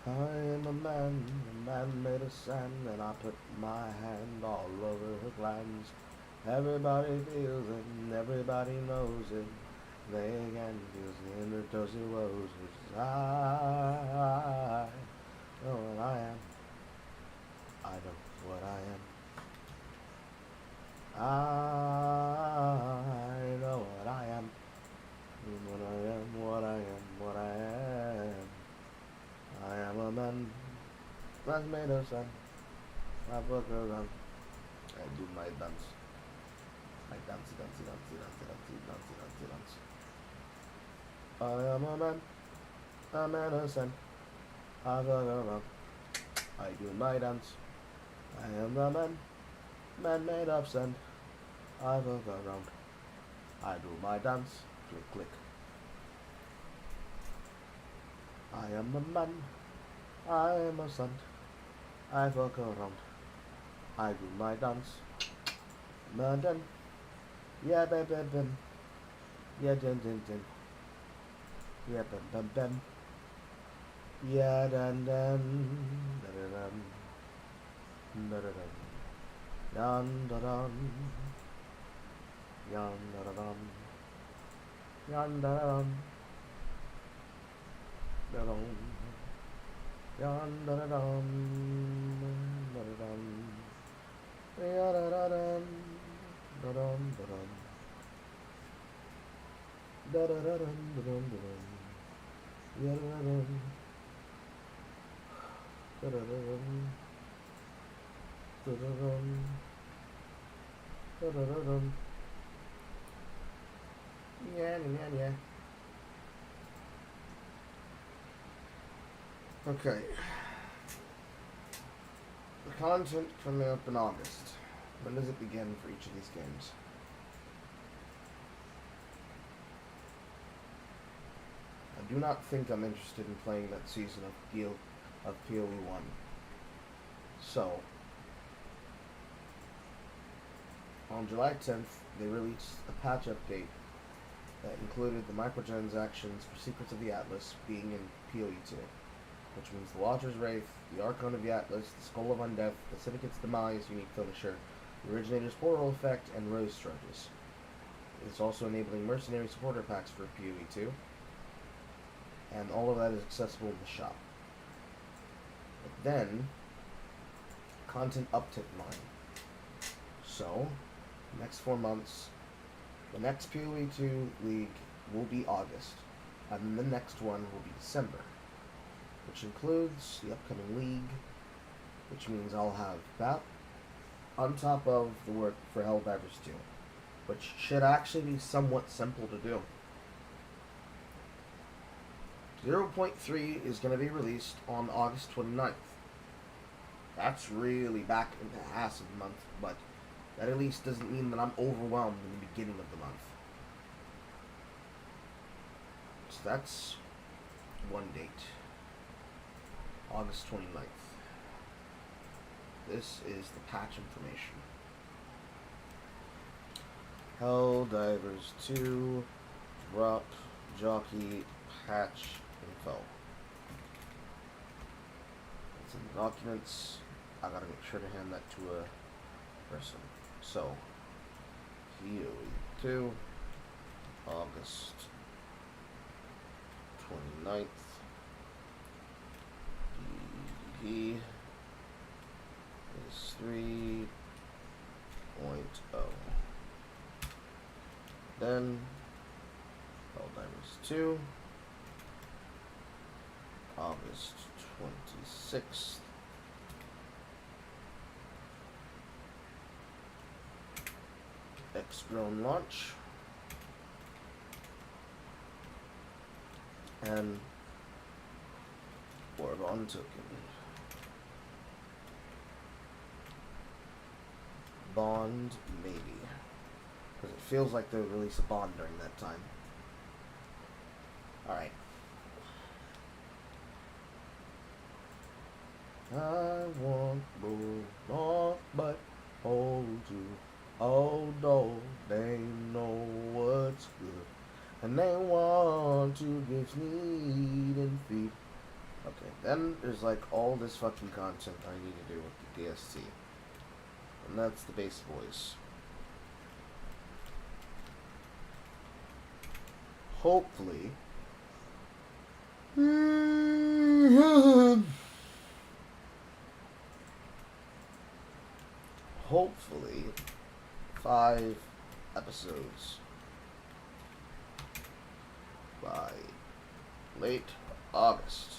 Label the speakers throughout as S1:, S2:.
S1: I am a man made of sand, and I put my hand all over her glands. Everybody feels it, and everybody knows it. They can feel it in their toasty woes. I know what I am. I know what I am. I know what I am. What I am, what I am, what I am. I am a man that's made of sand. I walk around. I do my dance. My dance, dance, dance, dance, dance, dance, dance, dance. I am a man of sand. I walk around. I do my dance. I am the man made of sand. I walk around. I do my dance. Click, click. I am a man. I am a sand. I walk around. I do my dance. London. Yeah, bam, bam, bam. Yeah, dun, dun, dun. Yeah, bam, bam, bam. Yeah, dun, dun. Da, da, dun. Da, da, dun. Yan, da, dun. Yan, da, da, dun. Yan, da, da, dun. Da, dun. Yan, da, da, dun. Da, da, dun. Ya, da, da, dun. Da, dun, da, dun. Da, da, da, dun, da, dun, da, dun. Ya, da, da, dun. Da, da, da, dun. Da, da, dun. Da, da, da, dun. Yeah, yeah, yeah. Okay. The content coming up in August. When does it begin for each of these games? I do not think I'm interested in playing that season of PoE 1. So, on July 10th, they released a patch update that included the microtransactions for Secrets of the Atlas being in PoE 2, which means the Watcher's Wraith, the Archon of the Atlas, the Skull of Undeath, the Syndicate's Demise unique finisher, the Originator's Portal effect, and Rose Strudges. It's also enabling Mercenary supporter packs for PoE 2, and all of that is accessible in the shop. But then, content uptick 9. So, next 4 months, the next PoE 2 league will be August, and then the next one will be December, which includes the upcoming league, which means I'll have that on top of the work for Helldivers 2, which should actually be somewhat simple to do. 0.3 is going to be released on August 29th. That's really back into ass of the month, but that at least doesn't mean that I'm overwhelmed in the beginning of the month. So that's one date. August 29th. This is the patch information. Helldivers 2 drop jockey patch info. It's in the documents. I gotta make sure to hand that to a person. So, PoE 2, August 29th. DD is 3.0. Then, Helldivers 2, August 26th. X-Drone launch. And Orbon token. Bond, maybe. Because it feels like they'll release a Bond during that time. Alright. I want more, but hold you. Although they know what's good, and they want to give need and feed. Okay, Then there's like all this fucking content I need to do with the DST. And that's the base voice. Hopefully. Hopefully 5 episodes by late August.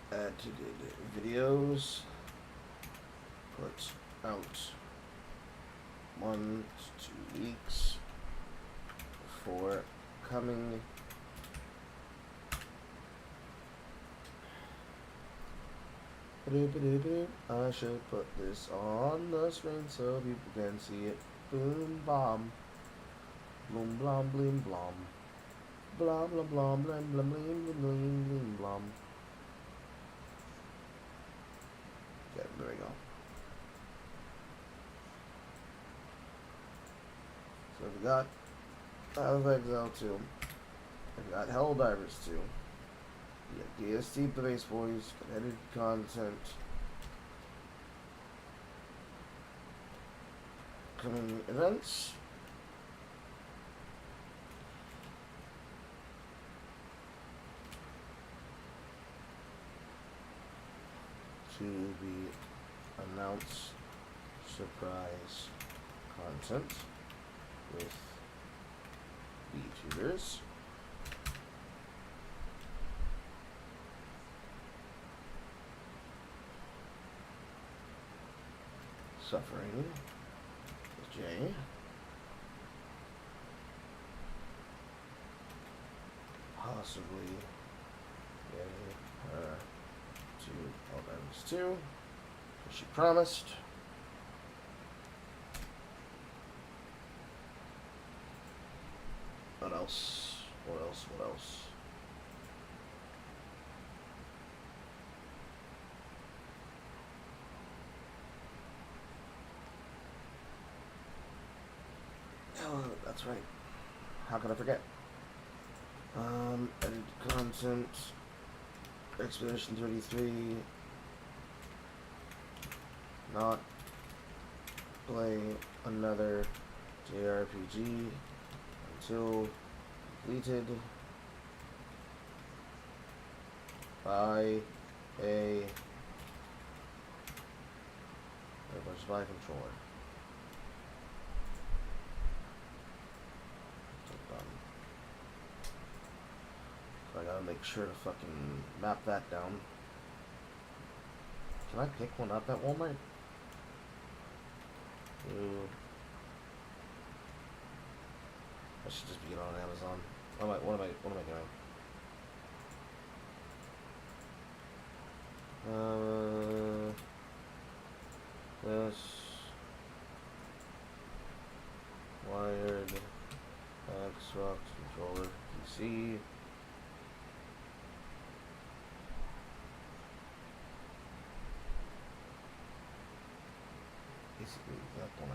S1: Edited videos put out 1 to 2 weeks before coming I should put this on the screen so people can see it. Boom, bomb. Bloom, blom, blim, blom. Blah, blah, blah, blam, blam, blim, blim, blim, blim, blom. Okay, there we go. So we got Path of Exile 2. We got Helldivers 2. We got DST the base boys, edited content. Coming events. To be announced surprise content with VTubers. Suffering with Jay. Possibly getting her to Helldivers 2, as she promised. What else? What else? What else? Oh, that's right. How could I forget? Edited content. Expedition 33. Not play another JRPG until completed by a by controller. So I gotta make sure to fucking map that down. Can I pick one up at Walmart? Ooh. I should just be on Amazon. What am I doing? This wired Xbox controller PC. Basically, that one I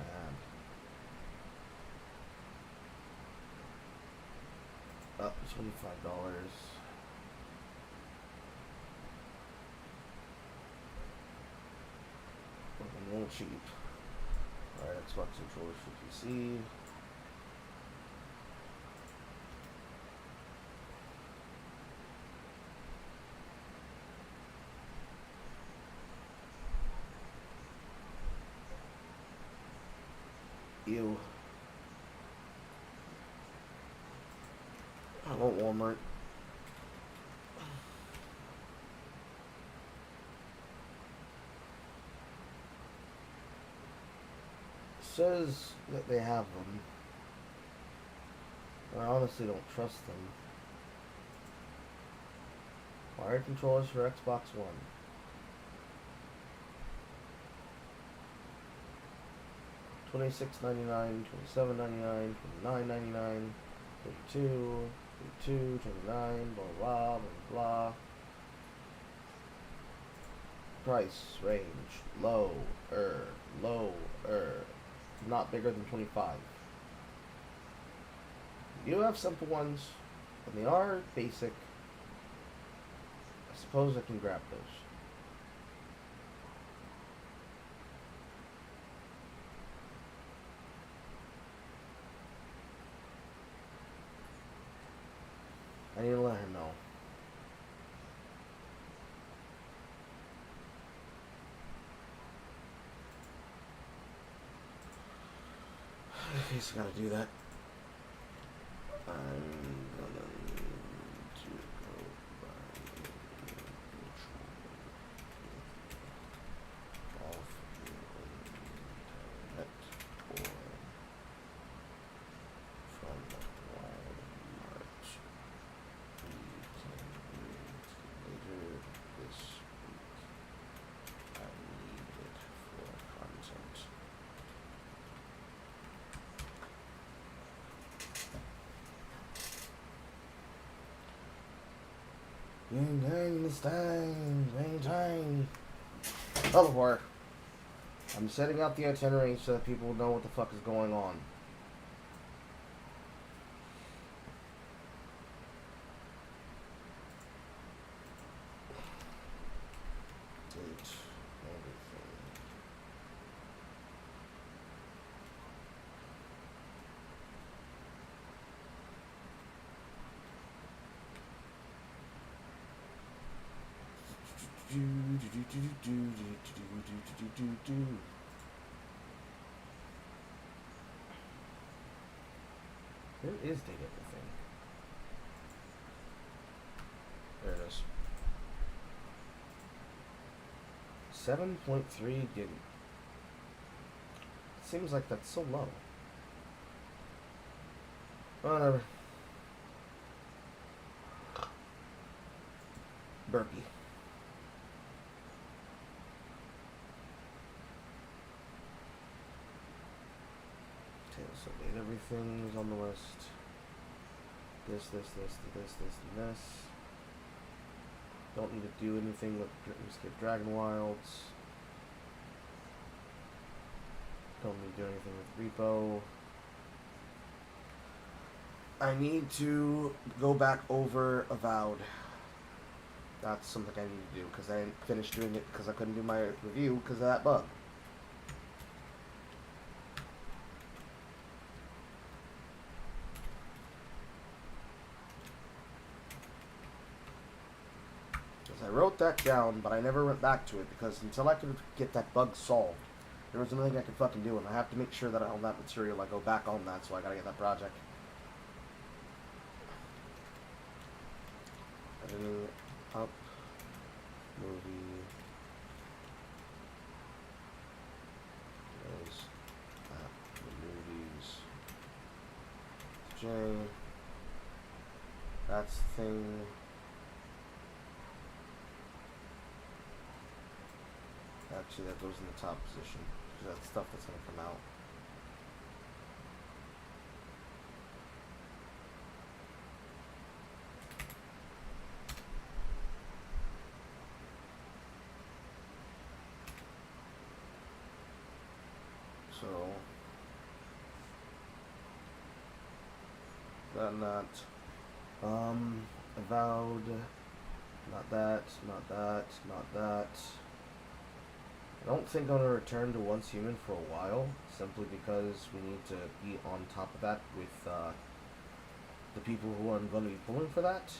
S1: had. Up $25. Fucking real cheap. Alright, Xbox controller for PC. Ew. I want Walmart. Says that they have them. I honestly don't trust them. Wired controllers for Xbox One. $26.99, $27.99, $29.99, $32, $32, $29, blah blah blah blah. Price range lower, not bigger than 25. You have simple ones, and they are basic. I suppose I can grab those. I need to let her know. Okay, so gotta do that. I'm gonna need to go by off the internet or from Walmart. We can meet later this week. I need it for content. Time. Teleport. I'm setting out the itinerary so that people know what the fuck is going on. Date, everything. Where is date everything? There it is. 7.3 gig. Seems like that's so low. Whatever. Burpee. Okay, so date everything is on the list. This, and this. Don't need to do anything with Escape Dragon Wilds. Don't need to do anything with Repo. I need to go back over Avowed. That's something I need to do because I didn't finish doing it because I couldn't do my review because of that bug. Because I wrote that down, but I never went back to it because until I could get that bug solved, there was nothing I could fucking do, and I have to make sure that on that material I go back on that, so I gotta get that project. Editing up. Movie. There's the movies. J. That's the thing. Actually, that goes in the top position. Because that's stuff that's going to come out. So, not, Avowed, not that. I don't think I'm going to return to Once Human for a while, simply because we need to be on top of that with, the people who are going to be pulling for that.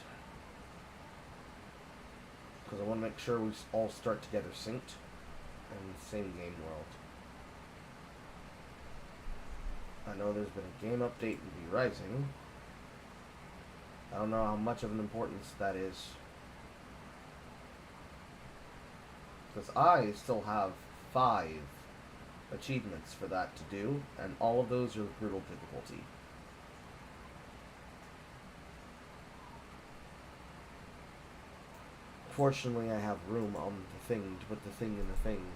S1: Because I want to make sure we all start together synced in the same game world. I know there's been a game update in V Rising. I don't know how much of an importance that is. Because I still have 5 achievements for that to do, and all of those are brutal difficulty. Fortunately, I have room on the thing to put the thing in the thing.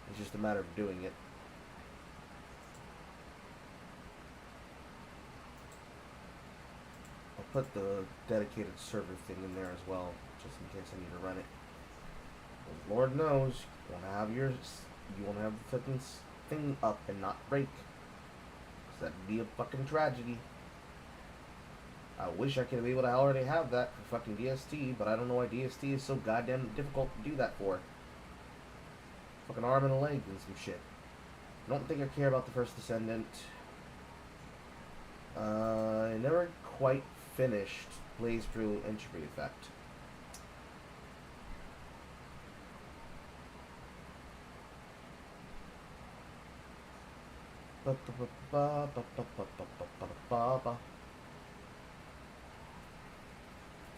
S1: It's just a matter of doing it. I'll put the dedicated server thing in there as well, just in case I need to run it. Because Lord knows, you want to have the fucking thing up and not break. Because that'd be a fucking tragedy. I wish I could be able to already have that for fucking DST, but I don't know why DST is so goddamn difficult to do that for. Fucking arm and a leg and some shit. I don't think I care about the First Descendant. I never quite finished Blaze Brew Entropy Effect. So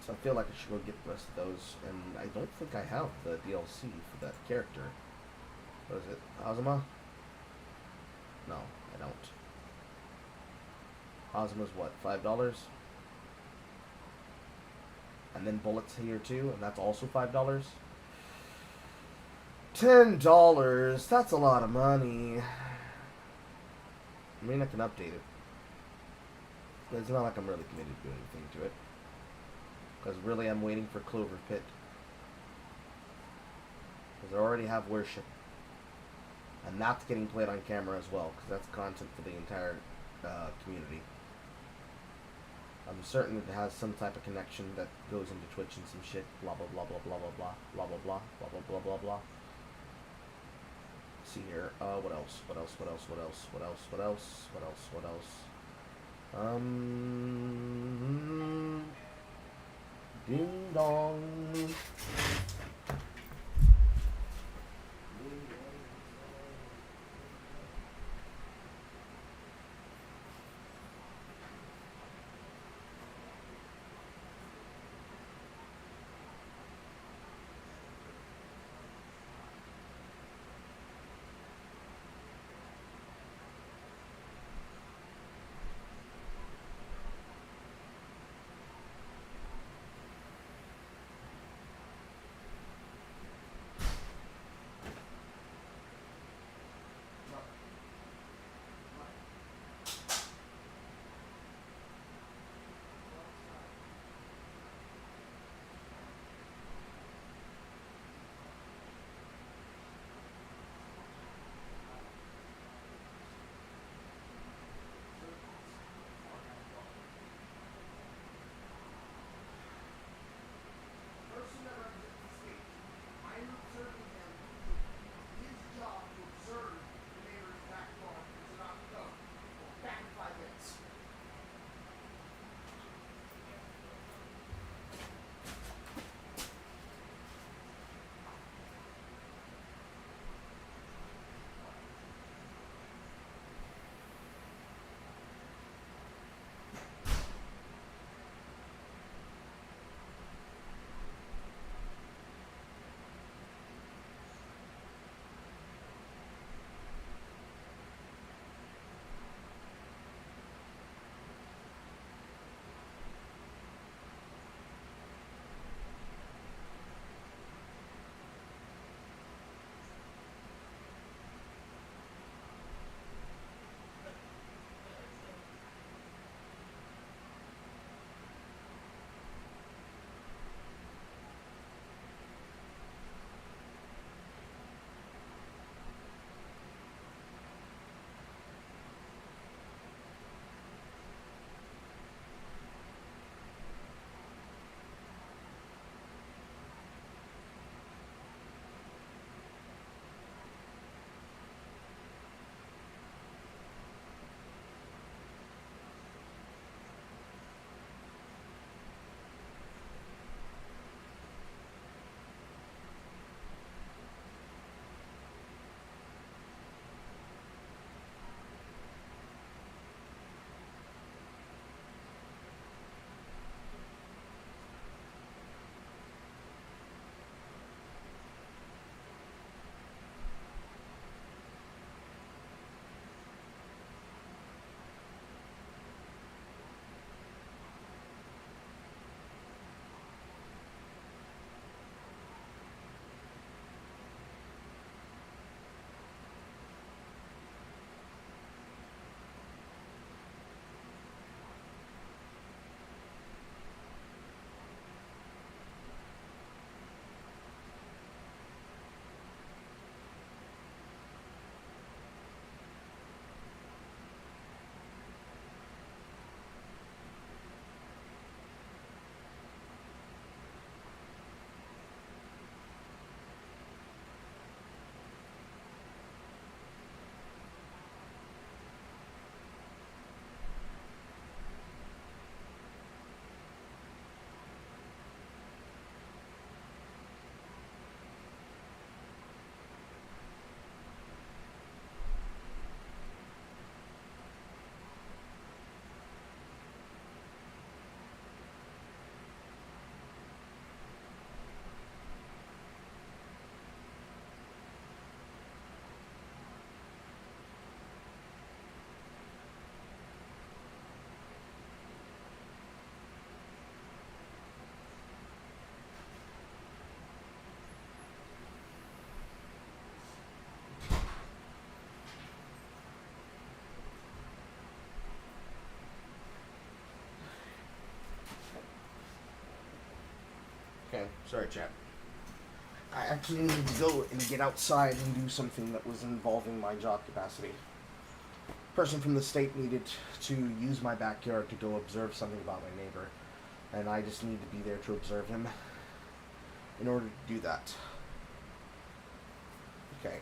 S1: I feel like I should go get the rest of those, and I don't think I have the DLC for that character. What is it? Ozma? No, I don't. Ozma's what, $5? And then Bullets here too, and that's also $5? $10! That's a lot of money. I mean, I can update it. But it's not like I'm really committed to doing anything to it. Because really I'm waiting for Clover Pit. Because I already have Worship. And that's getting played on camera as well, because that's content for the entire community. I'm certain it has some type of connection that goes into Twitch and some shit. Blah blah blah blah blah blah blah blah blah blah blah blah blah blah. See here. What else? What else? What else? What else? What else? What else? What else? What else? Ding dong. Okay, sorry, chat. I actually needed to go and get outside and do something that was involving my job capacity. Person from the state needed to use my backyard to go observe something about my neighbor, and I just need to be there to observe him in order to do that. Okay,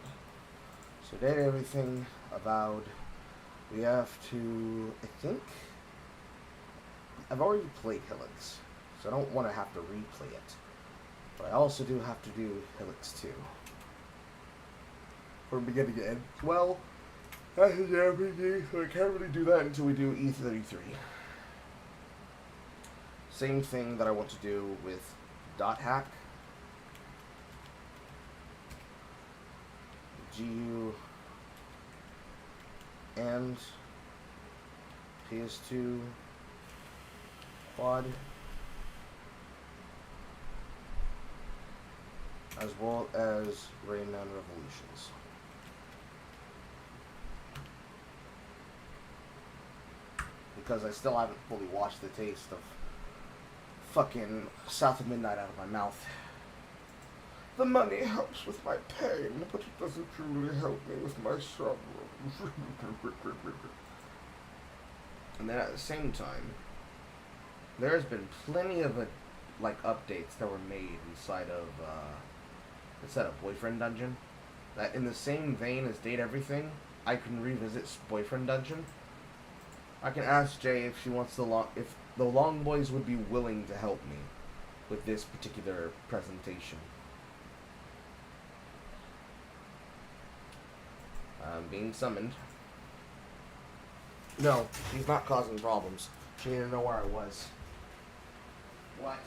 S1: so did everything avowed. We have to, I think, I've already played Helix, so I don't want to have to replay it. But I also do have to do Helix 2. From beginning to end. Well, that's a Yapping, so I can't really do that until we do E33. Same thing that I want to do with Dot Hack. GU and PS2 quad, as well as Rayman Revolutions. Because I still haven't fully washed the taste of fucking South of Midnight out of my mouth. The money helps with my pain, but it doesn't truly help me with my sorrow. And then at the same time, there's been plenty of updates that were made inside of Boyfriend Dungeon. That in the same vein as Date Everything, I can revisit Boyfriend Dungeon. I can ask Jay if she wants if the Long Boys would be willing to help me with this particular presentation. I'm being summoned. No, she's not causing problems. She didn't know where I was. What?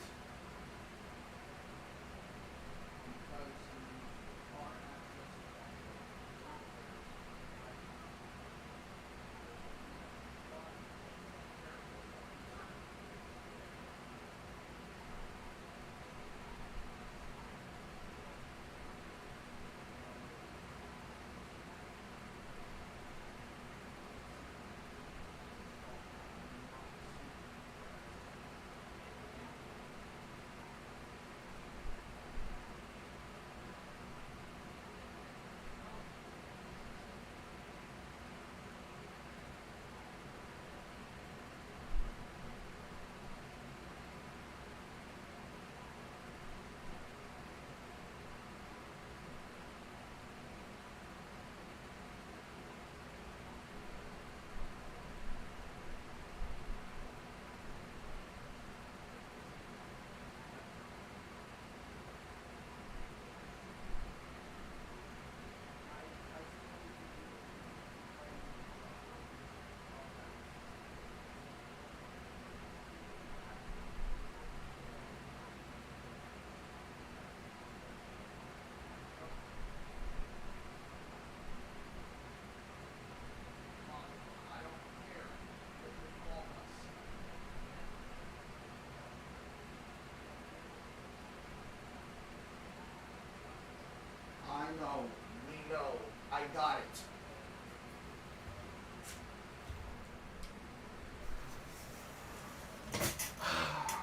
S1: No, we know. I got it.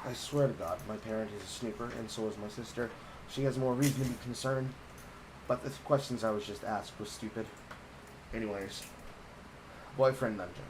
S1: I swear to God, my parent is a snooper, and so is my sister. She has more reason to be concerned, but the questions I was just asked was stupid. Anyways, Boyfriend Dungeon.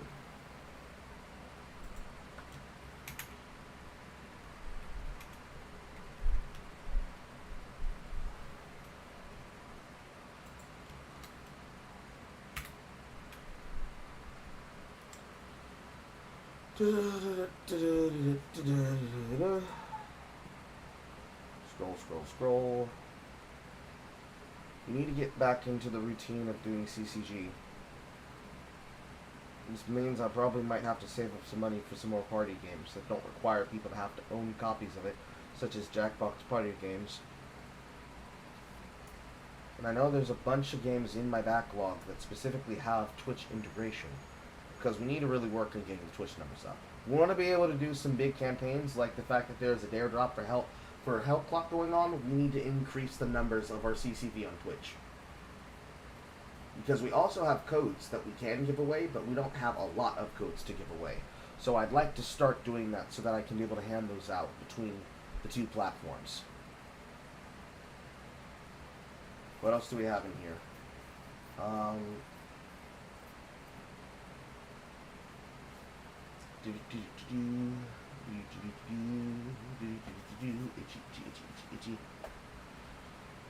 S1: Scroll. You need to get back into the routine of doing CCG. This means I probably might have to save up some money for some more party games that don't require people to have to own copies of it, such as Jackbox party games. And I know there's a bunch of games in my backlog that specifically have Twitch integration, because we need to really work on getting the Twitch numbers up. We want to be able to do some big campaigns, like the fact that there's a dare drop for Help Clock going on. We need to increase the numbers of our CCV on Twitch. Because we also have codes that we can give away, but we don't have a lot of codes to give away. So I'd like to start doing that so that I can be able to hand those out between the two platforms. What else do we have in here? Um,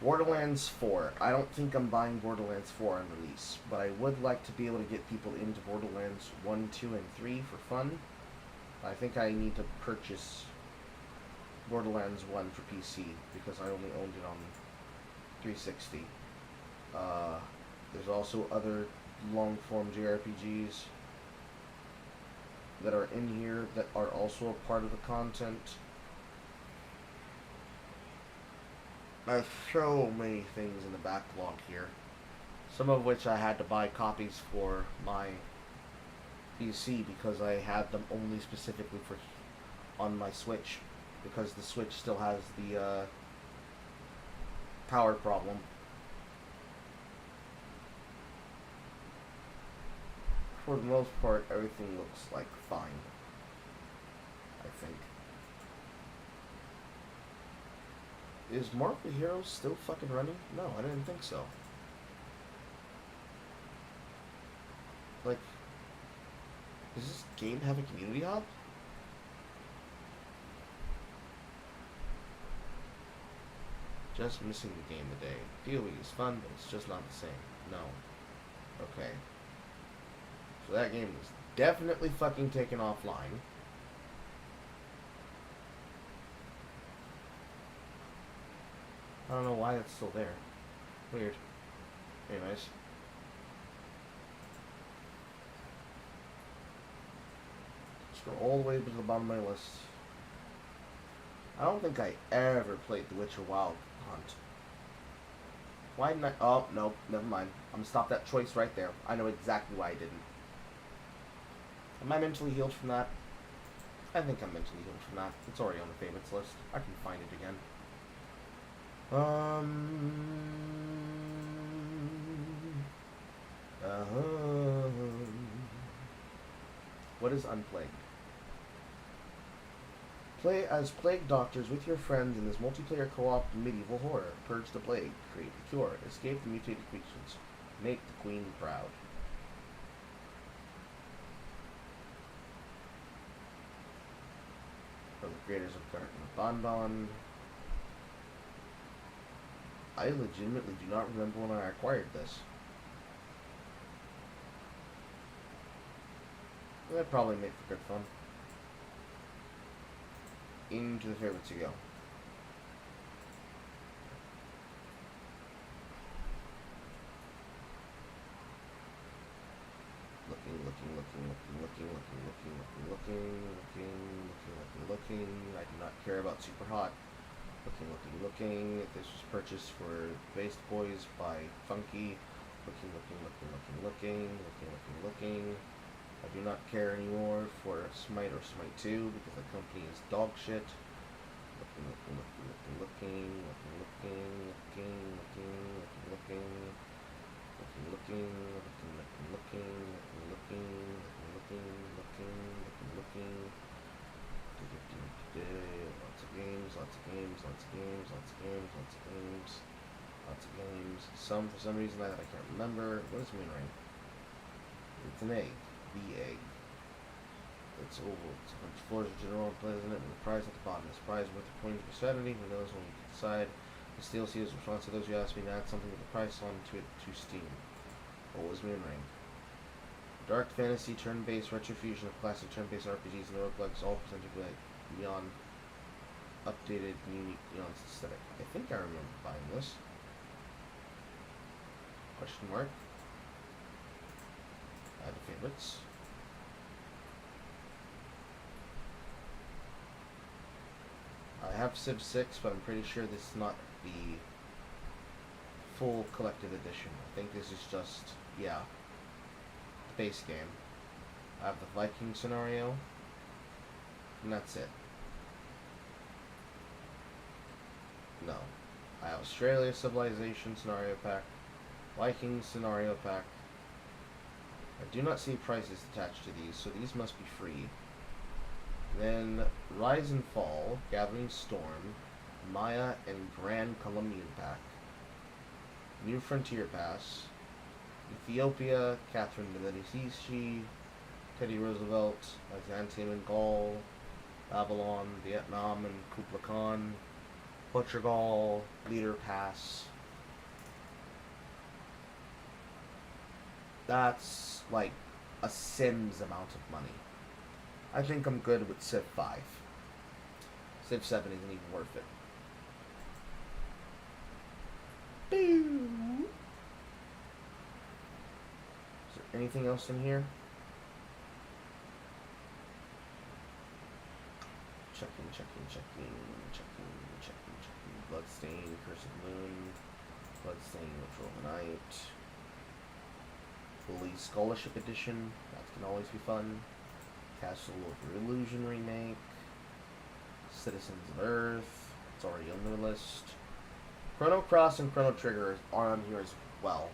S1: Borderlands 4. I don't think I'm buying Borderlands 4 on release, but I would like to be able to get people into Borderlands 1, 2, and 3 for fun. I think I need to purchase Borderlands 1 for PC because I only owned it on 360. There's also other long-form JRPGs that are in here that are also a part of the content. I have so many things in the backlog here, some of which I had to buy copies for my PC because I had them only specifically for on my Switch, because the Switch still has the power problem. For the most part, everything looks like fine, I think. Is Mark the Hero still fucking running? No, I didn't think so. Like, does this game have a community hub? Just missing the game today. PoE is fun, but it's just not the same. No. Okay. So that game is definitely fucking taken offline. I don't know why it's still there. Weird. Anyways. Scroll all the way to the bottom of my list. I don't think I ever played The Witcher Wild Hunt. Why didn't I? Oh, no, never mind. I'm gonna stop that choice right there. I know exactly why I didn't. Am I mentally healed from that? I think I'm mentally healed from that. It's already on the favorites list. I can find it again. What is Unplagued? Play as plague doctors with your friends in this multiplayer co-op medieval horror. Purge the plague, create the cure, escape the mutated creatures, make the queen proud. From the creators of Garten Bonbon. I legitimately do not remember when I acquired this. That'd probably make for good fun. Into the favorites you go. Looking. I do not care about Super Hot. Looking. If this was purchased for Based Boys by Funky. Looking. I do not care anymore for Smite or Smite 2 because the company is dog shit. Looking. Lots of games. Some for some reason that I can't remember. What is Moonring? It's an egg. The egg. It's oval. It's a bunch of floors of general unpleasant with a prize at the bottom. This prize worth the points for serenity. Who knows when you can decide. This DLC is a response to those who ask me to add something with the price onto it to Steam. What was Moonring? Dark fantasy, turn-based retrofusion of classic turn-based RPGs and roguelikes, all presented with beyond updated, unique beyond aesthetic. I think I remember buying this. Question mark. Add the favorites. I have Civ 6, but I'm pretty sure this is not the full collective edition. I think this is just, yeah, the base game. I have the Viking scenario, and that's it. No. I have Australia Civilization scenario pack, Viking scenario pack. I do not see prices attached to these, so these must be free. Then Rise and Fall, Gathering Storm, Maya, and Grand Columbian pack. New Frontier Pass, Ethiopia, Catherine de Medici, Teddy Roosevelt, Byzantium and Gaul, Babylon, Vietnam and Kublai Khan, Portugal, Leader Pass. That's like a Sims amount of money. I think I'm good with Civ 5. Civ 7 isn't even worth it. Boo! Is there anything else in here? Checking. Bloodstain, Curse of the Moon, Bloodstain, Ritual of the Night, Bully Scholarship Edition, that can always be fun. Castle of Illusion Remake, Citizens of Earth, it's already on their list. Chrono Cross and Chrono Trigger are on here as well.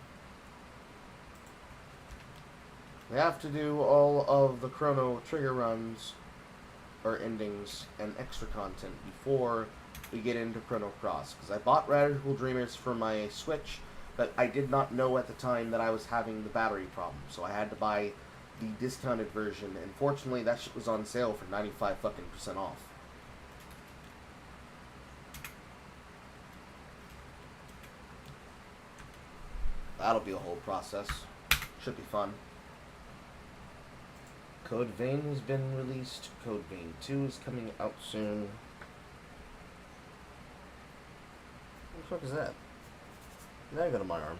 S1: They have to do all of the Chrono Trigger runs or endings and extra content before we get into Chrono Cross, because I bought Radical Dreamers for my Switch, but I did not know at the time that I was having the battery problem, so I had to buy the discounted version, and fortunately that shit was on sale for 95% off. That'll be a whole process. Should be fun. Code Vein has been released. Code Vein 2 is coming out soon. What the fuck is that? Now I got on my arm.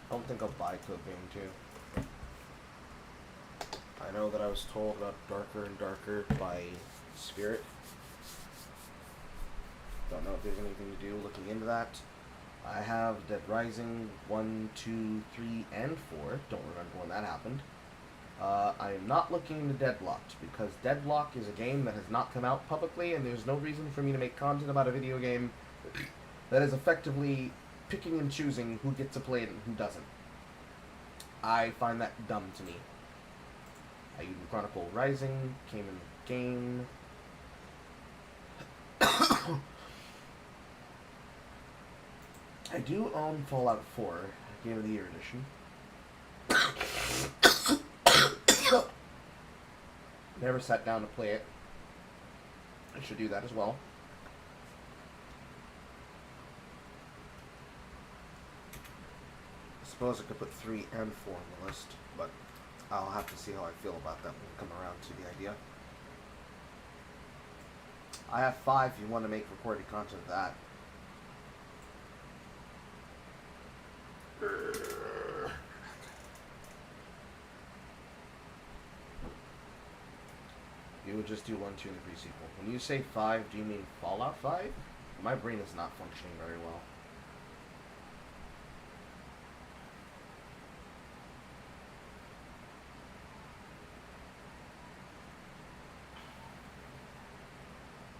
S1: I don't think I'll buy Code Vein 2. I know that I was told about Darker and Darker by Spirit. Don't know if there's anything to do looking into that. I have Dead Rising 1, 2, 3, and 4. Don't remember when that happened. I am not looking into Deadlocked, because Deadlock is a game that has not come out publicly, and there's no reason for me to make content about a video game that is effectively picking and choosing who gets to play it and who doesn't. I find that dumb to me. Eden Chronicle Rising came in the game. I do own Fallout 4, Game of the Year edition. Never sat down to play it. I should do that as well. I suppose I could put 3 and 4 on the list, but I'll have to see how I feel about that when we come around to the idea. I have 5 if you want to make recorded content of that. You would just do 1, 2, and 3 sequel. When you say 5, do you mean Fallout 5? My brain is not functioning very well.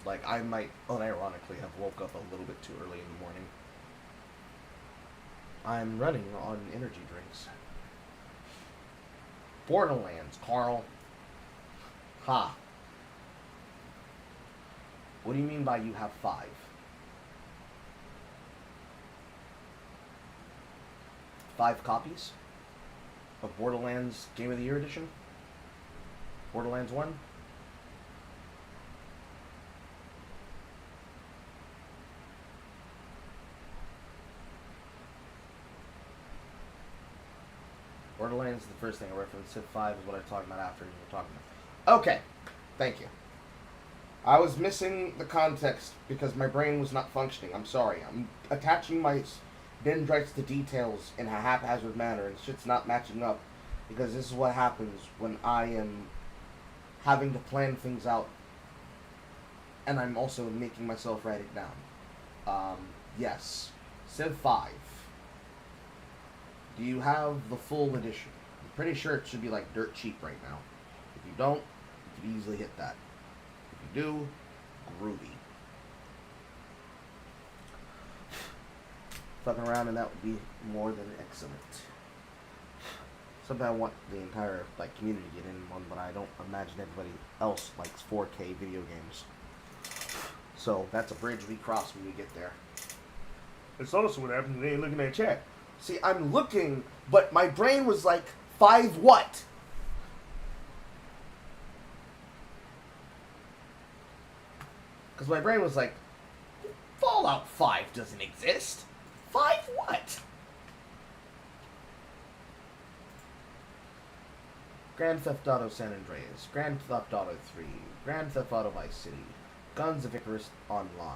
S1: Like, I might unironically have woke up a little bit too early in the morning. I'm running on energy drinks. Borderlands, Carl. Ha. What do you mean by you have 5? 5 copies of Borderlands Game of the Year edition? Borderlands 1? Borderlands is the first thing I referenced. Civ 5 is what I'm talking about after you were talking about. Okay. Thank you. I was missing the context because my brain was not functioning. I'm sorry. I'm attaching my dendrites to details in a haphazard manner, and shit's not matching up because this is what happens when I am having to plan things out and I'm also making myself write it down. Yes. Civ 5. Do you have the full edition? I'm pretty sure it should be like dirt cheap right now. If you don't, you could easily hit that. If you do, groovy. Fucking around and that would be more than excellent. Somehow I want the entire community to get in one, but I don't imagine everybody else likes 4K video games. So that's a bridge we cross when we get there. It's also what happened today looking at chat. See, I'm looking, but my brain was like, 5 what? Because my brain was like, Fallout 5 doesn't exist. 5 what? Grand Theft Auto San Andreas, Grand Theft Auto 3, Grand Theft Auto Vice City, Guns of Icarus Online,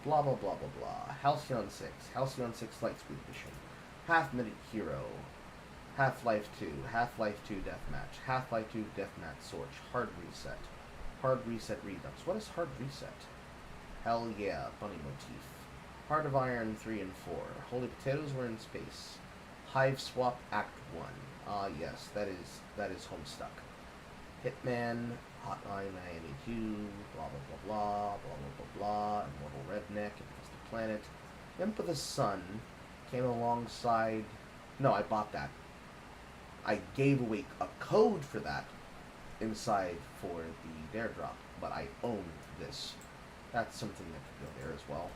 S1: blah blah blah blah blah, Halcyon 6, Halcyon 6 Lightspeed Edition, Half Minute Hero, Half-Life 2, Half-Life 2 Deathmatch, Half-Life 2 Deathmatch Sword, Hard Reset Redux. What is Hard Reset? Hell yeah, Bunny Motif. Heart of Iron 3 and 4, Holy Potatoes Were in Space, Hive Swap Act 1. Ah, yes, that is Homestuck. Hitman, Hotline Miami 2, blah blah blah blah, blah blah blah blah, Immortal Redneck, Infested Planet. Imp of the Sun came alongside. No, I bought that. I gave away a code for that inside for the Dare Drop, but I own this. That's something that could go there as well.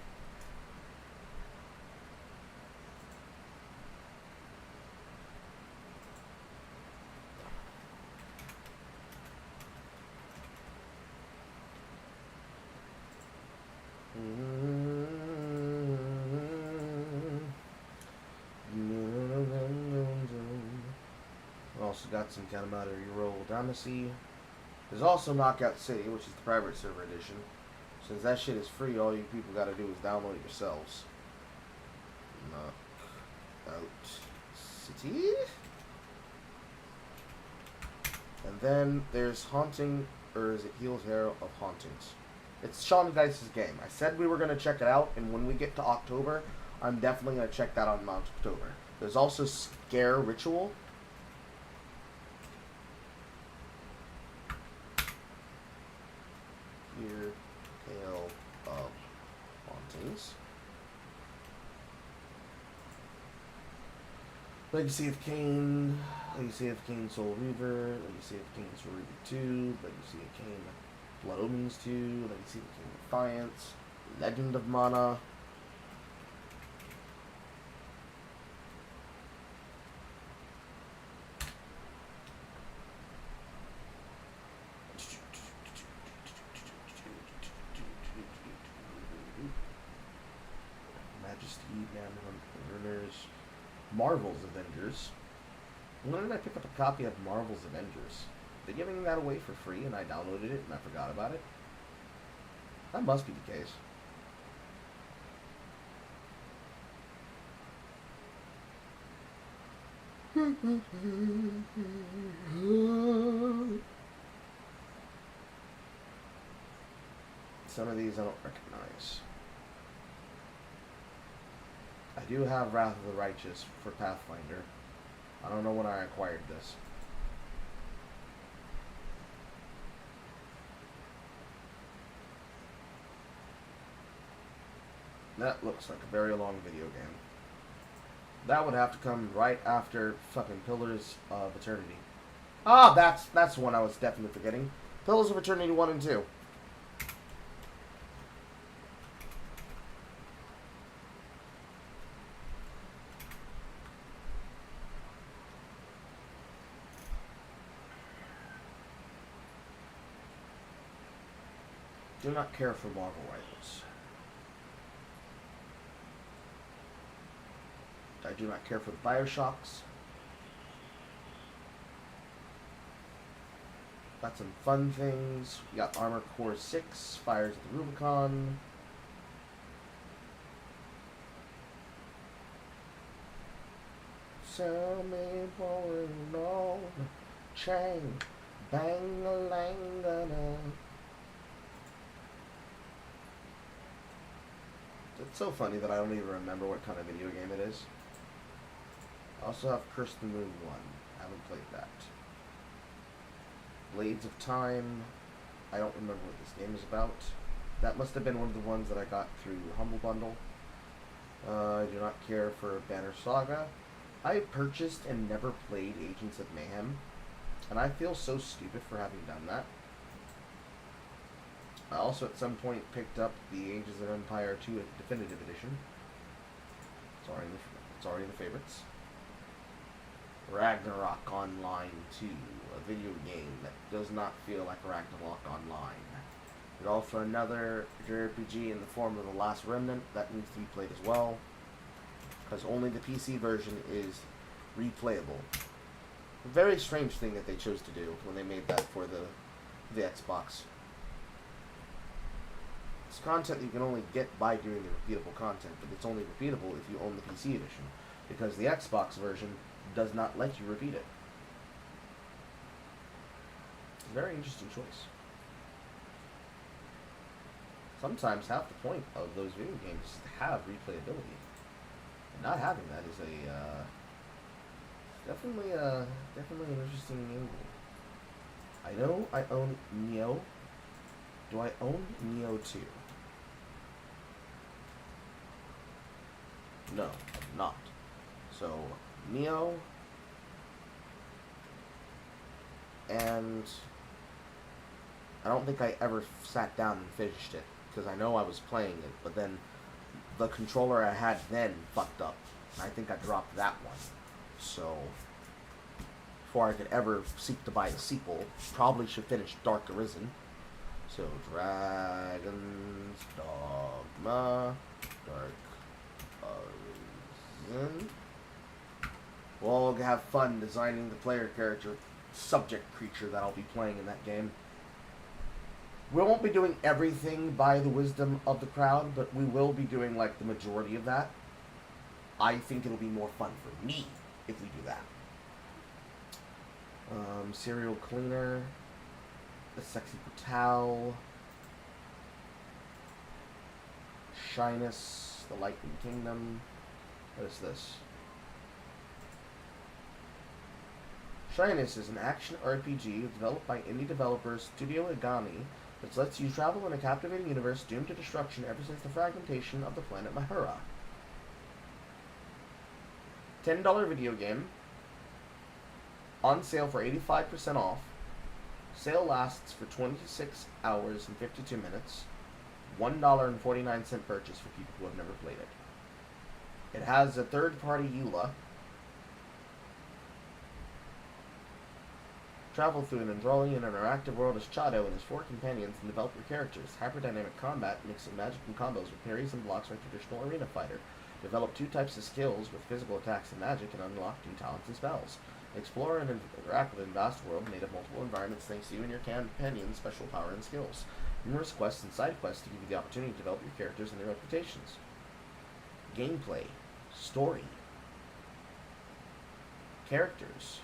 S1: Also got some Katamari Roll Damacy. There's also Knockout City, which is the private server edition. Since that shit is free, all you people gotta do is download it yourselves. Knockout City. And then there's Haunting, or is it Heel's Hair of Hauntings? It's Sean Dice's game. I said we were going to check it out, and when we get to October, I'm definitely going to check that out in October. There's also Scare Ritual. Here, Tale of Hauntings. Legacy of Kain, Legacy of Kain Soul Reaver, Legacy of Kain Soul Reaver 2, Legacy of Kain Blood Omens 2, Legacy of Kain Defiance, Legend of Mana. Majesty, Manhunt, Runners, Marvel's Avengers. When did I pick up a copy of Marvel's Avengers? They're giving that away for free, and I downloaded it, and I forgot about it. That must be the case. Some of these I don't recognize. I do have Wrath of the Righteous for Pathfinder. I don't know when I acquired this. That looks like a very long video game. That would have to come right after fucking Pillars of Eternity. Ah, that's one I was definitely forgetting. Pillars of Eternity 1 and 2. Do not care for Marvel Rivals. I do not care for the Bioshocks. Got some fun things. We got Armored Core 6, Fires of the Rubicon. Sell me pouring on chain, bang a lang a. It's so funny that I don't even remember what kind of video game it is. I also have Curse the Moon 1. I haven't played that. Blades of Time. I don't remember what this game is about. That must have been one of the ones that I got through Humble Bundle. I do not care for Banner Saga. I purchased and never played Agents of Mayhem. And I feel so stupid for having done that. I also at some point picked up the Ages of Empire 2 Definitive Edition. It's already in the favorites. Ragnarok Online 2, a video game that does not feel like Ragnarok Online. But also another JRPG in the form of The Last Remnant that needs to be played as well, because only the PC version is replayable. A very strange thing that they chose to do when they made that for the Xbox. It's content that you can only get by doing the repeatable content, but it's only repeatable if you own the PC edition, because the Xbox version does not let you repeat it. It's a very interesting choice. Sometimes half the point of those video games is to have replayability. And not having that is definitely an interesting angle. I know I own Neo. Do I own Neo 2? No, I'm not. So, Neo, and I don't think I ever sat down and finished it, because I know I was playing it, but then the controller I had then fucked up, and I think I dropped that one. So, before I could ever seek to buy a sequel, probably should finish Dark Arisen. So, Dragon's Dogma, Dark Arisen. We'll all have fun designing the player character subject creature that I'll be playing in that game. We won't be doing everything by the wisdom of the crowd, but we will be doing like the majority of that. I think it'll be more fun for me if we do that. Serial Cleaner, The Sexy Patal, Shyness, The Lightning Kingdom. What is this? Shyness is an action RPG developed by indie developer Studio Igami that lets you travel in a captivating universe doomed to destruction ever since the fragmentation of the planet Mahura. $10 video game. On sale for 85% off. Sale lasts for 26 hours and 52 minutes. $1.49 purchase for people who have never played it. It has a third-party EULA. Travel through an enthralling and interactive world as Chado and his 4 companions and develop your characters. Hyperdynamic combat, mixing magic and combos with parries and blocks like traditional arena fighter. Develop 2 types of skills with physical attacks and magic, and unlock new talents and spells. Explore and interact with a vast world made of multiple environments thanks to you and your companions' special power and skills. Numerous quests and side quests to give you the opportunity to develop your characters and their reputations. Gameplay. Story. Characters.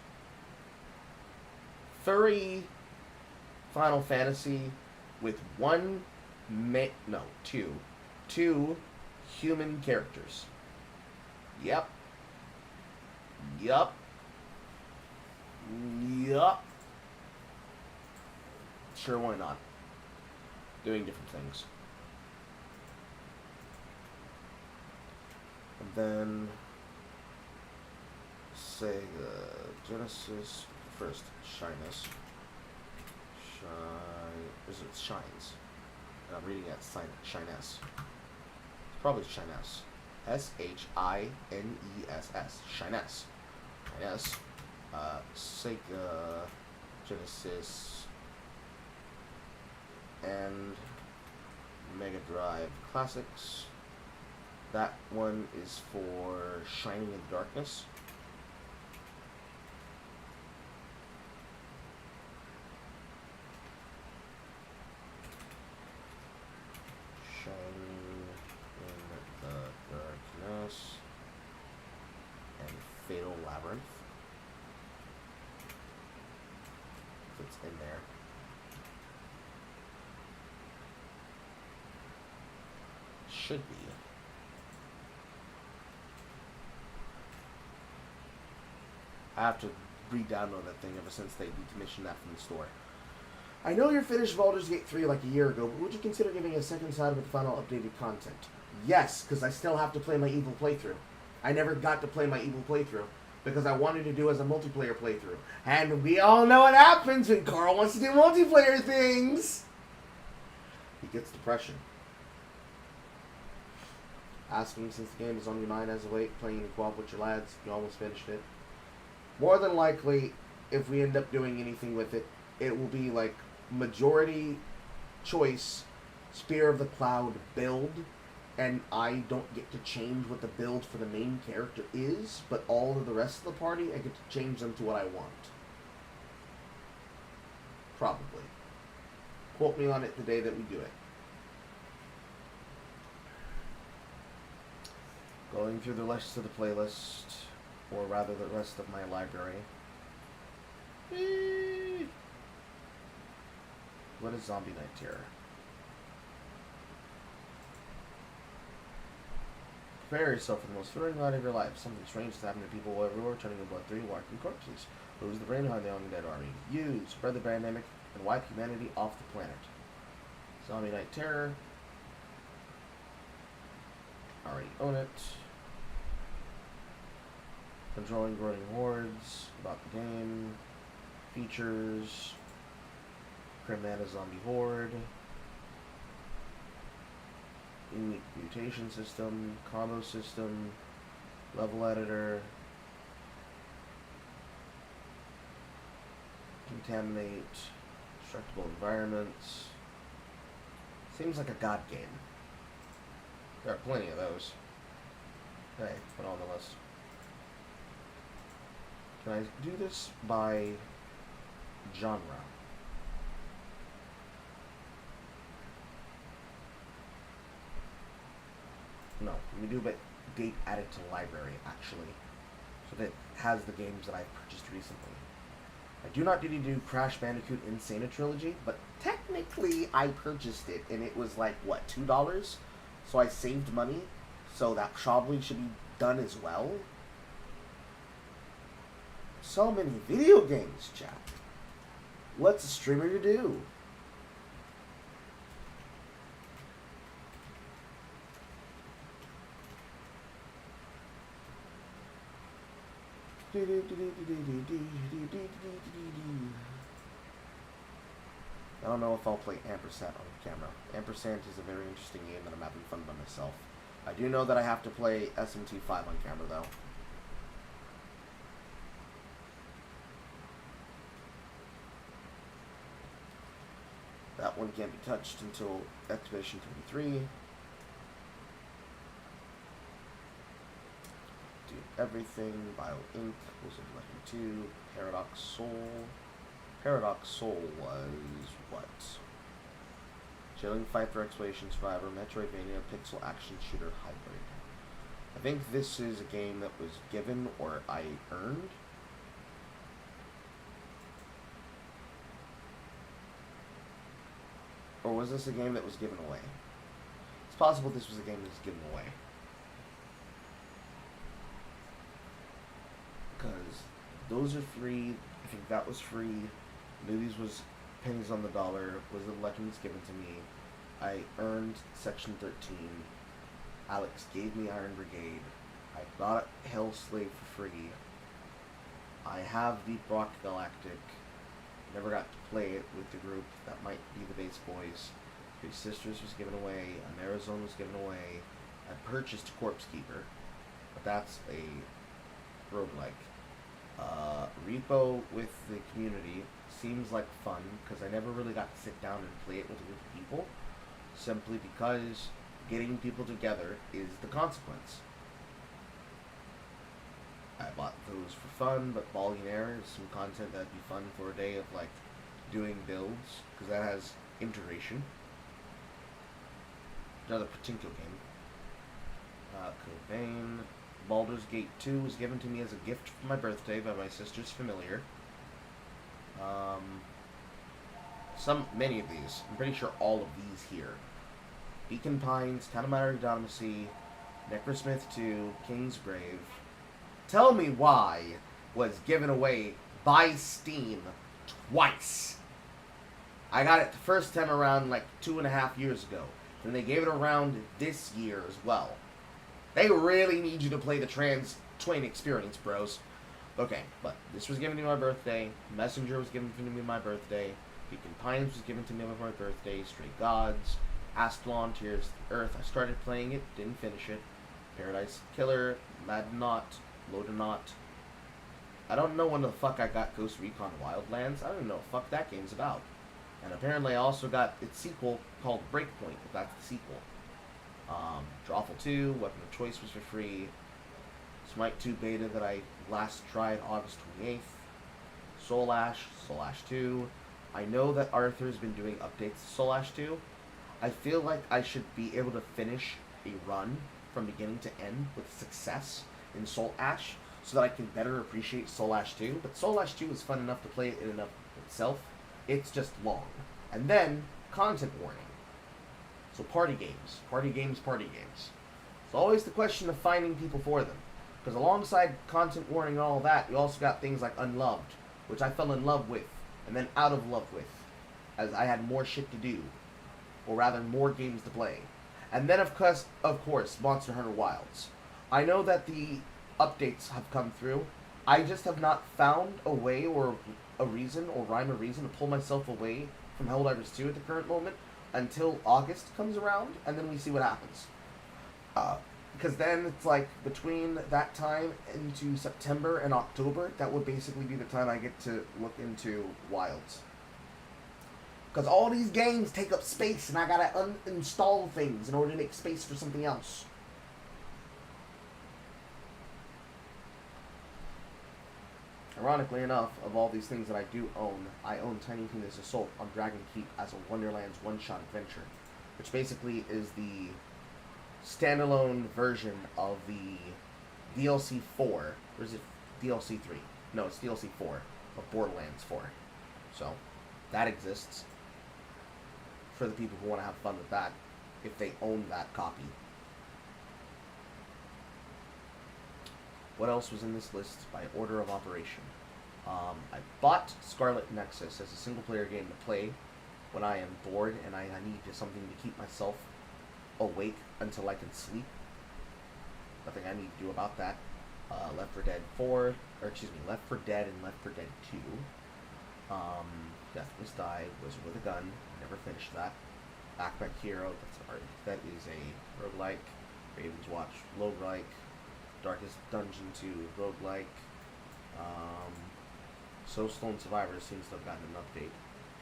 S1: Furry Final Fantasy with two human characters. Yep. Sure, why not? Doing different things. And then Sega Genesis first. Shyness. Shines. And I'm reading it Shyness. It's probably Shyness. S-H-I-N-E-S-S. Shyness. Shyness. Sega Genesis and Mega Drive Classics. That one is for Shining in the Darkness. Shining in the Darkness and Fatal Labyrinth. It's in there. Should be. I have to re-download that thing ever since they decommissioned that from the store. I know you finished Baldur's Gate 3 like a year ago, but would you consider giving a second shot with the final updated content? Yes, because I still have to play my evil playthrough. I never got to play my evil playthrough because I wanted to do as a multiplayer playthrough. And we all know what happens when Carl wants to do multiplayer things. He gets depression. Asking since the game is on your mind as of late, playing in co-op with your lads, you almost finished it. More than likely, if we end up doing anything with it, it will be like majority choice Spear of the Cloud build, and I don't get to change what the build for the main character is, but all of the rest of the party, I get to change them to what I want. Probably. Quote me on it the day that we do it. Going through the rest of the playlist, or rather the rest of my library. What is Zombie Night Terror? Prepare yourself for the most thrilling night of your life. Something strange is happening to people everywhere, turning into blood-3 walking corpses. Who's the brain behind the undead army? You spread the pandemic and wipe humanity off the planet. Zombie Night Terror. Already own it. Controlling growing hordes. About the game. Features. Cremana Zombie Horde. Unique mutation system. Combo system. Level editor. Contaminate. Destructible environments. Seems like a god game. There are plenty of those. Okay, put on the list. Can I do this by genre? No, let me do by date added to library, actually. So that it has the games that I've purchased recently. I do not need to do Crash Bandicoot Insane Trilogy, but technically I purchased it, and it was like, what, $2? So I saved money, so that probably should be done as well. So many video games, chat. What's a streamer to do? I don't know if I'll play Ampersand on camera. Ampersand is a very interesting game that I'm having fun by myself. I do know that I have to play SMT5 on camera, though. That one can't be touched until Expedition 23. Do everything. Bio Inc. was in Legend 2. Paradox Soul. Paradox Soul was what? Chilling Fight for Exploration Survivor, Metroidvania, Pixel Action Shooter Hybrid. I think this is a game that was given or I earned. Or was this a game that was given away? It's possible this was a game that was given away. Because those are free. I think that was free. Movies was pennies on the dollar. Was the Legends given to me? I earned Section 13. Alex gave me Iron Brigade. I got Hell Slave for free. I have Deep Rock Galactic. Never got to play it with the group. That might be the Base Boys. Three Sisters was given away. Amarazone was given away. I purchased Corpse Keeper, but that's a roguelike. Repo with the community seems like fun because I never really got to sit down and play it with a group of people, simply because getting people together is the consequence. I bought those for fun, but Ballionaire is some content that'd be fun for a day of like doing builds, because that has integration. Another Patinko game. Cobain. Baldur's Gate 2 was given to me as a gift for my birthday by my sister's familiar. Many of these. I'm pretty sure all of these here. Beacon Pines, Katamari Damacy, Necrosmith 2, Kingsgrave. Tell me why was given away by Steam twice. I got it the first time around like 2.5 years ago. And they gave it around this year as well. They really need you to play the Trans Twain experience, bros. Okay, but this was given to me on my birthday. Messenger was given to me on my birthday. Beacon Pines was given to me on my birthday. Stray Gods. Astalon, Tears of the Earth. I started playing it, didn't finish it. Paradise Killer, Madnaut, Lodonaut. I don't know when the fuck I got Ghost Recon Wildlands. I don't even know what the fuck that game's about. And apparently I also got its sequel called Breakpoint, if that's the sequel. Drawful 2, Weapon of Choice was for free. Smite 2 beta that I last tried August 28th. Soul Ash 2. I know that Arthur's been doing updates to Soul Ash 2. I feel like I should be able to finish a run from beginning to end with success in Soul Ash so that I can better appreciate Soul Ash 2. But Soul Ash 2 is fun enough to play it in and of itself. It's just long. And then, content warning. So party games. Party games, party games. It's always the question of finding people for them. Because alongside content warning and all that, you also got things like Unloved, which I fell in love with, and then out of love with, as I had more shit to do. Or rather, more games to play. And then, of course, Monster Hunter Wilds. I know that the updates have come through. I just have not found a way or a reason or rhyme or reason to pull myself away from Helldivers 2 at the current moment until August comes around, and then we see what happens. Because then it's like between that time into September and October, that would basically be the time I get to look into Wilds. Because all these games take up space, and I gotta uninstall things in order to make space for something else. Ironically enough, of all these things that I do own, I own Tiny Tina's Assault on Dragon Keep as a Wonderlands one-shot adventure, which basically is the standalone version of the DLC 4, or is it DLC 3? No, it's DLC 4 of Borderlands 4. So, that exists for the people who want to have fun with that, if they own that copy. What else was in this list by order of operation? I bought Scarlet Nexus as a single-player game to play when I am bored and I need something to keep myself awake until I can sleep. Nothing I need to do about that. Left 4 Dead and Left 4 Dead 2. Death Must Die, Wizard with a Gun. Never finished that. Backpack Hero, that is a roguelike. Raven's Watch, roguelike. Darkest Dungeon 2, roguelike. Soulstone Survivor seems to have gotten an update.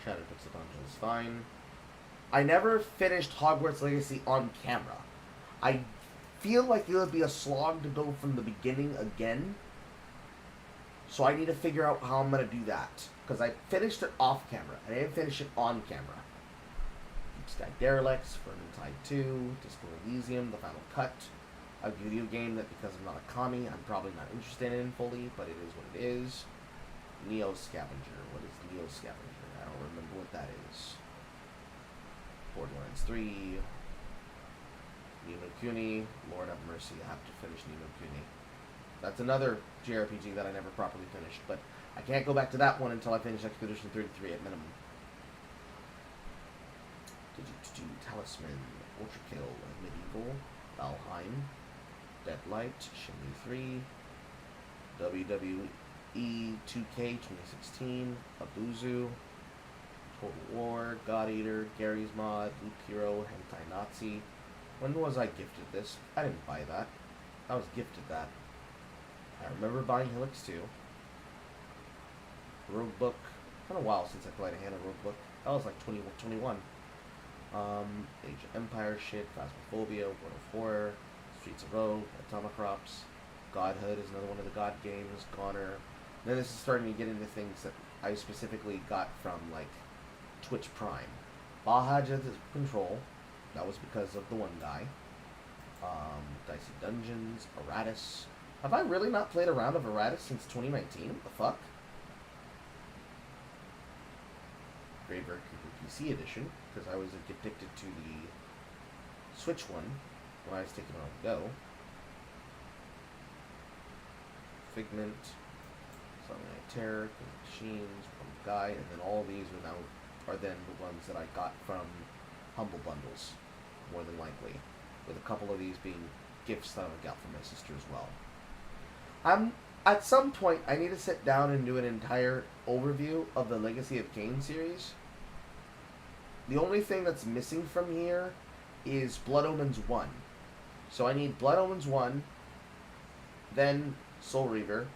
S1: Shadow Pixel Dungeon is fine. I never finished Hogwarts Legacy on camera. I feel like it would be a slog to go from the beginning again. So I need to figure out how I'm going to do that. Because I finished it off camera. I didn't finish it on camera. Deep Sky Derelicts, Vermintide 2, Disco Elysium, The Final Cut. A video game that, because I'm not a commie, I'm probably not interested in fully, but it is what it is. Neo Scavenger. What is Neo Scavenger? I don't remember what that is. Borderlands 3. Ni no Kuni. Lord have mercy, I have to finish Ni no Kuni. That's another JRPG that I never properly finished, but I can't go back to that one until I finish Expedition 33 at minimum. Talisman, Ultra Kill, Medieval, Valheim, Deadlight, Shenmue 3, WWE 2K 2016, Abuzu, Total War, God Eater, Gary's Mod, Loop Hero, Hentai Nazi. When was I gifted this? I didn't buy that. I was gifted that. I remember buying Helix 2. Rogue Book. It's been a while since I played a hand of Rogue Book. That was like 2021. Age of Empire shit, Phasmophobia, World of Horror, Streets of Rogue, Atomicrops, Godhood is another one of the God games, Goner. Then this is starting to get into things that I specifically got from, like, Twitch Prime. Baja Jet Control, that was because of the one guy. Dicey Dungeons, Eratus. Have I really not played a round of Eratus since 2019? What the fuck? Graveyard Keeper PC edition, because I was addicted to the Switch one when I was taking it on the go. Figment, Something Like Terror, Machines, One Guy, and then all these are then the ones that I got from Humble Bundles, more than likely, with a couple of these being gifts that I got from my sister as well. At some point, I need to sit down and do an entire overview of the Legacy of Kain series. The only thing that's missing from here is Blood Omens 1. So I need Blood Omens 1, then Soul Reaver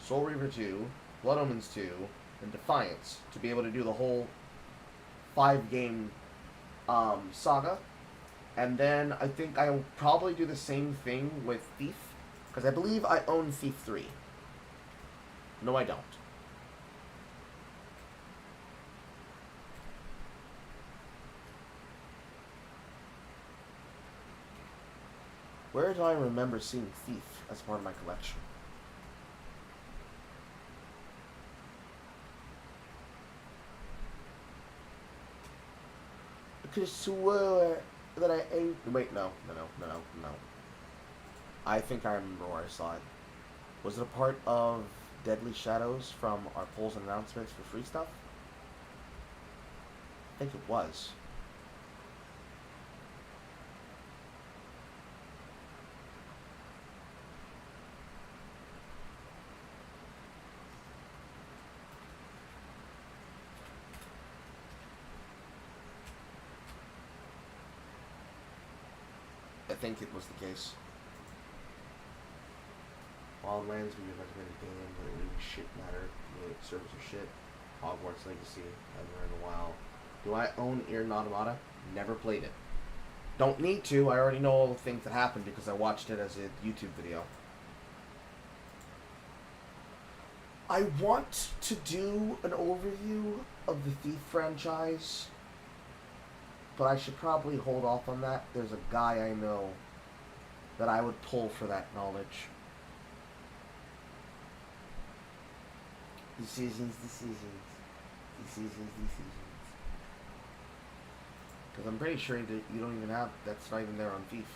S1: 2, Blood Omens 2, and Defiance to be able to do the whole 5-game saga. And then I think I'll probably do the same thing with Thief, because I believe I own Thief 3. No, I don't. Where do I remember seeing Thief as part of my collection? I could swear that I ate... Wait, no. I think I remember where I saw it. Was it a part of Deadly Shadows from our polls and announcements for free stuff? I think it was. I think it was the case. Wildlands, we recommended game, but it really shit matter. The servers are shit. Hogwarts Legacy, haven't heard in a while. Do I own Ear Automata? Never played it. Don't need to, I already know all the things that happened because I watched it as a YouTube video. I want to do an overview of the Thief franchise, but I should probably hold off on that. There's a guy I know that I would pull for that knowledge. Decisions. Because I'm pretty sure that you don't even have... That's not even there on Thief.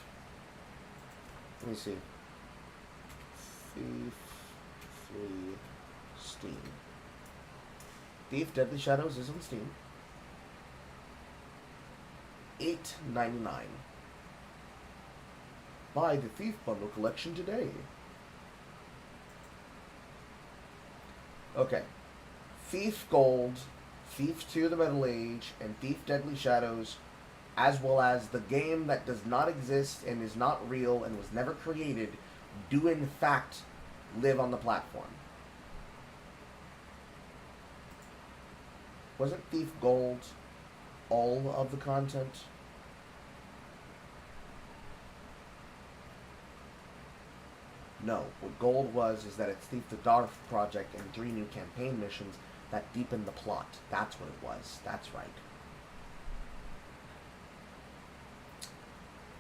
S1: Let me see. Thief 3 Steam. Thief Deadly Shadows is on Steam. $8.99. Buy the Thief Bundle Collection today. Okay. Thief Gold, Thief 2 The Metal Age, and Thief Deadly Shadows, as well as the game that does not exist and is not real and was never created, do in fact live on the platform. Wasn't Thief Gold all of the content? No. What Gold was is that it's Thief the Dark Project and 3 new campaign missions that deepen the plot. That's what it was. That's right.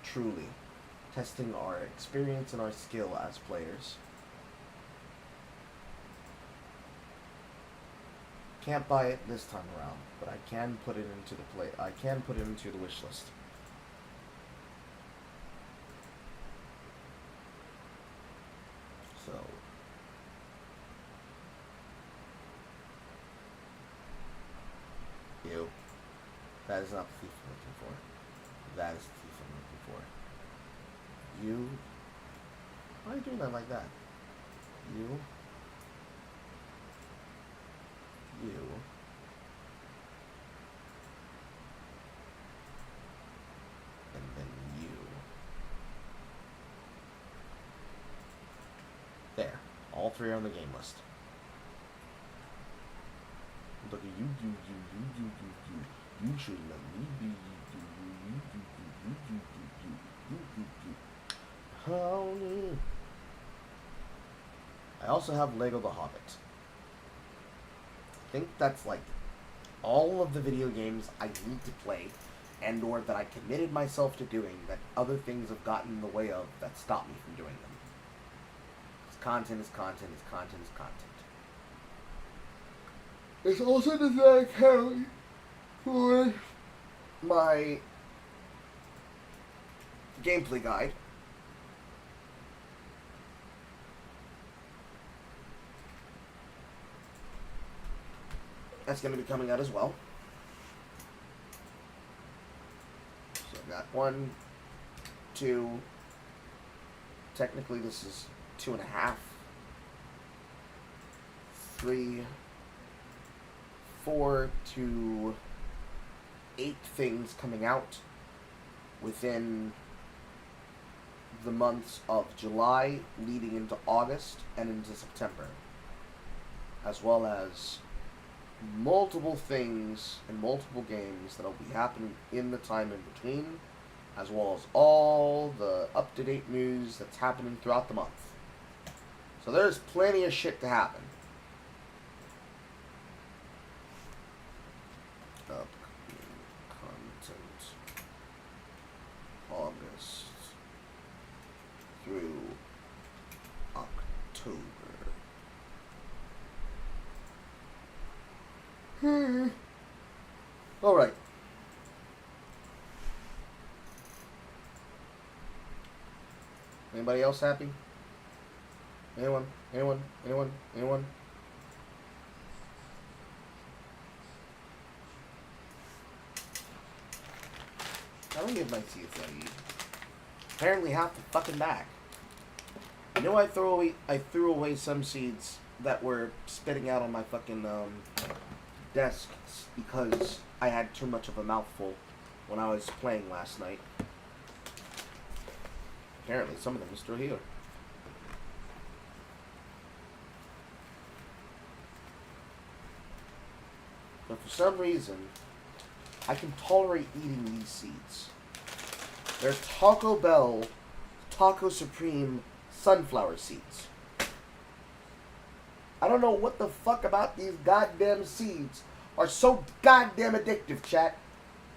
S1: Truly. Testing our experience and our skill as players. Can't buy it this time around, but I can put it into the wish list. So ew. That is not the thief I'm looking for. That is the thief I'm looking for. You, why are you doing that like that? You, and then you. There. All 3 are on the game list. Look at you. You should let me be you. Honey. I also have Lego The Hobbit. I think that's like all of the video games I need to play and or that I committed myself to doing that other things have gotten in the way of that stop me from doing them. Content is content is content is content. It's also does not count for my gameplay guide. That's going to be coming out as well. So I've got 1, 2. Technically, this is 2.5. 3, 4 to 8 things coming out. within the months of July leading into August and into September, as well as multiple things and multiple games that'll be happening in the time in between, as well as all the up-to-date news that's happening throughout the month. So there's plenty of shit to happen. Upcoming content. August through October. Alright. Anybody else happy? Anyone? Anyone? Anyone? Anyone? I don't give my seeds that I eat. Apparently half the fucking bag. I know I threw away some seeds that were spitting out on my fucking desk because I had too much of a mouthful when I was playing last night. Apparently some of them are still here. But for some reason, I can tolerate eating these seeds. They're Taco Bell, Taco Supreme sunflower seeds. I don't know what the fuck about these goddamn seeds are so goddamn addictive, chat.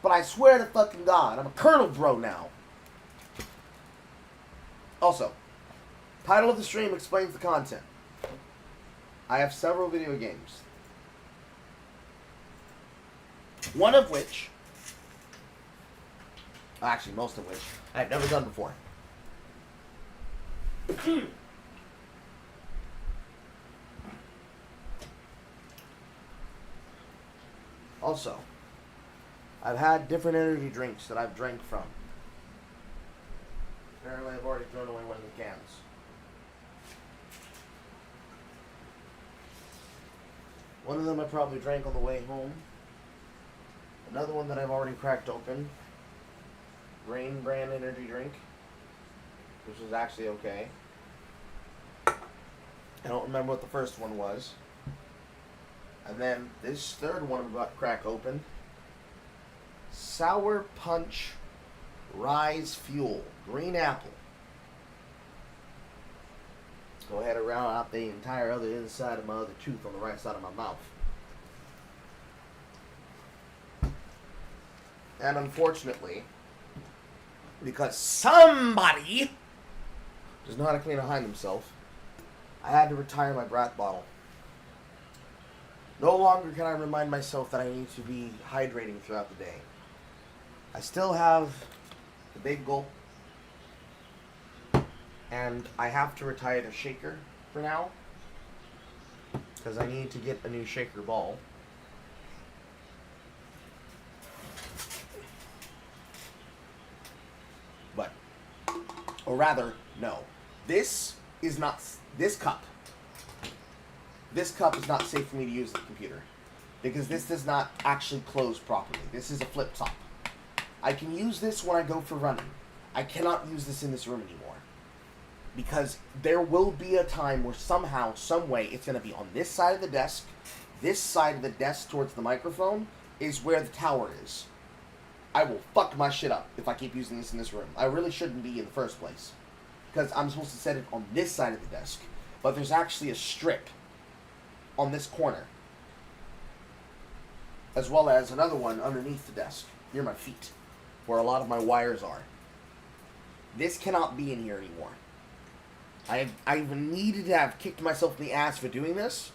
S1: But I swear to fucking God, I'm a Colonel Bro now. Also, title of the stream explains the content. I have several video games. One of which, actually most of which, I've never done before. Also, I've had different energy drinks that I've drank from. Apparently I've already thrown away one of the cans. One of them I probably drank on the way home. Another one that I've already cracked open. Rain brand energy drink. Which is actually okay. I don't remember what the first one was. And then this third one I'm about to crack open. Sour Punch Rise Fuel. Green apple. Let's go ahead and round out the entire other inside of my other tooth on the right side of my mouth. And unfortunately, because somebody does know how to clean behind themselves, I had to retire my brat bottle. No longer can I remind myself that I need to be hydrating throughout the day. I still have the big gulp, and I have to retire the shaker for now, because I need to get a new shaker ball. But, or rather, no. This cup is not safe for me to use the computer, because this does not actually close properly. This is a flip top. I can use this when I go for running. I cannot use this in this room anymore, because there will be a time where somehow, some way, it's going to be on this side of the desk. This side of the desk towards the microphone is where the tower is. I will fuck my shit up if I keep using this in this room. I really shouldn't be in the first place, because I'm supposed to set it on this side of the desk, but there's actually a strip on this corner, as well as another one underneath the desk, near my feet, where a lot of my wires are. This cannot be in here anymore. I even needed to have kicked myself in the ass for doing this.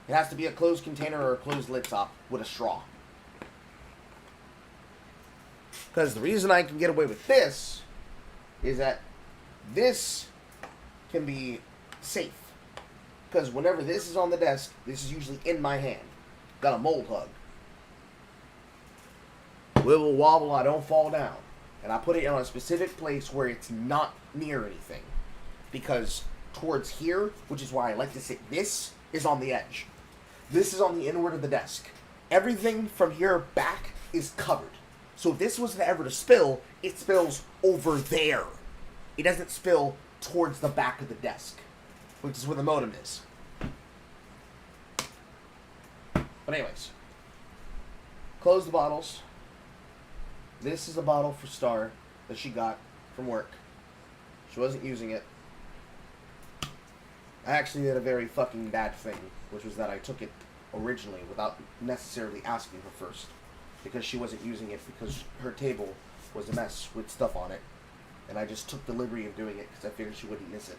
S1: It has to be a closed container or a closed lid top with a straw. Because the reason I can get away with this is that this can be safe. Because whenever this is on the desk, this is usually in my hand. Got a mold hug. Wibble wobble, I don't fall down. And I put it in a specific place where it's not near anything. Because towards here, which is why I like to sit, this is on the edge. This is on the inward of the desk. Everything from here back is covered. So if this was ever to spill, it spills over there. It doesn't spill towards the back of the desk, which is where the modem is. But anyways, close the bottles. This is a bottle for Star that she got from work. She wasn't using it. I actually did a very fucking bad thing, which was that I took it originally without necessarily asking her first, because she wasn't using it because her table was a mess with stuff on it, and I just took the liberty of doing it because I figured she wouldn't miss it.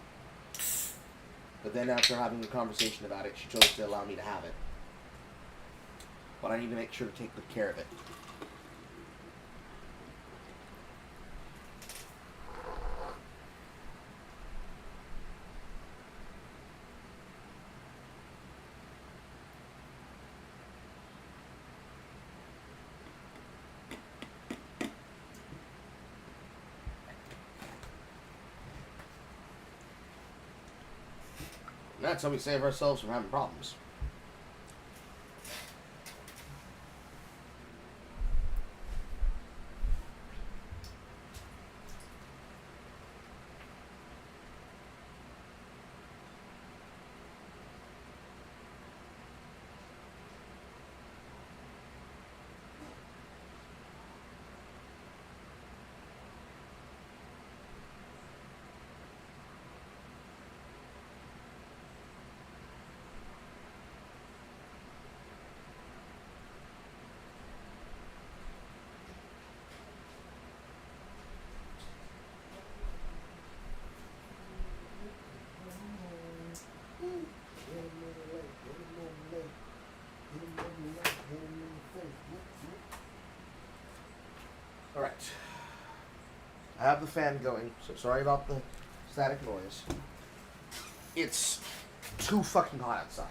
S1: But then after having a conversation about it, she chose to allow me to have it. But I need to make sure to take good care of it. And that's how we save ourselves from having problems. Alright. I have the fan going, so sorry about the static noise. It's too fucking hot outside.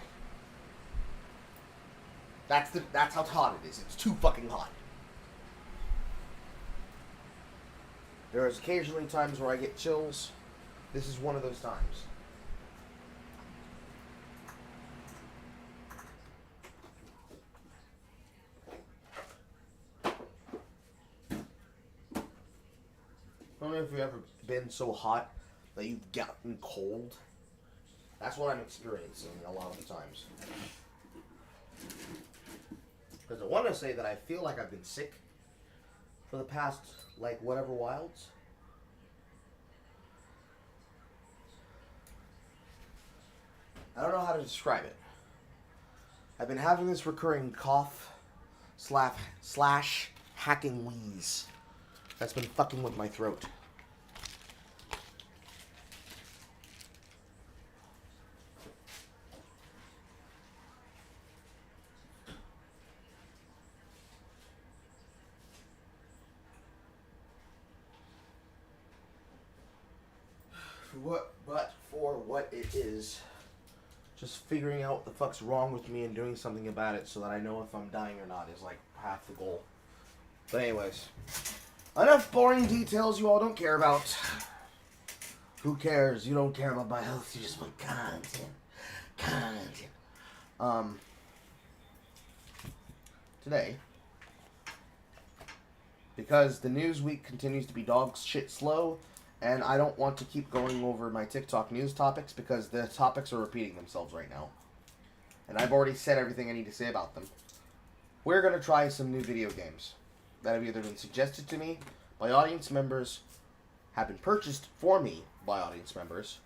S1: That's how hot it is. It's too fucking hot. There is occasionally times where I get chills. This is one of those times. I don't know if you've ever been so hot that you've gotten cold. That's what I'm experiencing a lot of the times. Because I want to say that I feel like I've been sick for the past, like, whatever wilds. I don't know how to describe it. I've been having this recurring cough slash hacking wheeze that's been fucking with my throat. But for what it is, just figuring out what the fuck's wrong with me and doing something about it so that I know if I'm dying or not is like half the goal. But anyways, enough boring details you all don't care about. Who cares? You don't care about my health, you just want content. Today, because the news week continues to be dog shit slow, and I don't want to keep going over my TikTok news topics because the topics are repeating themselves right now. And I've already said everything I need to say about them. We're going to try some new video games that have either been suggested to me by audience members, have been purchased for me by audience members,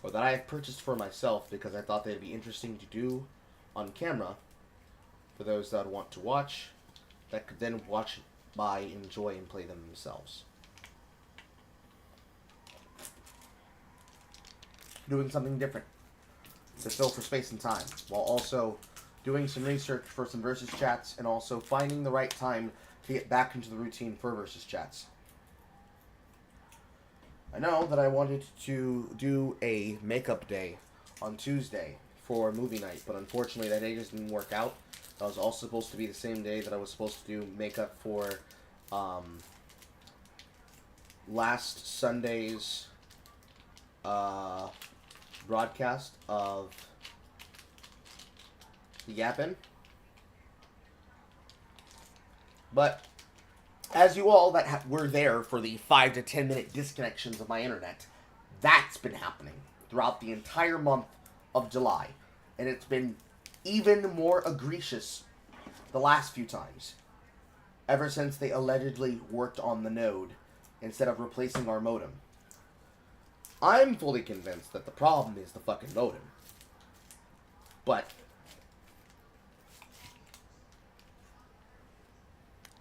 S1: or that I have purchased for myself because I thought they'd be interesting to do on camera for those that want to watch, that could then watch, buy, enjoy, and play them themselves. Doing something different to fill for space and time, while also doing some research for some versus chats, and also finding the right time to get back into the routine for versus chats. I know that I wanted to do a makeup day on Tuesday for movie night, but unfortunately that day just didn't work out. That was also supposed to be the same day that I was supposed to do makeup for last Sunday's broadcast of Yapping. But As you all that were there for the 5 to 10 minute disconnections of my internet, that's been happening throughout the entire month of July. And it's been even more egregious the last few times. Ever since they allegedly worked on the node instead of replacing our modem. I'm fully convinced that the problem is the fucking modem. But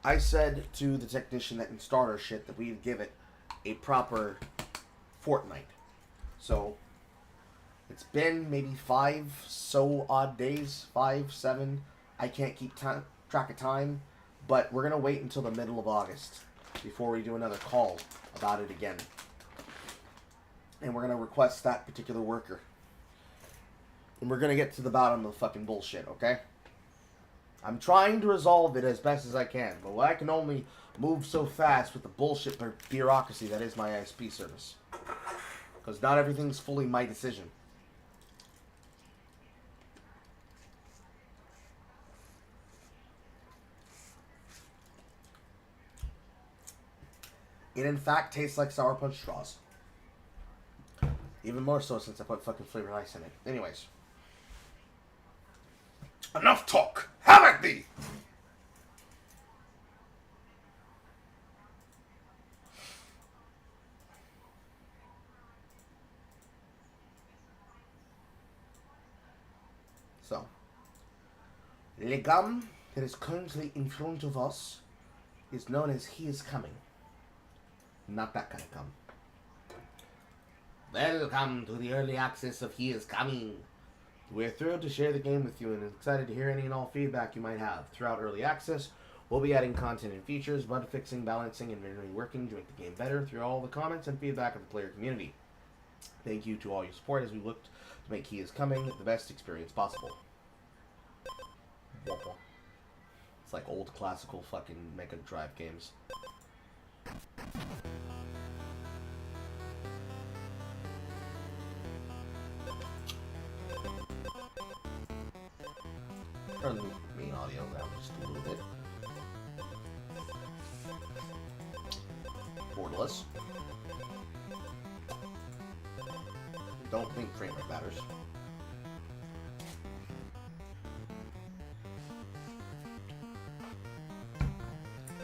S1: I said to the technician that installed our shit that we'd give it a proper fortnight. So it's been maybe 5 so odd days, 5, 7. I can't keep track of time, but we're gonna wait until the middle of August before we do another call about it again. And we're gonna request that particular worker. And we're gonna get to the bottom of the fucking bullshit, okay? I'm trying to resolve it as best as I can, but I can only move so fast with the bullshit bureaucracy that is my ISP service. Because not everything's fully my decision. It in fact tastes like Sour Punch straws. Even more so since I put fucking flavored ice in it. Anyways. Enough talk! Have at thee! So. Le gum that is currently in front of us is known as He Is Coming. Not that kind of gum. Welcome to the early access of He Is Coming. We're thrilled to share the game with you and excited to hear any and all feedback you might have. Throughout early access, we'll be adding content and features, bug fixing, balancing, and manually working to make the game better through all the comments and feedback of the player community. Thank you to all your support as we look to make He Is Coming the best experience possible. It's like old classical fucking Mega Drive games. Turn the main audio down just a little bit. Borderless. Don't think frame rate matters.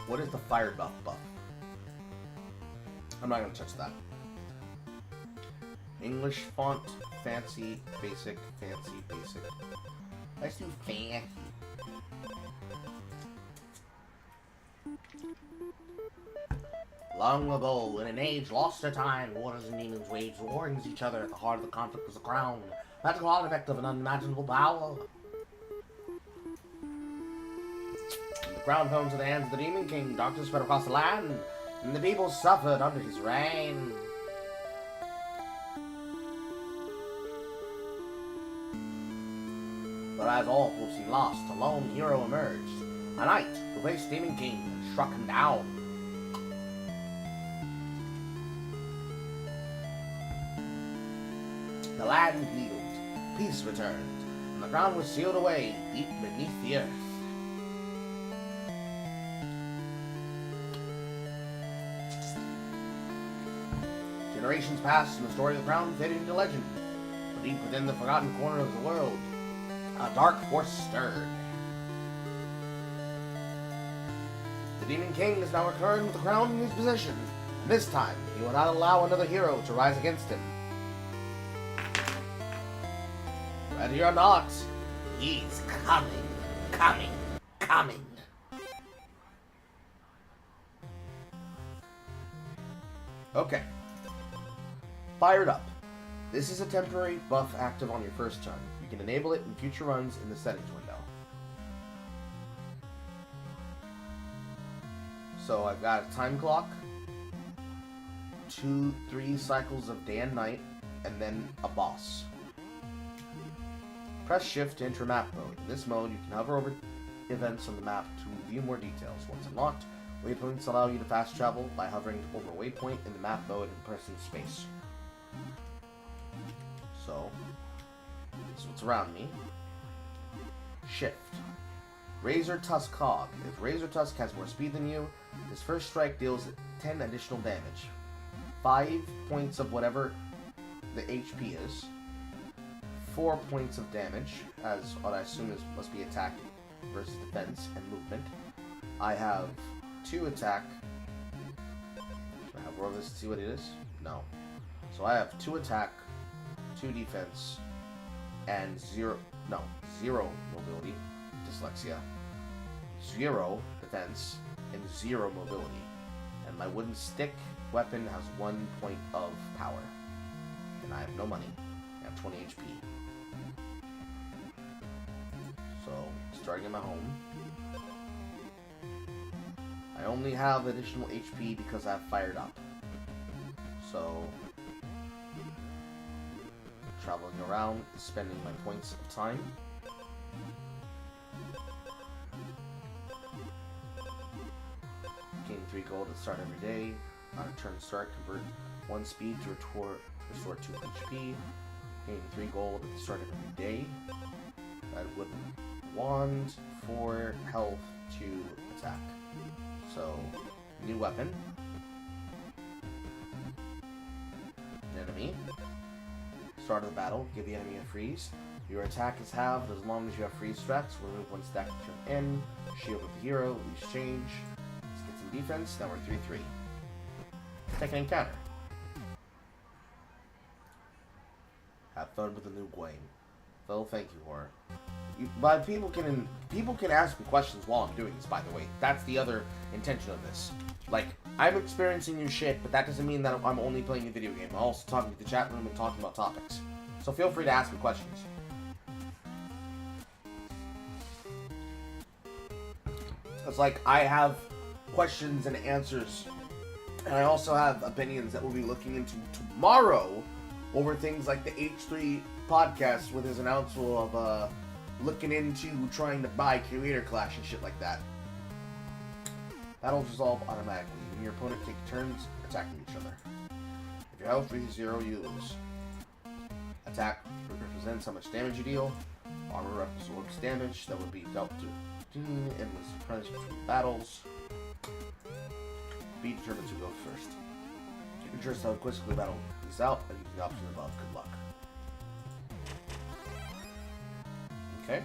S1: What is the fire buff? I'm not gonna touch that. English font, fancy, basic, fancy, basic. Let's do fancy. Long ago, in an age lost to time, warriors and demons waged war against each other. At the heart of the conflict was a crown, magical artifact of an unimaginable power. When the crown fell into the hands of the Demon King, darkness spread across the land, and the people suffered under his reign. But as all hope seemed lost, a lone hero emerged. A knight who faced Demon King and struck him down. The land healed, peace returned, and the crown was sealed away deep beneath the earth. Generations passed, and the story of the crown faded into legend. But deep within the forgotten corner of the world, a dark force stirred. The Demon King is now returned with the crown in his possession. And this time, he will not allow another hero to rise against him. Ready or not, he's coming, coming, coming. Okay. Fired up. This is a temporary buff active on your first turn. You can enable it in future runs in the settings window. So I've got a time clock, 2-3 cycles of day and night, and then a boss. Press shift to enter map mode. In this mode, you can hover over events on the map to view more details. Once unlocked, waypoints allow you to fast travel by hovering over a waypoint in the map mode and pressing space. So, this is what's around me. Shift. Razor Tusk Cog. If Razor Tusk has more speed than you, his first strike deals 10 additional damage. 5 points of whatever the HP is. 4 points of damage, as what I assume must be attack versus defense and movement. I have 2 attack. Should I have roll this to see what it is? No. So I have 2 attack, 2 defense, and 0 mobility. Dyslexia. 0 defense, and 0 mobility. And my wooden stick weapon has 1 point of power. And I have no money. I have 20 HP. So, starting in my home. I only have additional HP because I've fired up. So, traveling around, spending my points of time. Gain 3 gold at the start every day. On a turn start, convert 1 speed to restore 2 HP. Gain 3 gold at the start of every day. Add wooden wand, 4 health, 2 attack. So, new weapon. Enemy. Start of the battle, give the enemy a freeze. Your attack is halved as long as you have freeze strats. Remove 1 stack to turn in. Shield with the hero, lose change. Let's get some defense. Now we're 3-3. Second encounter. Have fun with the new Gwaine. Phil, thank you, Horror. But people can ask me questions while I'm doing this, by the way. That's the other intention of this. Like, I'm experiencing new shit, but that doesn't mean that I'm only playing a video game. I'm also talking to the chat room and talking about topics. So feel free to ask me questions. It's like, I have questions and answers, and I also have opinions that we'll be looking into tomorrow over things like the H3 podcast with his announcement of looking into trying to buy Creator Clash and shit like that. Battles resolve automatically. You and your opponent take turns attacking each other. If your health reaches 0, you lose. Attack represents how much damage you deal. Armor absorbs damage that would be dealt to endless replenishment between battles. Be determined to go first. Ensure how quickly the battle is out by using the option above. Good luck. Okay.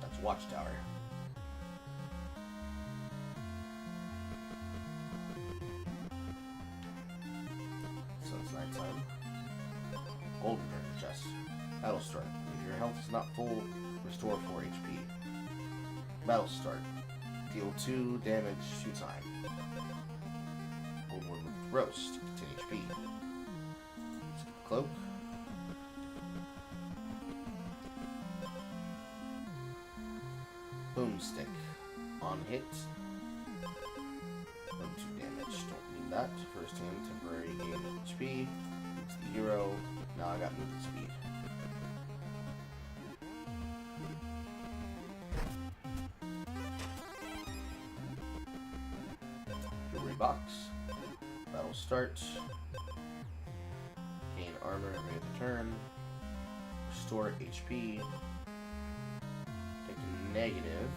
S1: That's Watchtower. So it's nighttime. Golden treasure chest. Battle start. If your health is not full, restore 4 HP. Battle start. Deal 2 damage 2 times. Golden with roast. 10 HP. Cloak. Boomstick. On hit. 1-2 damage. Don't need that. First hand, temporary gain HP. It's the hero. Now I got movement speed. Jewelry box. Battle start. Gain armor every other turn. Restore HP. Take a negative.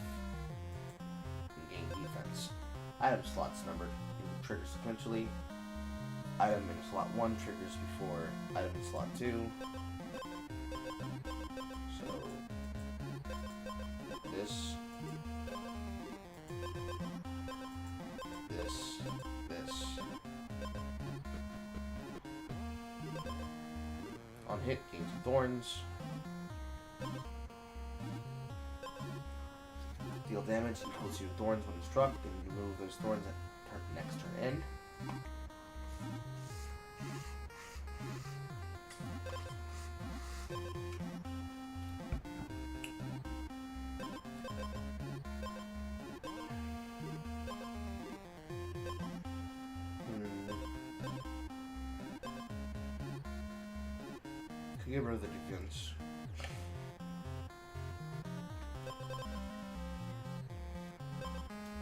S1: And gain defense. Item slots numbered. Triggers sequentially. Item in slot 1 triggers before item in slot 2. So this. On hit, gain 2 thorns. Deal damage equal to thorns when struck, and remove those thorns at next turn end. Could get rid of the defense.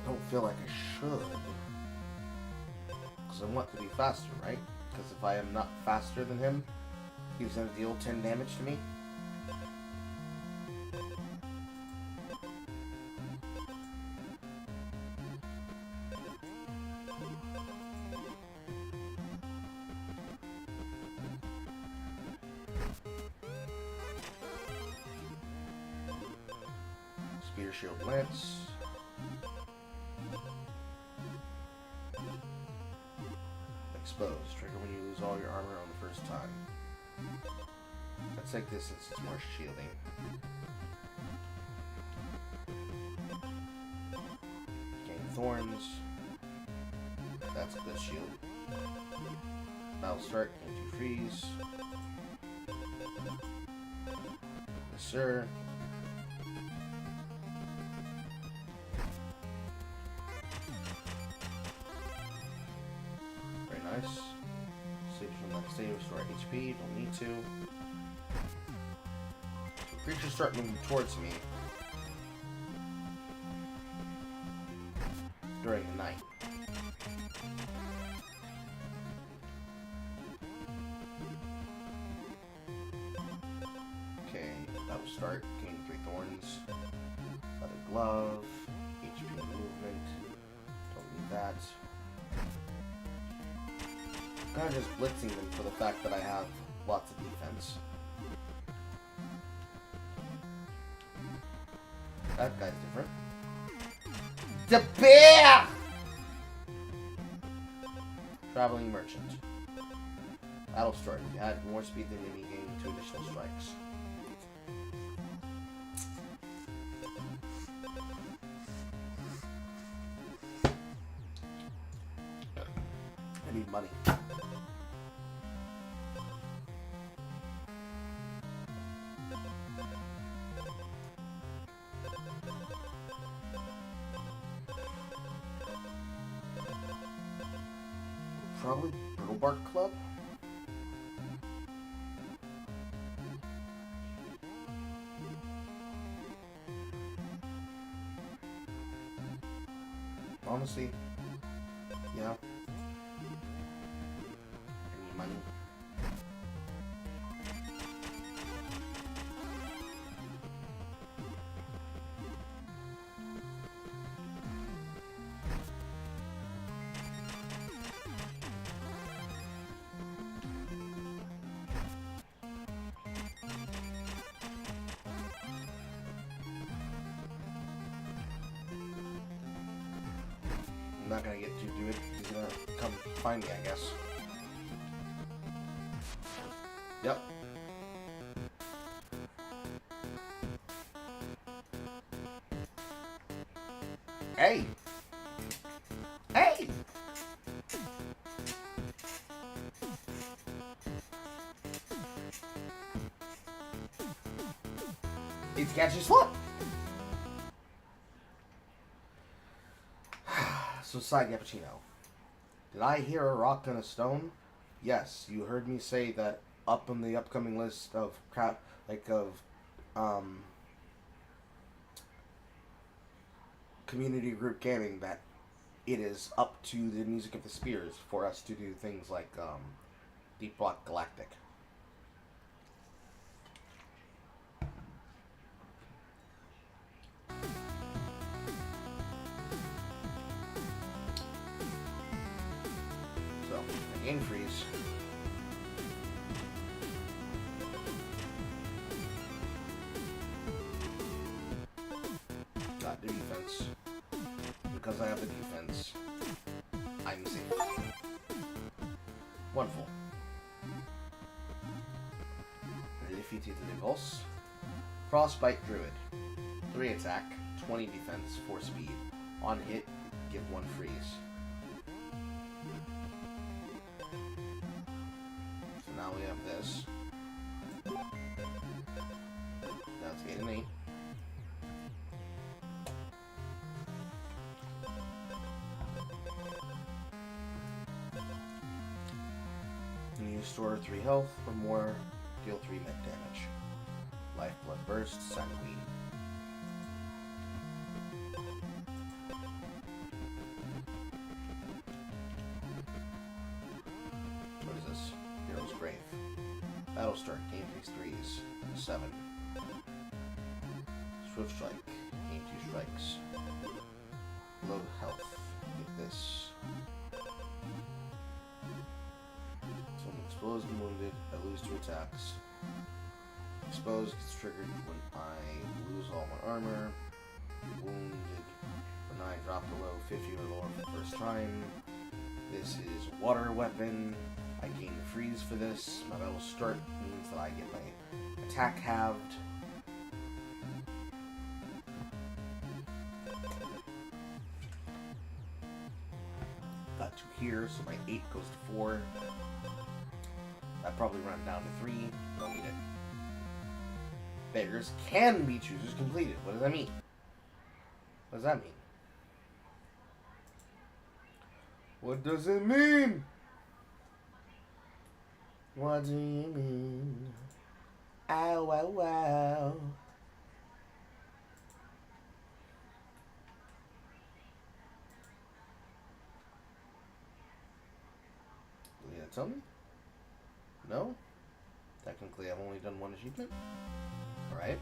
S1: I don't feel like I should. Because I want to be faster, right? Because if I am not faster than him, he's going to deal 10 damage to me. Spear, Shield, Lance. Exposed. Trigger when you lose all your armor on the first time. Let's take this since it's more shielding. Gain Thorns. That's a good shield. Battle start. Gain 2 freeze. Yes, sir. Nice. Saves from that save, restore HP, don't need to. So creatures start moving towards me during the night. Okay, that'll start. Gain 3 thorns. Leather glove. HP movement. Don't need that. I'm kind of just blitzing them for the fact that I have lots of defense. That guy's different. The bear! Traveling merchant. Battle start. You had more speed than enemy, gaining 2 additional strikes. I need money. Probably Bark Club. Honestly, yeah. I need money. I'm not gonna get to do it. He's gonna come find me, I guess. Yep. Hey! Hey! It's catch your slot. So, side cappuccino. Did I hear a rock and a stone? Yes, you heard me say that up on the upcoming list of community group gaming, that it is up to the Music of the Spears for us to do things like Deep Rock Galactic. So, I gain freeze. Got the defense. Because I have the defense, I'm safe. Wonderful. I defeated the Impulse. Frostbite Druid. 3 attack, 20 defense, 4 speed. On hit, give 1 freeze. So now we have this. That's 8 and 8. You restore 3 health or more, deal 3 net damage. Life, Blood Burst, Sanguine. What is this? Hero's Grave. Battle start, gain 3 threes, 7. Swift Strike, gain 2 strikes. Low health, get this. So I'm exposed and wounded, I lose 2 attacks. Exposed gets triggered when I lose all my armor. Wounded for 9, drop below 50 or lower for the first time. This is water weapon. I gain freeze for this. My battle start means that I get my attack halved. Got 2 here, so my 8 goes to 4. That probably run down to 3. Don't need it. Beggars can be choosers completed. What does that mean? What does that mean? What does it mean? What do you mean? Ow, ow, ow. You gonna tell me? No? Technically, I've only done 1 achievement. Alright.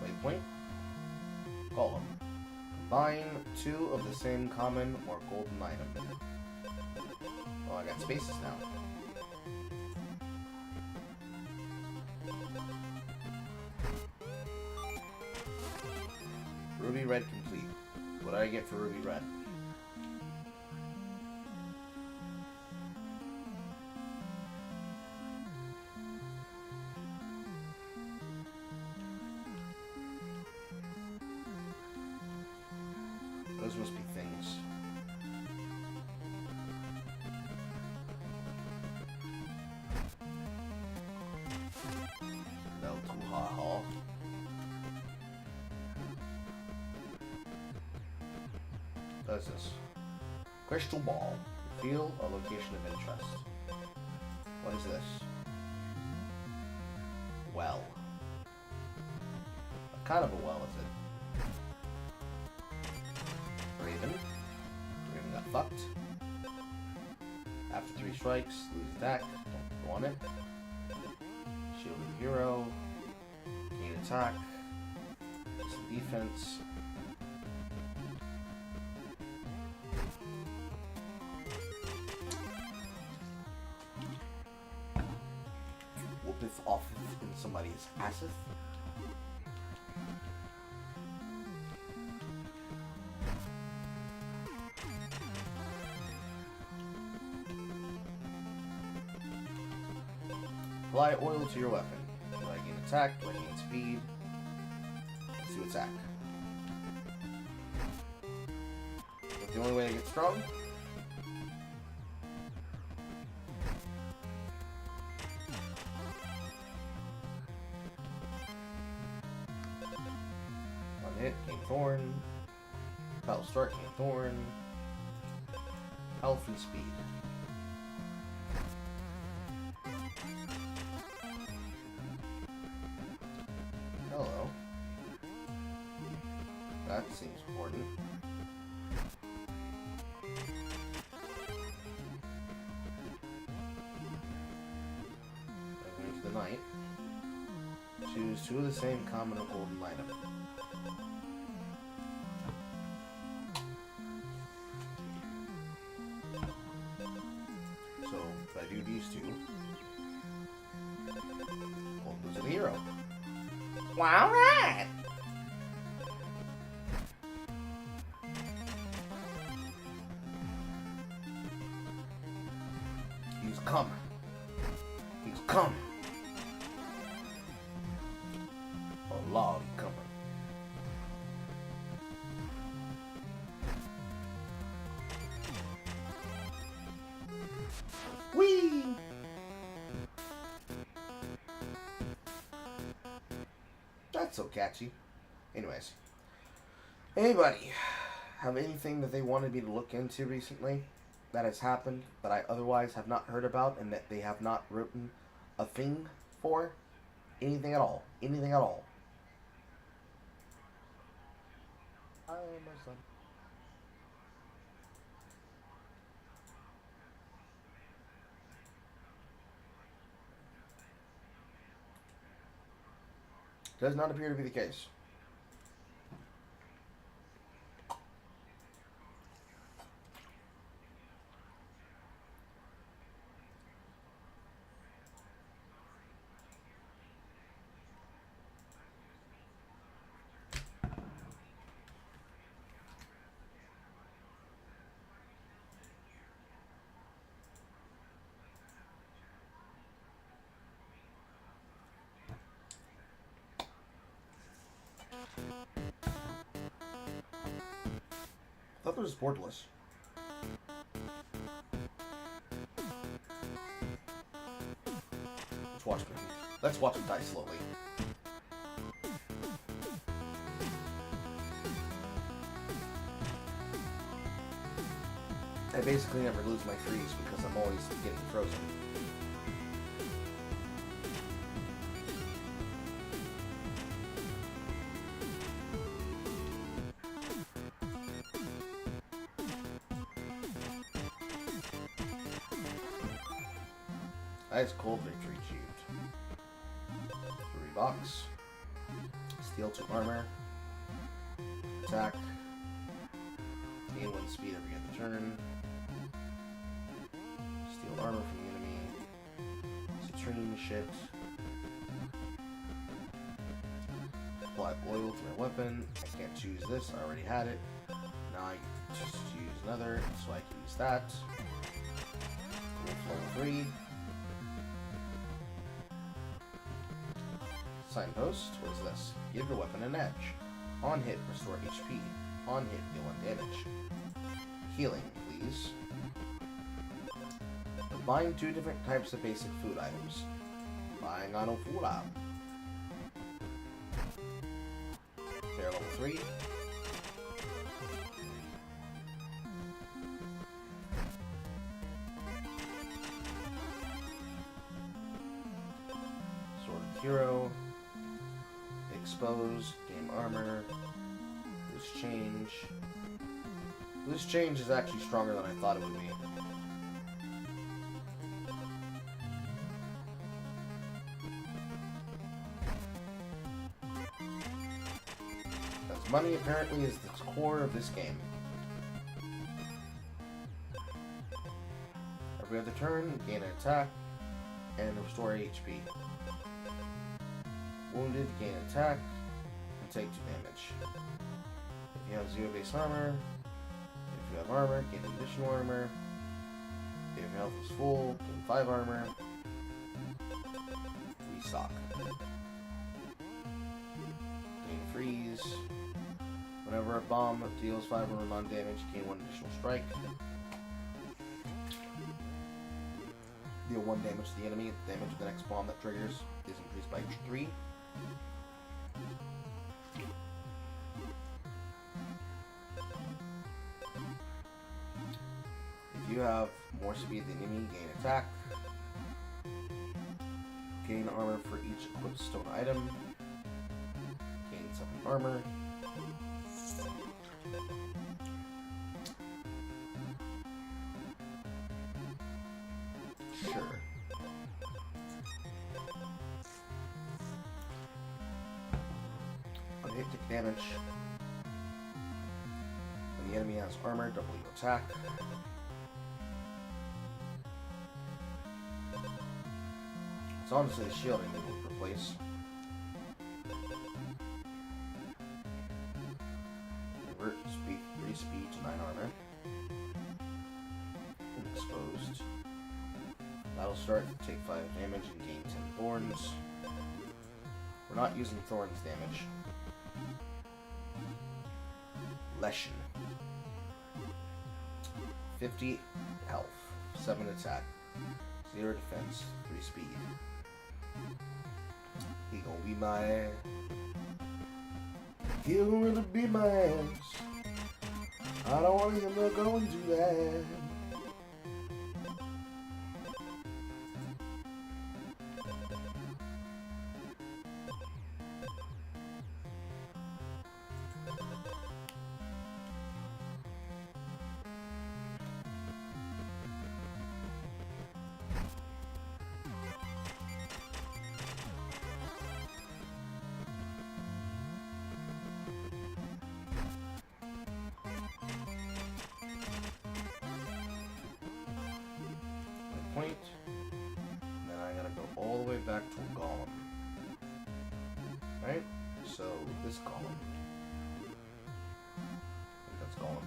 S1: Waypoint. Column. Combine 2 of the same common or golden item. Oh, I got spaces now. Ruby Red complete. What do I get for Ruby Red? Those must be things. No, too hot. What's this? Crystal ball. Reveal a location of interest. What is this? Well. What kind of a well is it? Raven. Raven got fucked. After 3 strikes, lose attack. Don't go on it. Shield of the hero. Gain attack. Some defense. Whoopeth off in somebody's asseth. Apply oil to your weapon. Do I gain attack? Do I gain speed? Let's do attack. That's the only way to get strong? One hit, gain thorn. Battle start, gain thorn. Health and speed. Hello. That seems important. Going to the night. Choose 2 of the same common or golden item. So, if I do these 2, well, those are the hero. Wow, right! He's coming. He's coming. Oh, Lord, he's coming. Whee! That's so catchy. Anyways. Anybody have anything that they wanted me to look into recently that has happened that I otherwise have not heard about and that they have not written a thing for? Anything at all. Anything at all. I am my son. Does not appear to be the case. thought there was portless. Let's watch him die slowly. I basically never lose my freeze because I'm always getting frozen. Ice cold victory achieved. 3 box. Steal 2 armor. Attack. Gain 1 speed every other turn. Steal armor from the enemy. Citrine shit. Apply oil to my weapon. I can't choose this, I already had it. Now I just use another, so I can use that. Level 3. Signpost, what is this? Give your weapon an edge. On hit, restore HP. On hit, deal 1 damage. Healing, please. Buying 2 different types of basic food items. Buying on a food item. Fair level 3. Sword of Hero. Expose, gain armor, loose change. Loose change is actually stronger than I thought it would be. Because money apparently is the core of this game. Every other turn, gain an attack, and restore HP. Wounded, gain attack, and take 2 damage. If you have 0 base armor, if you have armor, gain additional armor. If your health is full, gain 5 armor. Restock. Gain freeze. Whenever a bomb deals 5 or non-damage, gain 1 additional strike. Deal 1 damage to the enemy. The damage of the next bomb that triggers is increased by 3. If you have more speed than the enemy, gain attack. Gain armor for each equipped stone item. Gain 7 armor. Sure. On hit, take damage. When the enemy has armor, double your attack. It's honestly a shield I need to replace. Convert speed 3 speed to 9 armor. Exposed. Battle start, take 5 damage and gain 10 thorns. We're not using thorns damage. Leshen. 50 health, 7 attack, 0 defense, 3 speed. He gonna be my ass. He'll really be my ass. I don't want him to go and do that. Point, and then I gotta go all the way back to a golem. Right? So this golem. I think that's golem.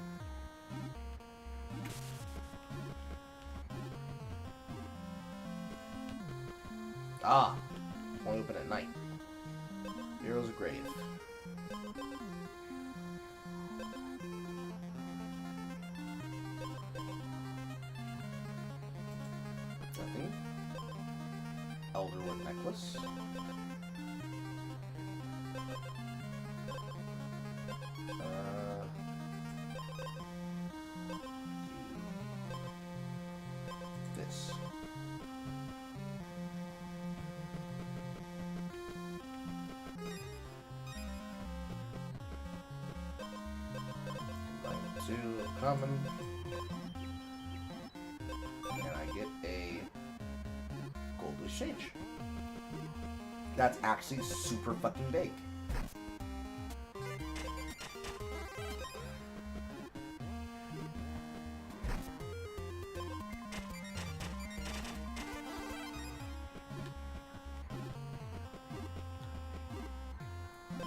S1: Ah! Only open at night. Hero's Grave. this. This. Combine the two, common. And I get a gold exchange. That's actually super fucking big.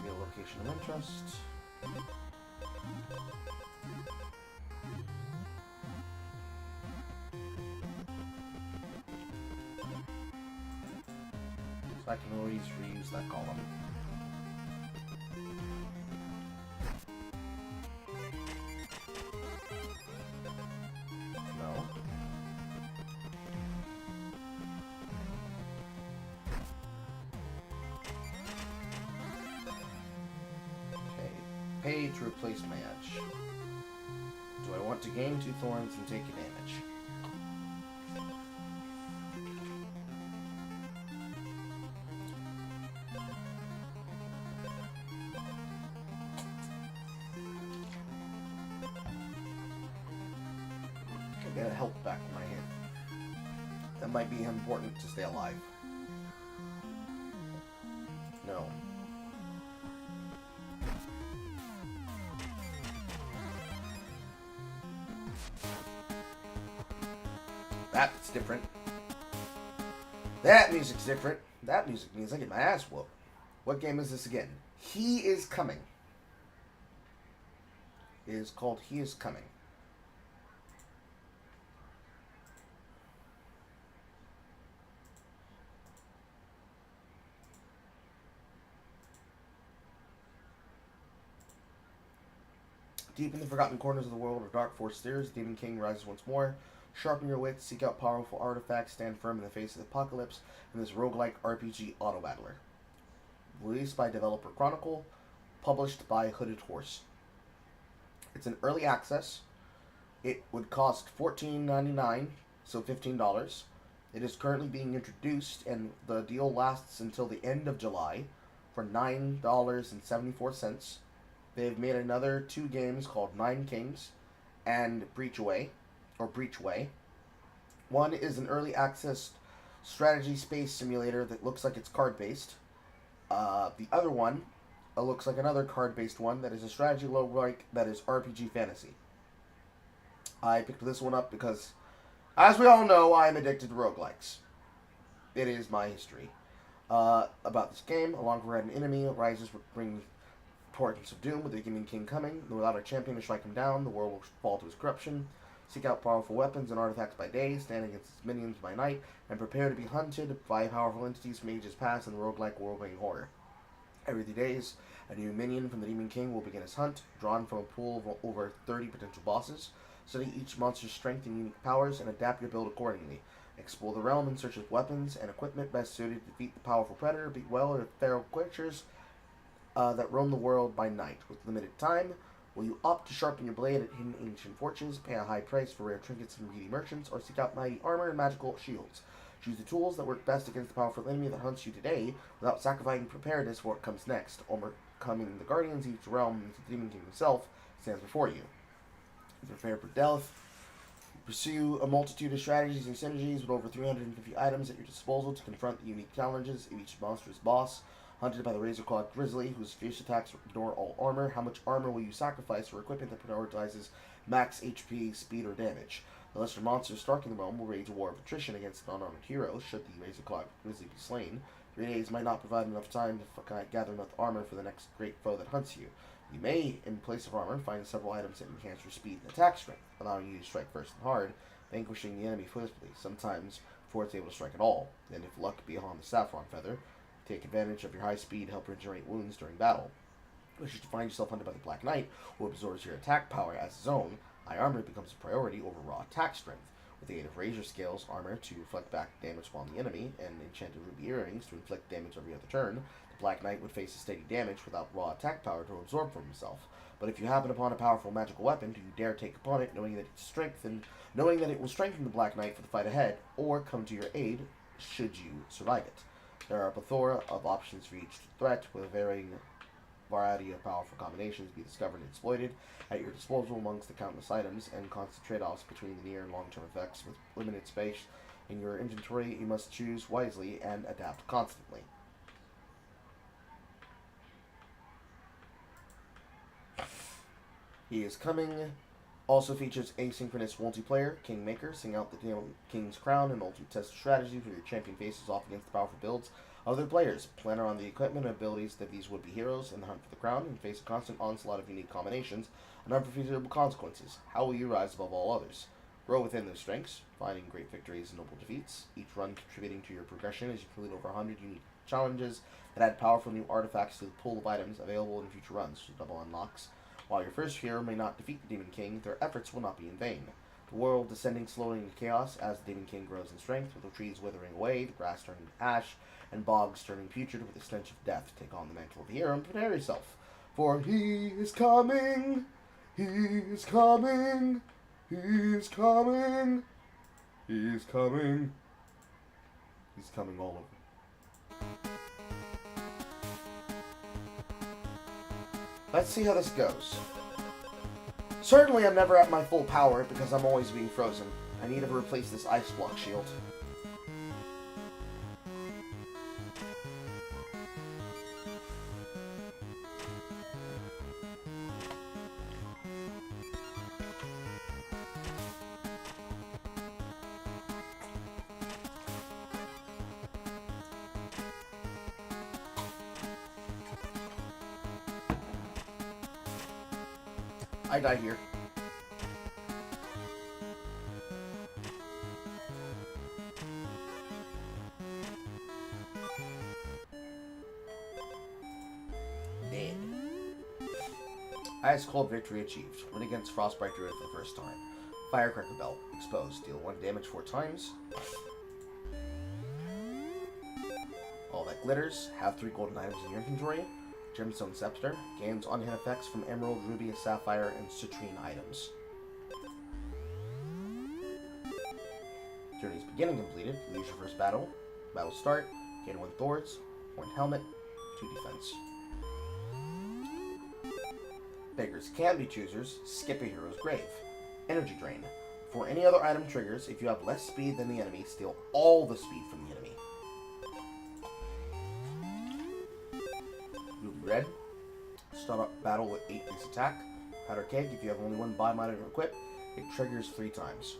S1: Real location of interest. So I can always reuse that column. No. Okay. Pay to replace my edge. Do I want to gain 2 thorns and take advantage? Get a health back in my hand. That might be important to stay alive. No. That's different. That music's different. That music means I get my ass whooped. What game is this again? He is Coming. It is called He is Coming. Deep in the forgotten corners of the world where dark force steers, Demon King rises once more. Sharpen your wits, seek out powerful artifacts, stand firm in the face of the apocalypse in this roguelike RPG auto-battler. Released by Developer Chronicle, published by Hooded Horse. It's an early access. It would cost $14.99, so $15. It is currently being introduced, and the deal lasts until the end of July for $9.74. They've made another 2 games called Nine Kings and Breachway. One is an early access strategy space simulator that looks like it's card-based. The other one looks like another card-based one that is a strategy roguelike that is RPG fantasy. I picked this one up because, as we all know, I am addicted to roguelikes. It is my history. About this game, a long-forgotten enemy rises, bringing portents of doom with the Demon King coming. Without a champion to strike him down, the world will fall to his corruption. Seek out powerful weapons and artifacts by day, stand against its minions by night, and prepare to be hunted by powerful entities from ages past in the roguelike world-bringing horror. Every 3 days, a new minion from the Demon King will begin his hunt, drawn from a pool of over 30 potential bosses. Study each monster's strength and unique powers, and adapt your build accordingly. Explore the realm in search of weapons and equipment best suited to defeat the powerful predator, beat well or feral creatures that roam the world by night. With limited time, will you opt to sharpen your blade at hidden ancient fortunes, pay a high price for rare trinkets from greedy merchants, or seek out mighty armor and magical shields? Choose the tools that work best against the powerful enemy that hunts you today, without sacrificing preparedness for what comes next. Overcoming the guardians of each realm into the Demon King himself stands before you. Prepare for death. Pursue a multitude of strategies and synergies with over 350 items at your disposal to confront the unique challenges of each monstrous boss. Hunted by the razor-clawed grizzly, whose fierce attacks ignore all armor. How much armor will you sacrifice for equipment that prioritizes max HP, speed, or damage? The lesser monsters stalking the realm will wage a war of attrition against an unarmored hero, should the razor-clawed grizzly be slain. 3 days might not provide enough time to gather enough armor for the next great foe that hunts you. You may, in place of armor, find several items that enhance your speed and attack strength, allowing you to strike first and hard, vanquishing the enemy swiftly, sometimes before it's able to strike at all. Then, if luck be on the saffron feather, take advantage of your high speed to help regenerate wounds during battle. Wish you to find yourself hunted by the Black Knight, who absorbs your attack power as his own. High armor becomes a priority over raw attack strength. with the aid of Razor Scales armor to reflect back damage upon the enemy, and enchanted ruby earrings to inflict damage every other turn, the Black Knight would face a steady damage without raw attack power to absorb from himself. But if you happen upon a powerful magical weapon, do you dare take upon it, knowing that it will strengthen the Black Knight for the fight ahead, or come to your aid should you survive it. There are a plethora of options for each threat, with a varying variety of powerful combinations to be discovered and exploited at your disposal amongst the countless items and constant trade-offs between the near and long-term effects. With limited space in your inventory, you must choose wisely and adapt constantly. He is coming. Also features asynchronous multiplayer, Kingmaker, sing out the King's Crown, and ultimate test strategy for your champion faces off against the powerful builds of other players. Plan around the equipment and abilities of these would-be heroes in the hunt for the crown, and face a constant onslaught of unique combinations and unforeseeable consequences. How will you rise above all others? Grow within those strengths, finding great victories and noble defeats, each run contributing to your progression as you complete over 100 unique challenges that add powerful new artifacts to the pool of items available in future runs, double unlocks. While your first hero may not defeat the Demon King, their efforts will not be in vain. The world descending slowly into chaos as the Demon King grows in strength, with the trees withering away, the grass turning to ash, and bogs turning putrid with the stench of death. Take on the mantle of the hero and prepare yourself, for he is coming, he is coming, he is coming, he is coming, he's coming all over. Let's see how this goes. Certainly I'm never at my full power because I'm always being frozen. I need to replace this ice block shield. I die here. Dead. Ice Cold victory achieved. Win against Frostbite Druid for the first time. Firecracker Belt. Exposed. Deal 1 damage 4 times. All that glitters. Have 3 golden items in your inventory. Gemstone Scepter. Gains on-hit effects from Emerald, Ruby, Sapphire, and Citrine items. Journey's beginning completed. Lose your first battle. Battle start. Gain 1 Thorns, 1 Helmet, 2 defense. Beggars can be choosers. Skip a hero's grave. Energy drain. Before any other item triggers, if you have less speed than the enemy, steal all the speed from the enemy. Ruby red. Start up battle with 8 base attack. Powder keg. If you have only 1 buy monitor equipped, it triggers 3 times.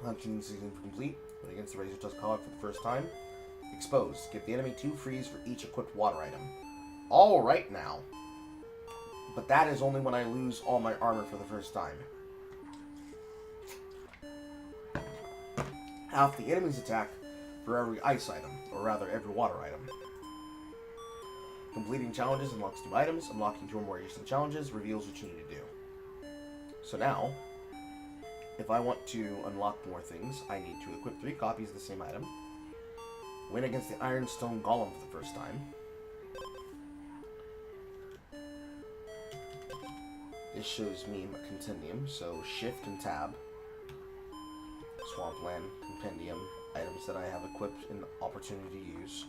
S1: Hunting season complete. Win against the Razor Tusk Hog for the first time. Exposed. Give the enemy 2 freeze for each equipped water item. Alright now. But that is only when I lose all my armor for the first time. Half the enemy's attack for every ice item, or rather every water item. Completing challenges unlocks new items. Unlocking 2 or more recent challenges reveals what you need to do. So now, if I want to unlock more things, I need to equip 3 copies of the same item. Win against the Ironstone Golem for the first time. This shows me my Compendium, so Shift and Tab. Swampland, Compendium, items that I have equipped and opportunity to use,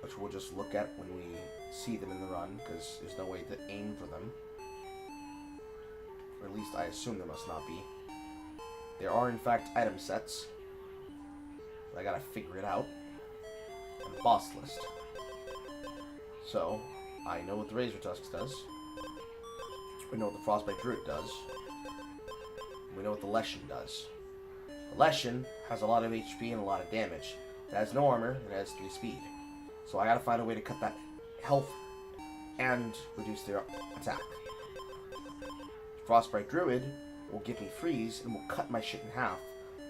S1: which we'll just look at when we see them in the run, because there's no way to aim for them. Or at least I assume there must not be. There are in fact item sets, but I gotta figure it out. And the boss list. So, I know what the Razor Tusk does. We know what the Frostbite Druid does. We know what the Leshen does. The Leshen has a lot of HP and a lot of damage. It has no armor, it has 3 speed. So I gotta find a way to cut that health and reduce their attack. Frostbite Druid will give me freeze and will cut my shit in half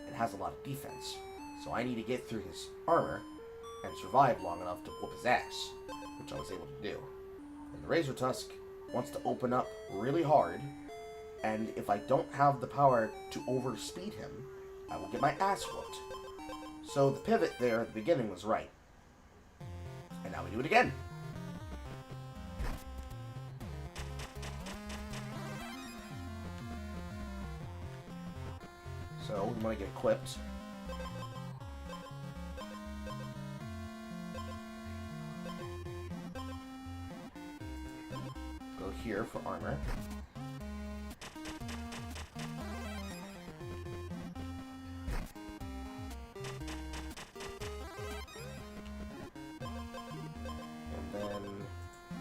S1: and has a lot of defense. So I need to get through his armor and survive long enough to whoop his ass, which I was able to do. And the Razor Tusk wants to open up really hard And if I don't have the power to overspeed him, I will get my ass whooped. So the pivot there at the beginning was right. And now we do it again. So we want to get equipped. Go here for armor.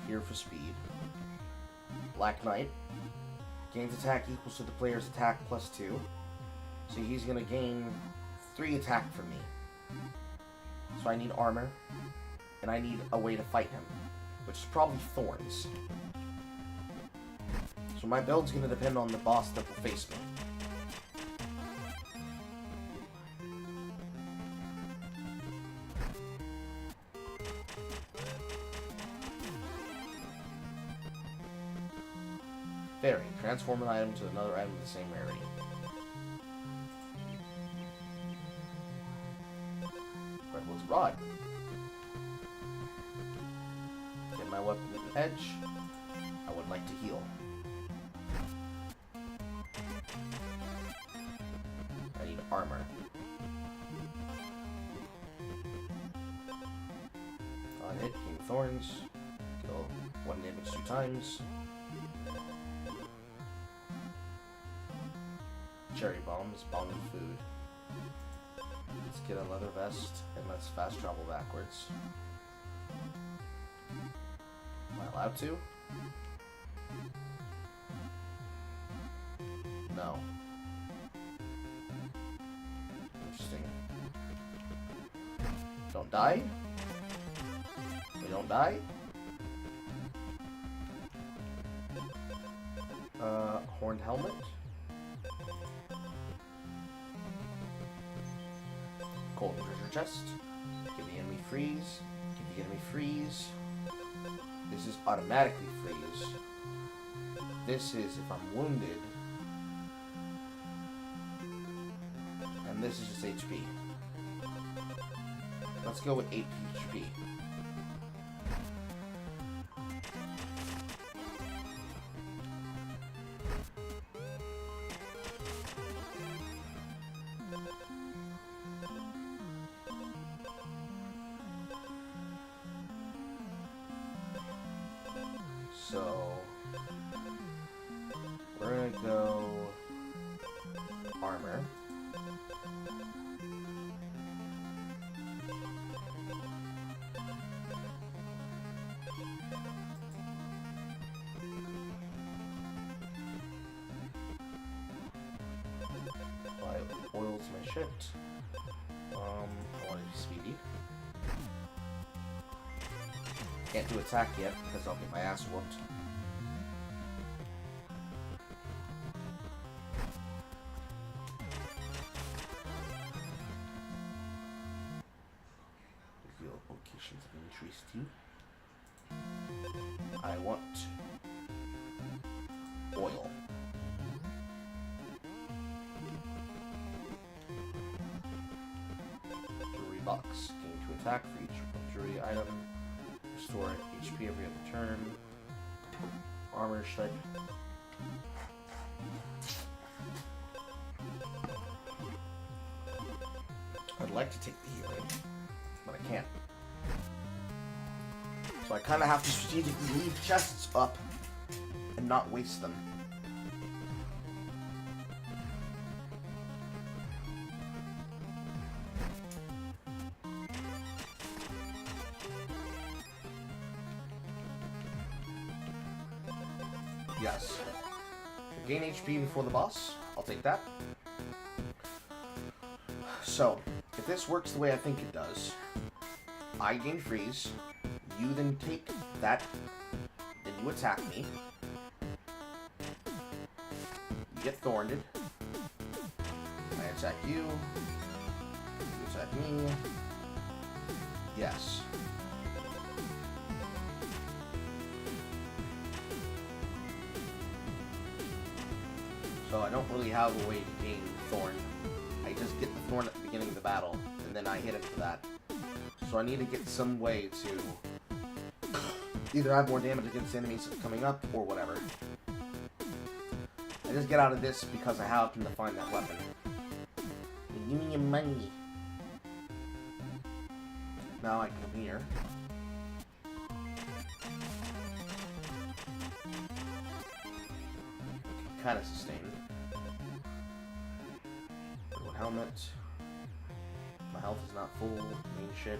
S1: Here for speed. Black Knight gains attack equals to the player's attack plus 2. So he's going to gain 3 attack from me. So I need armor, and I need a way to fight him, which is probably thorns. So my build's going to depend on the boss that will face me. Fairy. Transform an item to another item of the same rarity. Redwood's Rod. Get my weapon with an edge. I would like to heal. I need armor. On hit, gain thorns. Deal 1 damage 2 times. Cherry bombs, bomb and food. Let's get a leather vest and let's fast travel backwards. Am I allowed to? No. Interesting. Don't die? We don't die? Horned helmet? Cold treasure chest. Give the enemy freeze. Give the enemy freeze. This is automatically freeze. This is if I'm wounded. And this is just HP. Let's go with 8 HP. So we're gonna go armor. Apply oil to my shit. I want to be speedy. Can't do attack yet because I'll get my ass whooped. Reveal locations of interest to you. I want oil. Jewelry box. Gain 2 attack for each jewelry item. Restore HP every other turn. Armor shed. I'd like to take the healing, but I can't. So I kind of have to strategically leave chests up and not waste them. Yes. Gain HP before the boss. I'll take that. So, if this works the way I think it does, I gain freeze, you then take that, then you attack me. You get thorned. I attack you. You attack me. Yes. So I don't really have a way to gain Thorn. I just get the Thorn at the beginning of the battle, and then I hit him for that. So I need to get some way to either have more damage against enemies coming up, or whatever. I just get out of this because I have to find that weapon. Give me your money. Now I can come here. Kind of sustain. One helmet. My health is not full. Main shit.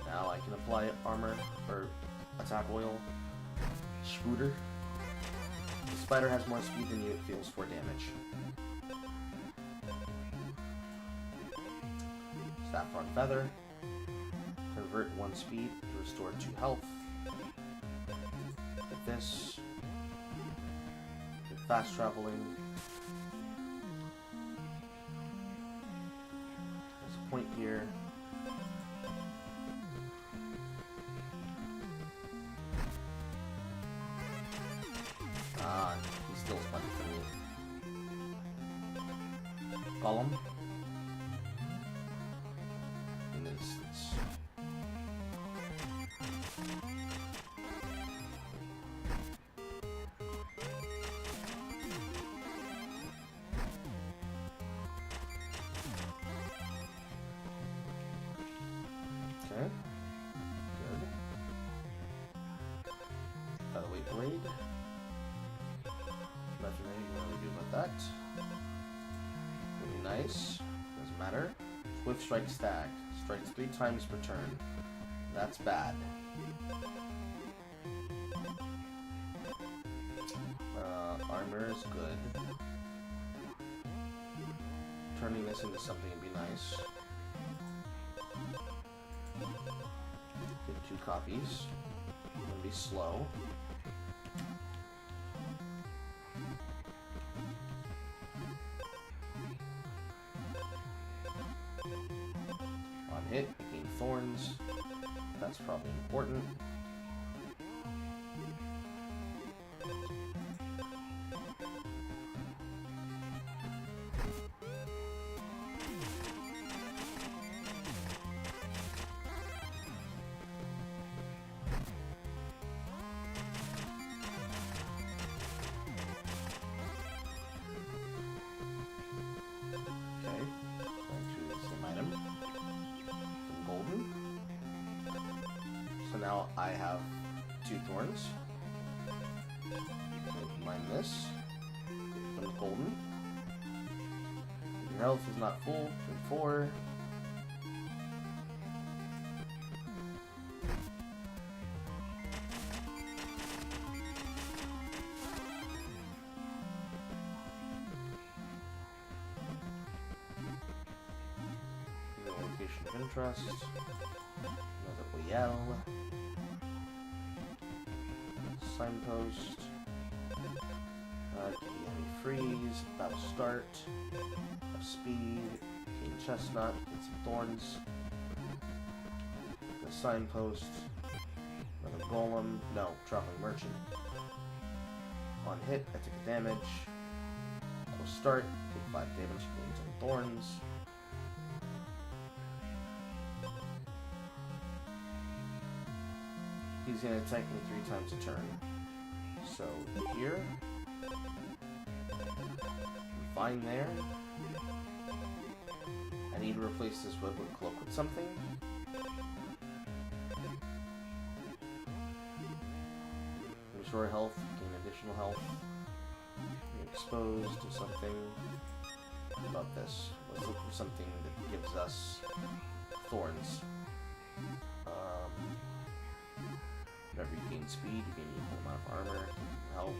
S1: Now I can apply armor or attack oil. Scooter. The spider has more speed than you. It deals 4 damage. Saffron feather. Convert 1 speed to restore 2 health. Get this. Get fast traveling. There's a point here. Ah, he still spun for me. Golem. In the distance. Okay. Good. Featherweight blade. Nothing you can really do about that. Really nice. Doesn't matter. Swift strike stag. Strikes 3 times per turn. That's bad. Armor is good. Turning this into something would be nice. Get 2 copies. I'm gonna be slow. On hit, I gain thorns. That's probably important. So now I have 2 thorns. Combine this. Becomes golden. Your health is not full. 4. The location of interest. Another Oyel. Signpost. Get the enemy freeze. Battle start. Have speed. Gain chestnut. Get some thorns. The signpost. Another golem. No, traveling merchant. On hit, I take a damage. I will start. Take 5 damage. Gain some thorns. He's going to attack me 3 times a turn. So, here. Fine there. I need to replace this Webwood Cloak with something. Restore health, gain additional health. Be exposed to something. How about this? Let's look for something that gives us thorns. Whenever you gain speed, you gain equal amount of armor. Help.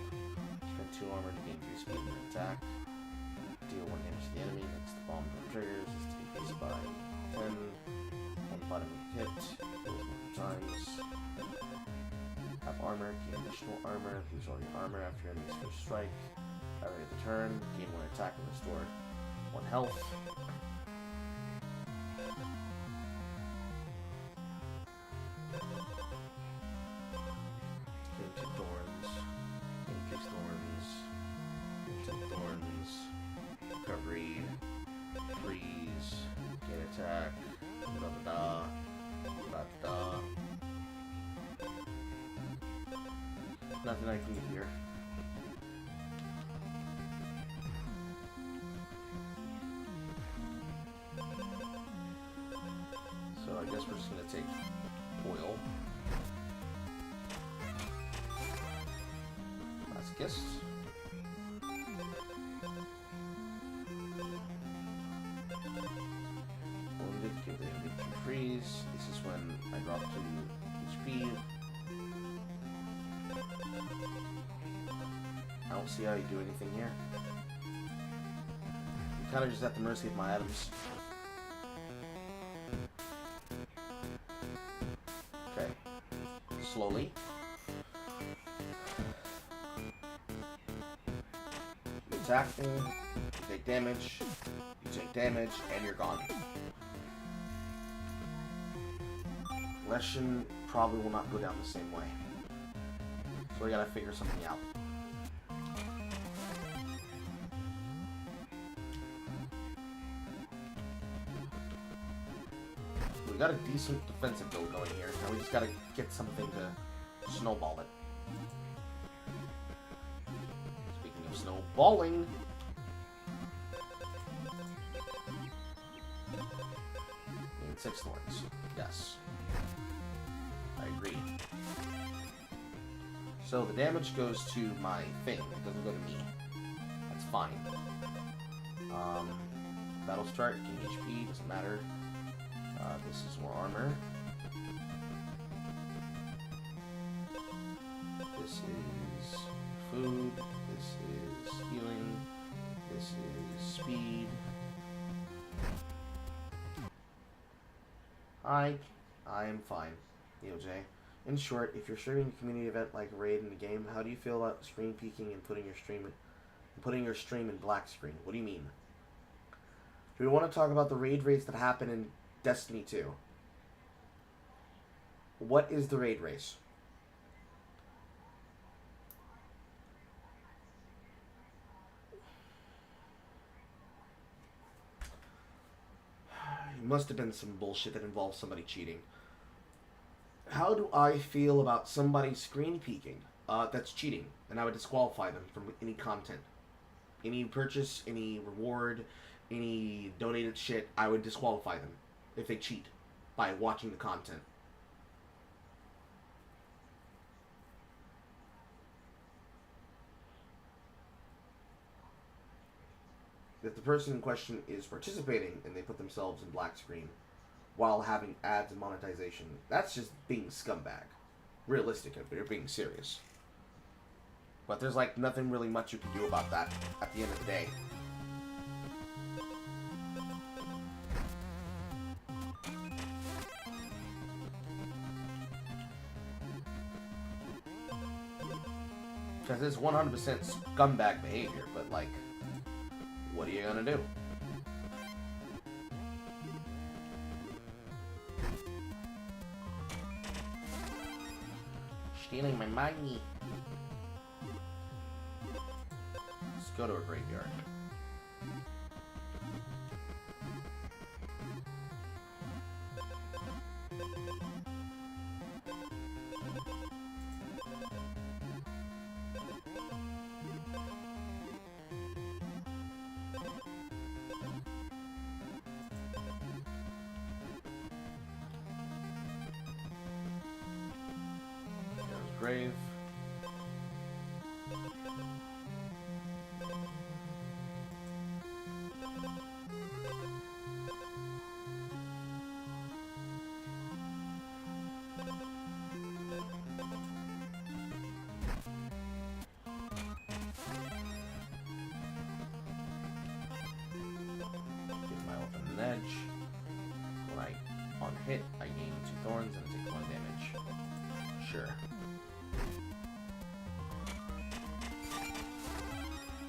S1: Spend 2 armor to gain 3 speed in an attack. Deal 1 damage to the enemy. Makes the bomb triggers. Is to be faced by 10. On bottom of hit. Kills multiple times. Have armor. Gain additional armor. Lose all your armor after your enemy's first strike. At the end of the turn. Gain 1 attack and restore 1 health. attack. Da da da. Da da. Nothing I can get here. So I guess we're just gonna take oil. Last kiss. Wounded, give the victory freeze. This is when I drop to HP. I don't see how you do anything here. I'm kind of just at the mercy of my items. Okay. Slowly. You attack me, you take damage, and you're gone. Leshen probably will not go down the same way. So we gotta figure something out. We got a decent defensive build going here. Now we just gotta get something to snowball it. Speaking of snowballing, need 6 thorns. Yes. I agree. So the damage goes to my thing. It doesn't go to me. That's fine. Battle start, gain HP, doesn't matter. This is more armor. This is food. This is healing. This is speed. I am fine, EOJ. In short, if you're streaming a community event like a raid in the game, how do you feel about screen peeking and putting your stream in black screen? What do you mean? Do we want to talk about the raid race that happened in Destiny 2? What is the raid race? It must have been some bullshit that involved somebody cheating. How do I feel about somebody screen peeking? That's cheating, and I would disqualify them from any content. Any purchase, any reward, any donated shit, I would disqualify them if they cheat by watching the content. If the person in question is participating and they put themselves in black screen while having ads and monetization, that's just being scumbag. Realistic, if you're being serious. But there's like nothing really much you can do about that at the end of the day. Because it's 100% scumbag behavior, but like, what are you gonna do? Stealing my money. Let's go to a graveyard. Grave. Give my weapon an edge. When on hit, I gain 2 thorns and I take 1 damage. Sure.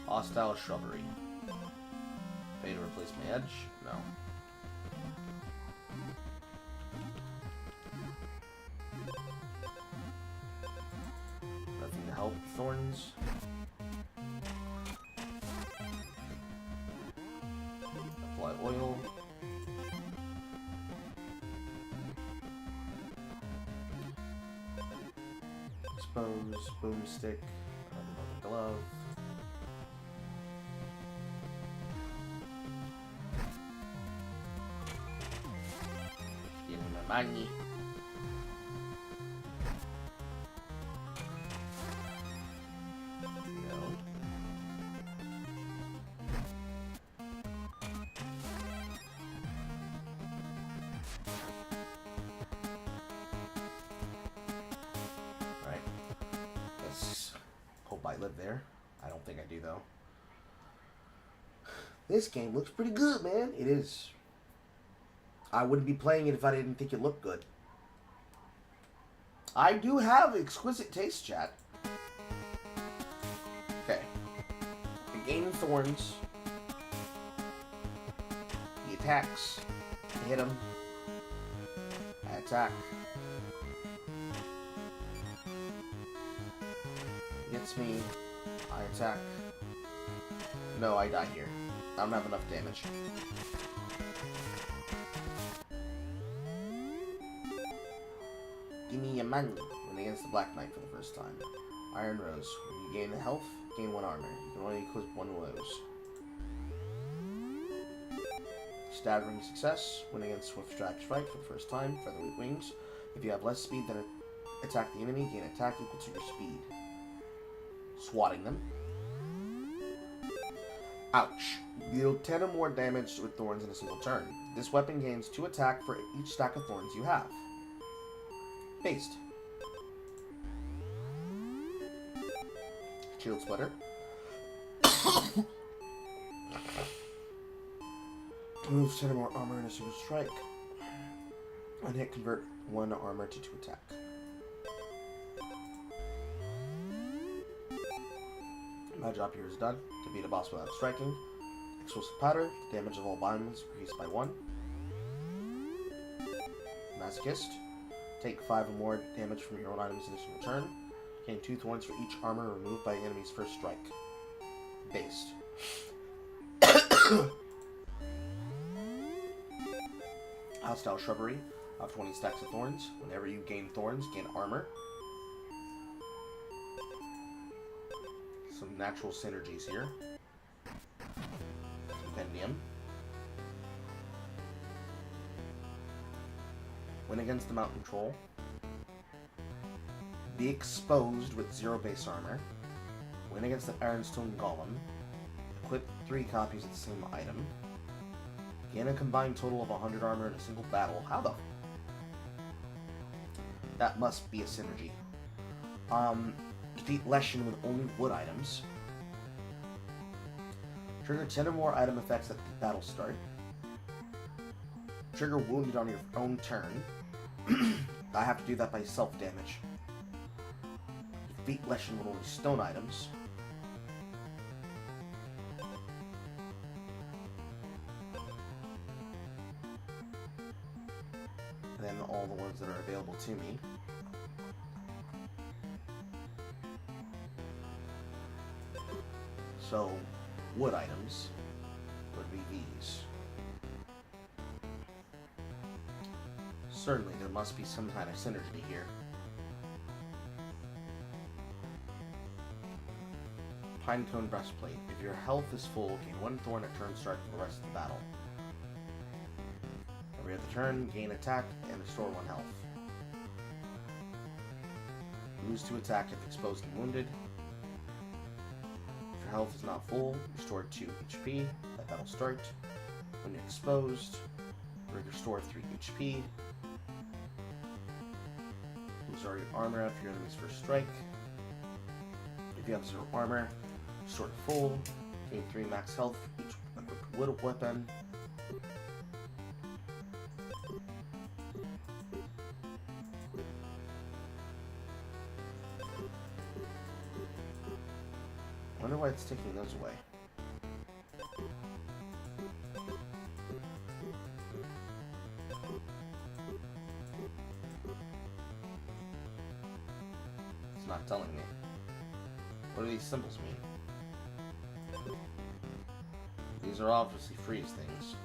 S1: Hostile shrubbery. Pay to replace my edge? No. Nothing to help thorns. Apply oil. Expose, Boomstick, another glove. Give me my money. I live there. I don't think I do, though. This game looks pretty good, man. It is. I wouldn't be playing it if I didn't think it looked good. I do have exquisite taste, chat. Okay. The Gaining Thorns. He attacks. I hit him. I attack. Hits me, I attack. No, I die here. I don't have enough damage. Give me your money. When against the Black Knight for the first time. Iron Rose. When you gain health, gain 1 armor. You can only equip 1 of those. Staggering Success. When against Swift Strike for the first time. Featherweight Wings. If you have less speed than attack the enemy, gain attack equal to your speed. Swatting them. Ouch. Deal 10 or more damage with thorns in a single turn. This weapon gains 2 attack for each stack of thorns you have. Based. Shield Splitter. Moves 10 or more armor in a single strike. On hit, convert 1 armor to 2 attack. My job here is done. Defeat a boss without striking. Explosive Powder. Damage of all biomes increased by 1. Masochist. Take 5 or more damage from your own items in a single turn. Gain 2 thorns for each armor removed by the enemy's first strike. Based. Hostile Shrubbery. Have 20 stacks of thorns. Whenever you gain thorns, gain armor. Some natural synergies here. Compendium. When against the Mountain Troll, be exposed with 0 base armor. When against the Ironstone Golem, equip 3 copies of the same item. Gain a combined total of 100 armor in a single battle. How the? That must be a synergy. Defeat Leshen with only wood items. Trigger 10 or more item effects at the battle start. Trigger wounded on your own turn. I have to do that by self-damage. Defeat Leshen with only stone items. And then all the ones that are available to me. So, wood items would be these. Certainly, there must be some kind of synergy here. Pinecone Breastplate. If your health is full, gain 1 thorn at turn start for the rest of the battle. Every other turn, gain attack and restore 1 health. Lose 2 attack if exposed and wounded. If your health is not full, restore 2 HP at battle start. When you're exposed, restore 3 HP. Lose all your armor after your enemy's first strike. If you have 0 armor, restore to full. Gain 3 max health for each equipped wood weapon. I wonder why it's taking those away. It's not telling me. What do these symbols mean? These are obviously freeze things.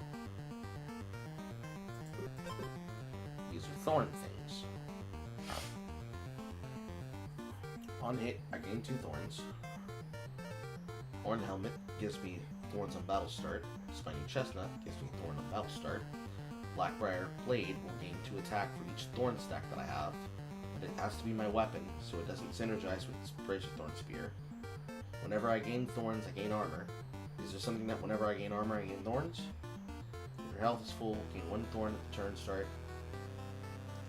S1: These are thorn things. On hit, I gain 2 thorns. Horn Helmet gives me thorns on battle start. Spiny Chestnut gives me thorn on battle start. Blackbriar Blade will gain 2 attack for each thorn stack that I have. But it has to be my weapon, so it doesn't synergize with Bracer Thorn Spear. Whenever I gain thorns, I gain armor. Is there something that whenever I gain armor, I gain thorns? If your health is full, gain 1 thorn at the turn start.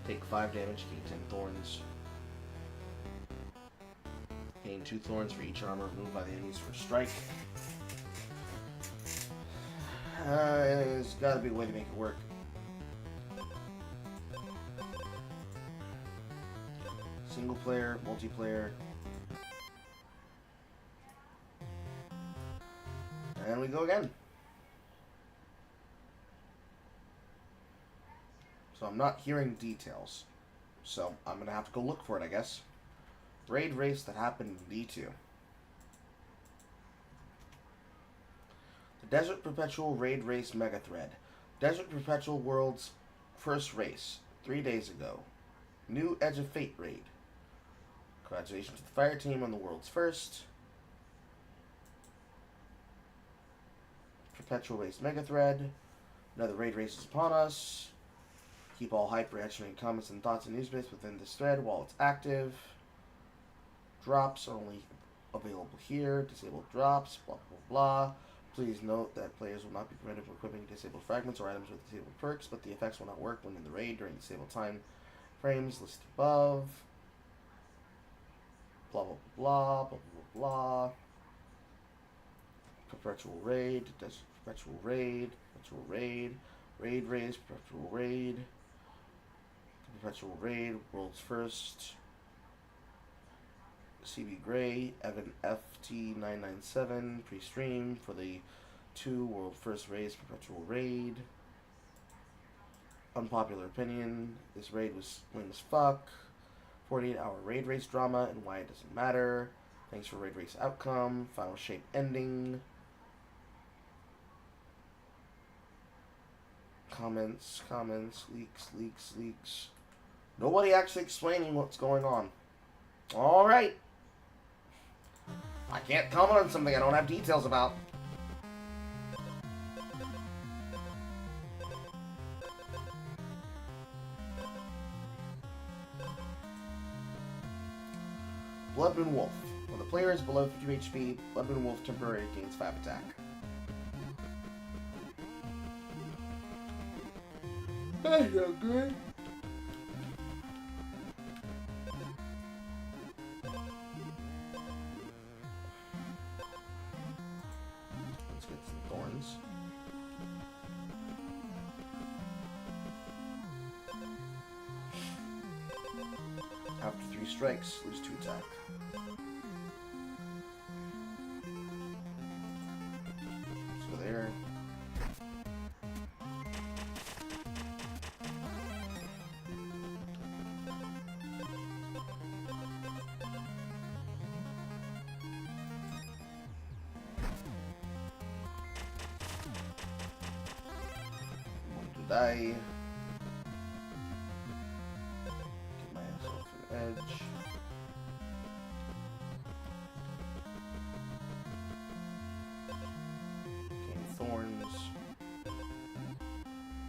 S1: Take 5 damage, gain 10 thorns. Gain 2 thorns for each armor removed by the enemies for a strike. There's gotta be a way to make it work. Single player, multiplayer. And we go again. So I'm not hearing details. So I'm gonna have to go look for it, I guess. Raid race that happened in D2. The Desert Perpetual Raid Race Mega Thread. Desert Perpetual World's first race, 3 days ago. New Edge of Fate raid. Congratulations to the fire team on the world's first. Perpetual Race Mega Thread. Another raid race is upon us. Keep all hype, reaction, and comments and thoughts and newsbits within this thread while it's active. Drops are only available here. Disabled drops, blah, blah, blah. Please note that players will not be permitted from equipping disabled fragments or items with disabled perks, but the effects will not work when in the raid during disabled time frames listed above. Blah, blah, blah, blah, blah, blah. Perpetual raid, perpetual raid, perpetual raid, raid race, perpetual raid, perpetual raid, world's first. CB Gray, Evan FT997, pre-stream for the 2 world first race perpetual raid. Unpopular opinion, this raid was lame as fuck. 48-hour raid race drama and why it doesn't matter. Thanks for raid race outcome. Final shape ending. Comments, leaks. Nobody actually explaining what's going on. Alright. I can't comment on something I don't have details about. Bloodmoon Wolf. When the player is below 50 HP, Bloodmoon Wolf temporarily gains 5 attack. That's not good. Let's get some thorns. After 3 strikes, lose 2 attack. So there. Die. Get myself an edge. Gain thorns.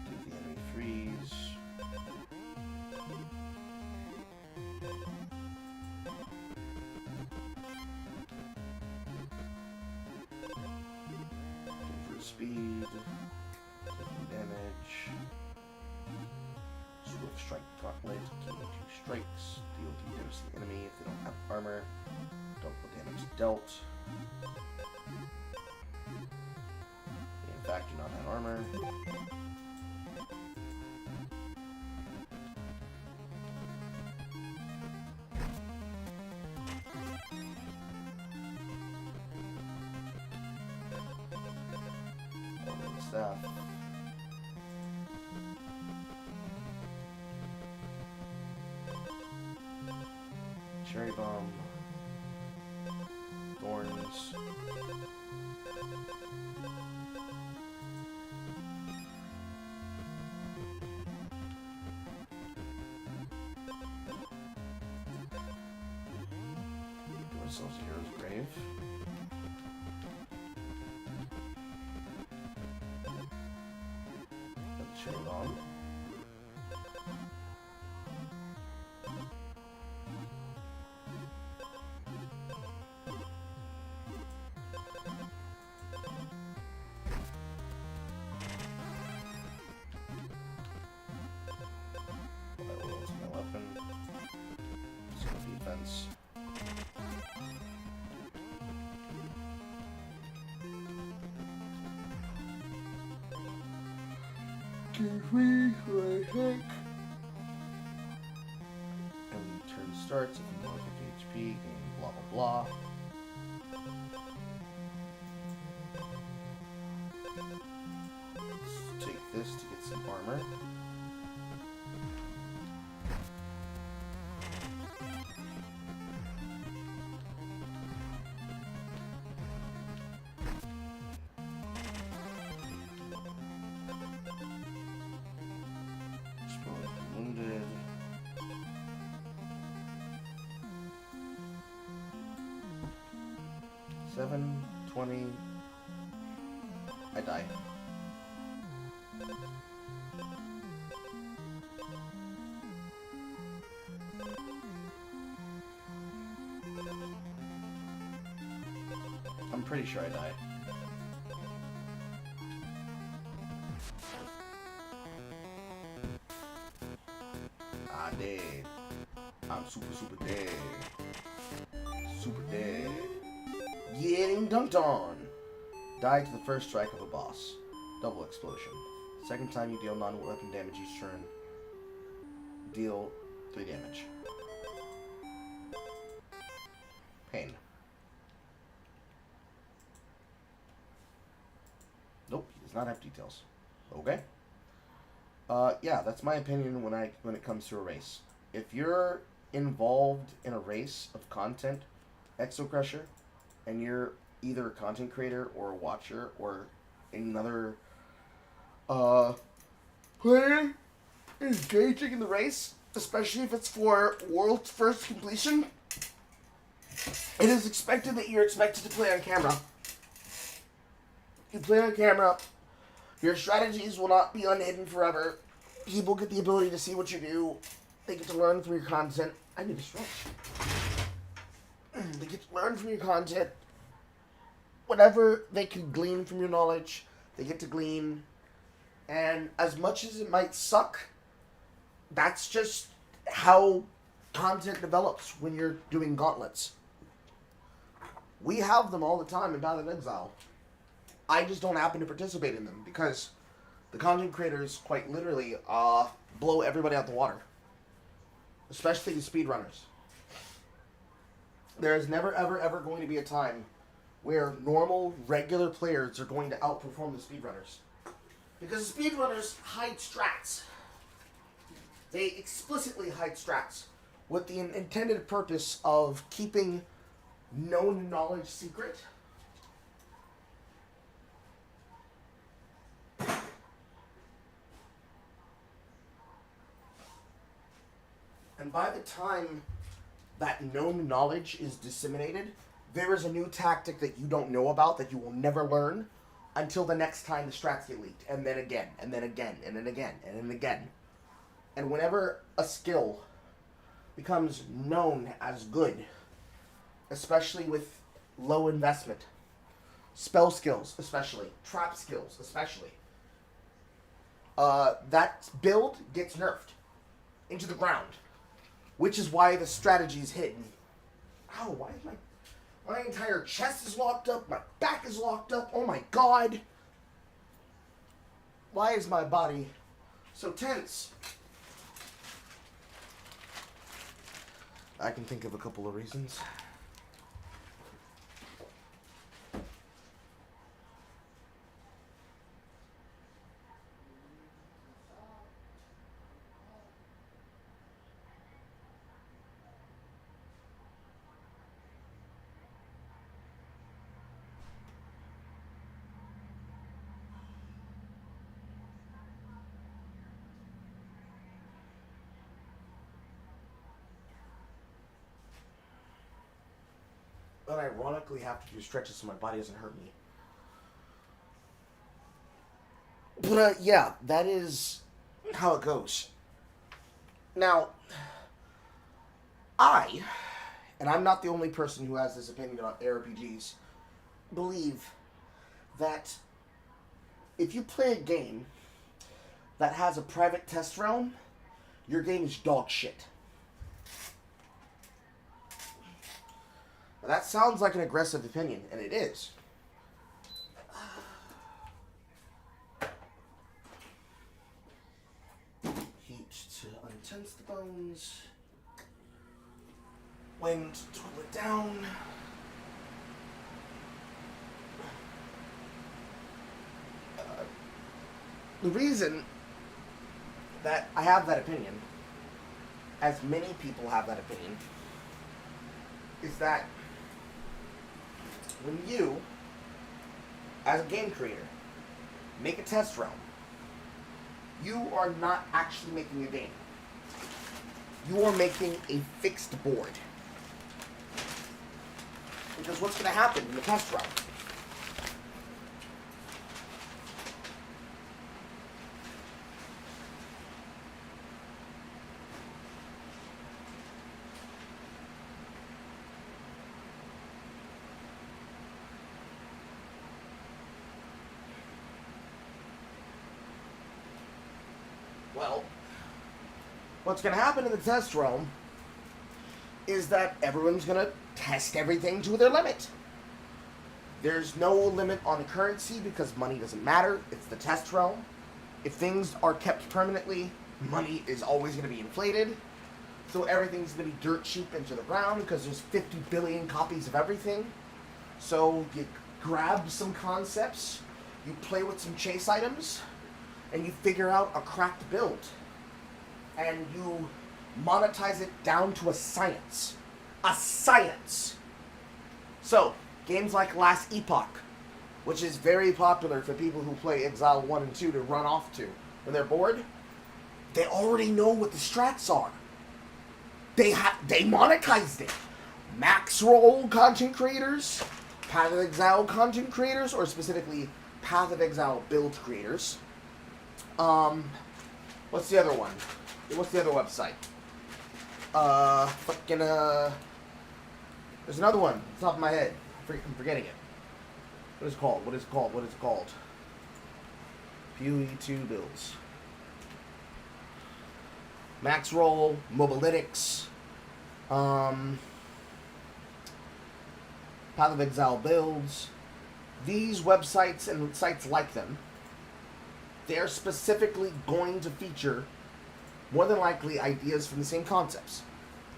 S1: Give the enemy freeze. Give her speed. Damage. Swift Strike Gauntlet. Gain 2 strikes. Deal 2 damage to the enemy if they don't have armor. Double damage dealt. They in fact do not have armor. Staff. Cherry Bomb. Thorns. ourselves a hero's grave. Put the chain on. Defense. Give me my heck. And turn starts if you want 50 HP, and blah blah blah. Let's take this to get some armor. Wounded. $7, $20. I die. I'm pretty sure I die. Dead. I'm super dead. Super dead. Getting dunked on. Die to the first strike of a boss. Double explosion. Second time you deal non-weapon damage each turn. Deal 3 damage. Pain. Nope, he does not have details. Okay. Yeah, that's my opinion when it comes to a race. If you're involved in a race of content, Exocrusher, and you're either a content creator or a watcher or another player engaging in the race, especially if it's for world's first completion, it is expected that you're expected to play on camera. You play on camera. Your strategies will not be unhidden forever. People get the ability to see what you do. They get to learn from your content. I need to stretch. They get to learn from your content. Whatever they can glean from your knowledge, they get to glean. And as much as it might suck, that's just how content develops when you're doing gauntlets. We have them all the time in Path of Exile. I just don't happen to participate in them because the content creators quite literally blow everybody out the water. Especially the speedrunners. There is never, ever going to be a time where normal, regular players are going to outperform the speedrunners. Because the speedrunners hide strats. They explicitly hide strats with the intended purpose of keeping known knowledge secret. And by the time that known knowledge is disseminated, there is a new tactic that you don't know about that you will never learn until the next time the strats get leaked. And then again, and then again, and then again, and then again. And whenever a skill becomes known as good, especially with low investment, spell skills especially, trap skills especially, that build gets nerfed into the ground. Which is why the strategy is hidden. Ow, why is my entire chest is locked up, my back is locked up, oh my god. Why is my body so tense? I can think of a couple of reasons. unironically have to do stretches so my body doesn't hurt me. But, yeah, that is how it goes. Now, and I'm not the only person who has this opinion about ARPGs, believe that if you play a game that has a private test realm, your game is dog shit. Now, that sounds like an aggressive opinion, and it is. Heat to untense the bones. Wind to cool it down. The reason that I have that opinion, as many people have that opinion, is that when you, as a game creator, make a test realm, you are not actually making a game. You are making a fixed board. Because what's going to happen in the test realm? Well, what's going to happen in the test realm is that everyone's going to test everything to their limit. There's no limit on the currency because money doesn't matter. It's the test realm. If things are kept permanently, money is always going to be inflated. So everything's going to be dirt cheap into the ground because there's 50 billion copies of everything. So you grab some concepts, you play with some chase items, and you figure out a cracked build. And you monetize it down to a science. A science! So, games like Last Epoch, which is very popular for people who play Exile 1 and 2 to run off to when they're bored, they already know what the strats are. They monetized it. Max roll content creators, Path of Exile content creators, or specifically Path of Exile build creators. What's the other one? What's the other website? There's another one, off the top of my head. I'm forgetting it. What is it called? What is it called? What is it called? PoE2 builds. Max Roll, Mobalytics, Path of Exile builds. These websites and sites like them, they're specifically going to feature, more than likely, ideas from the same concepts,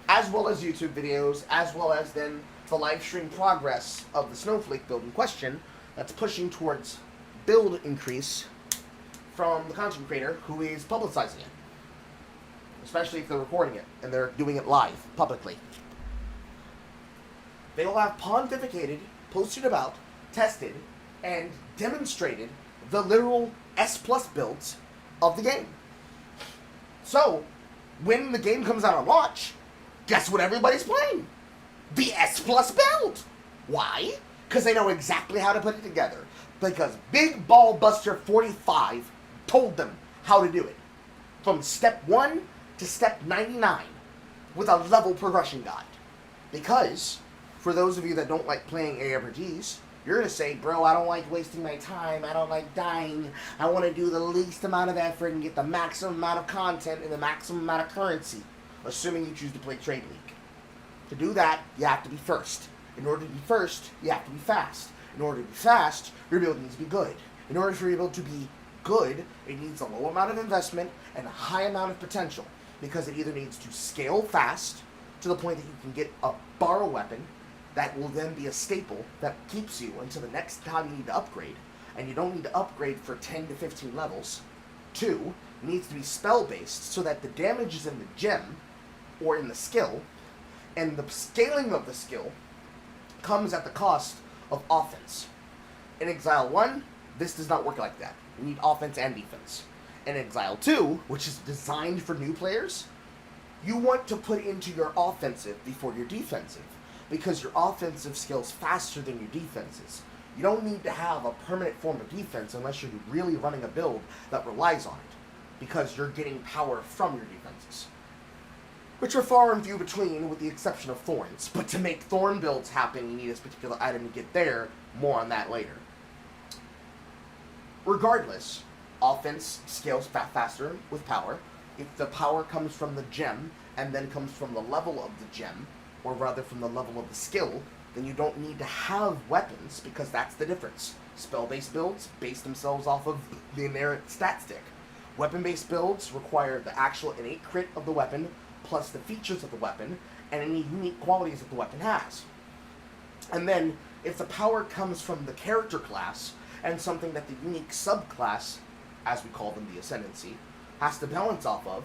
S1: as well as YouTube videos, as well as then the live stream progress of the Snowflake build in question that's pushing towards build increase from the content creator who is publicizing it. Especially if they're recording it and they're doing it live, publicly. They will have pontificated, posted about, tested, and demonstrated the literal S+ builds of the game. So, when the game comes out on launch, guess what everybody's playing? The S+ build! Why? Because they know exactly how to put it together. Because Big Ball Buster 45 told them how to do it. From step 1 to step 99 with a level progression guide. Because, for those of you that don't like playing ARPGs, you're going to say, bro, I don't like wasting my time, I don't like dying, I want to do the least amount of effort and get the maximum amount of content and the maximum amount of currency, assuming you choose to play Trade League. To do that, you have to be first. In order to be first, you have to be fast. In order to be fast, your build needs to be good. In order for your build to be good, it needs a low amount of investment and a high amount of potential, because it either needs to scale fast to the point that you can get a borrow weapon that will then be a staple that keeps you until the next time you need to upgrade, and you don't need to upgrade for 10 to 15 levels. 2, it needs to be spell-based so that the damage is in the gem or in the skill, and the scaling of the skill comes at the cost of offense. In Exile 1, this does not work like that. You need offense and defense. In Exile 2, which is designed for new players, you want to put into your offensive before your defensive. because your offensive scales faster than your defenses. You don't need to have a permanent form of defense unless you're really running a build that relies on it, because you're getting power from your defenses, which are far and few between with the exception of Thorns. But to make Thorn builds happen, you need this particular item to get there. More on that later. Regardless, offense scales faster with power. If the power comes from the gem and then comes from the level of the gem, or rather from the level of the skill, then you don't need to have weapons, because that's the difference. Spell-based builds base themselves off of the inherent stat stick. Weapon-based builds require the actual innate crit of the weapon, plus the features of the weapon, and any unique qualities that the weapon has. And then, if the power comes from the character class, and something that the unique subclass, as we call them, the Ascendancy, has to balance off of,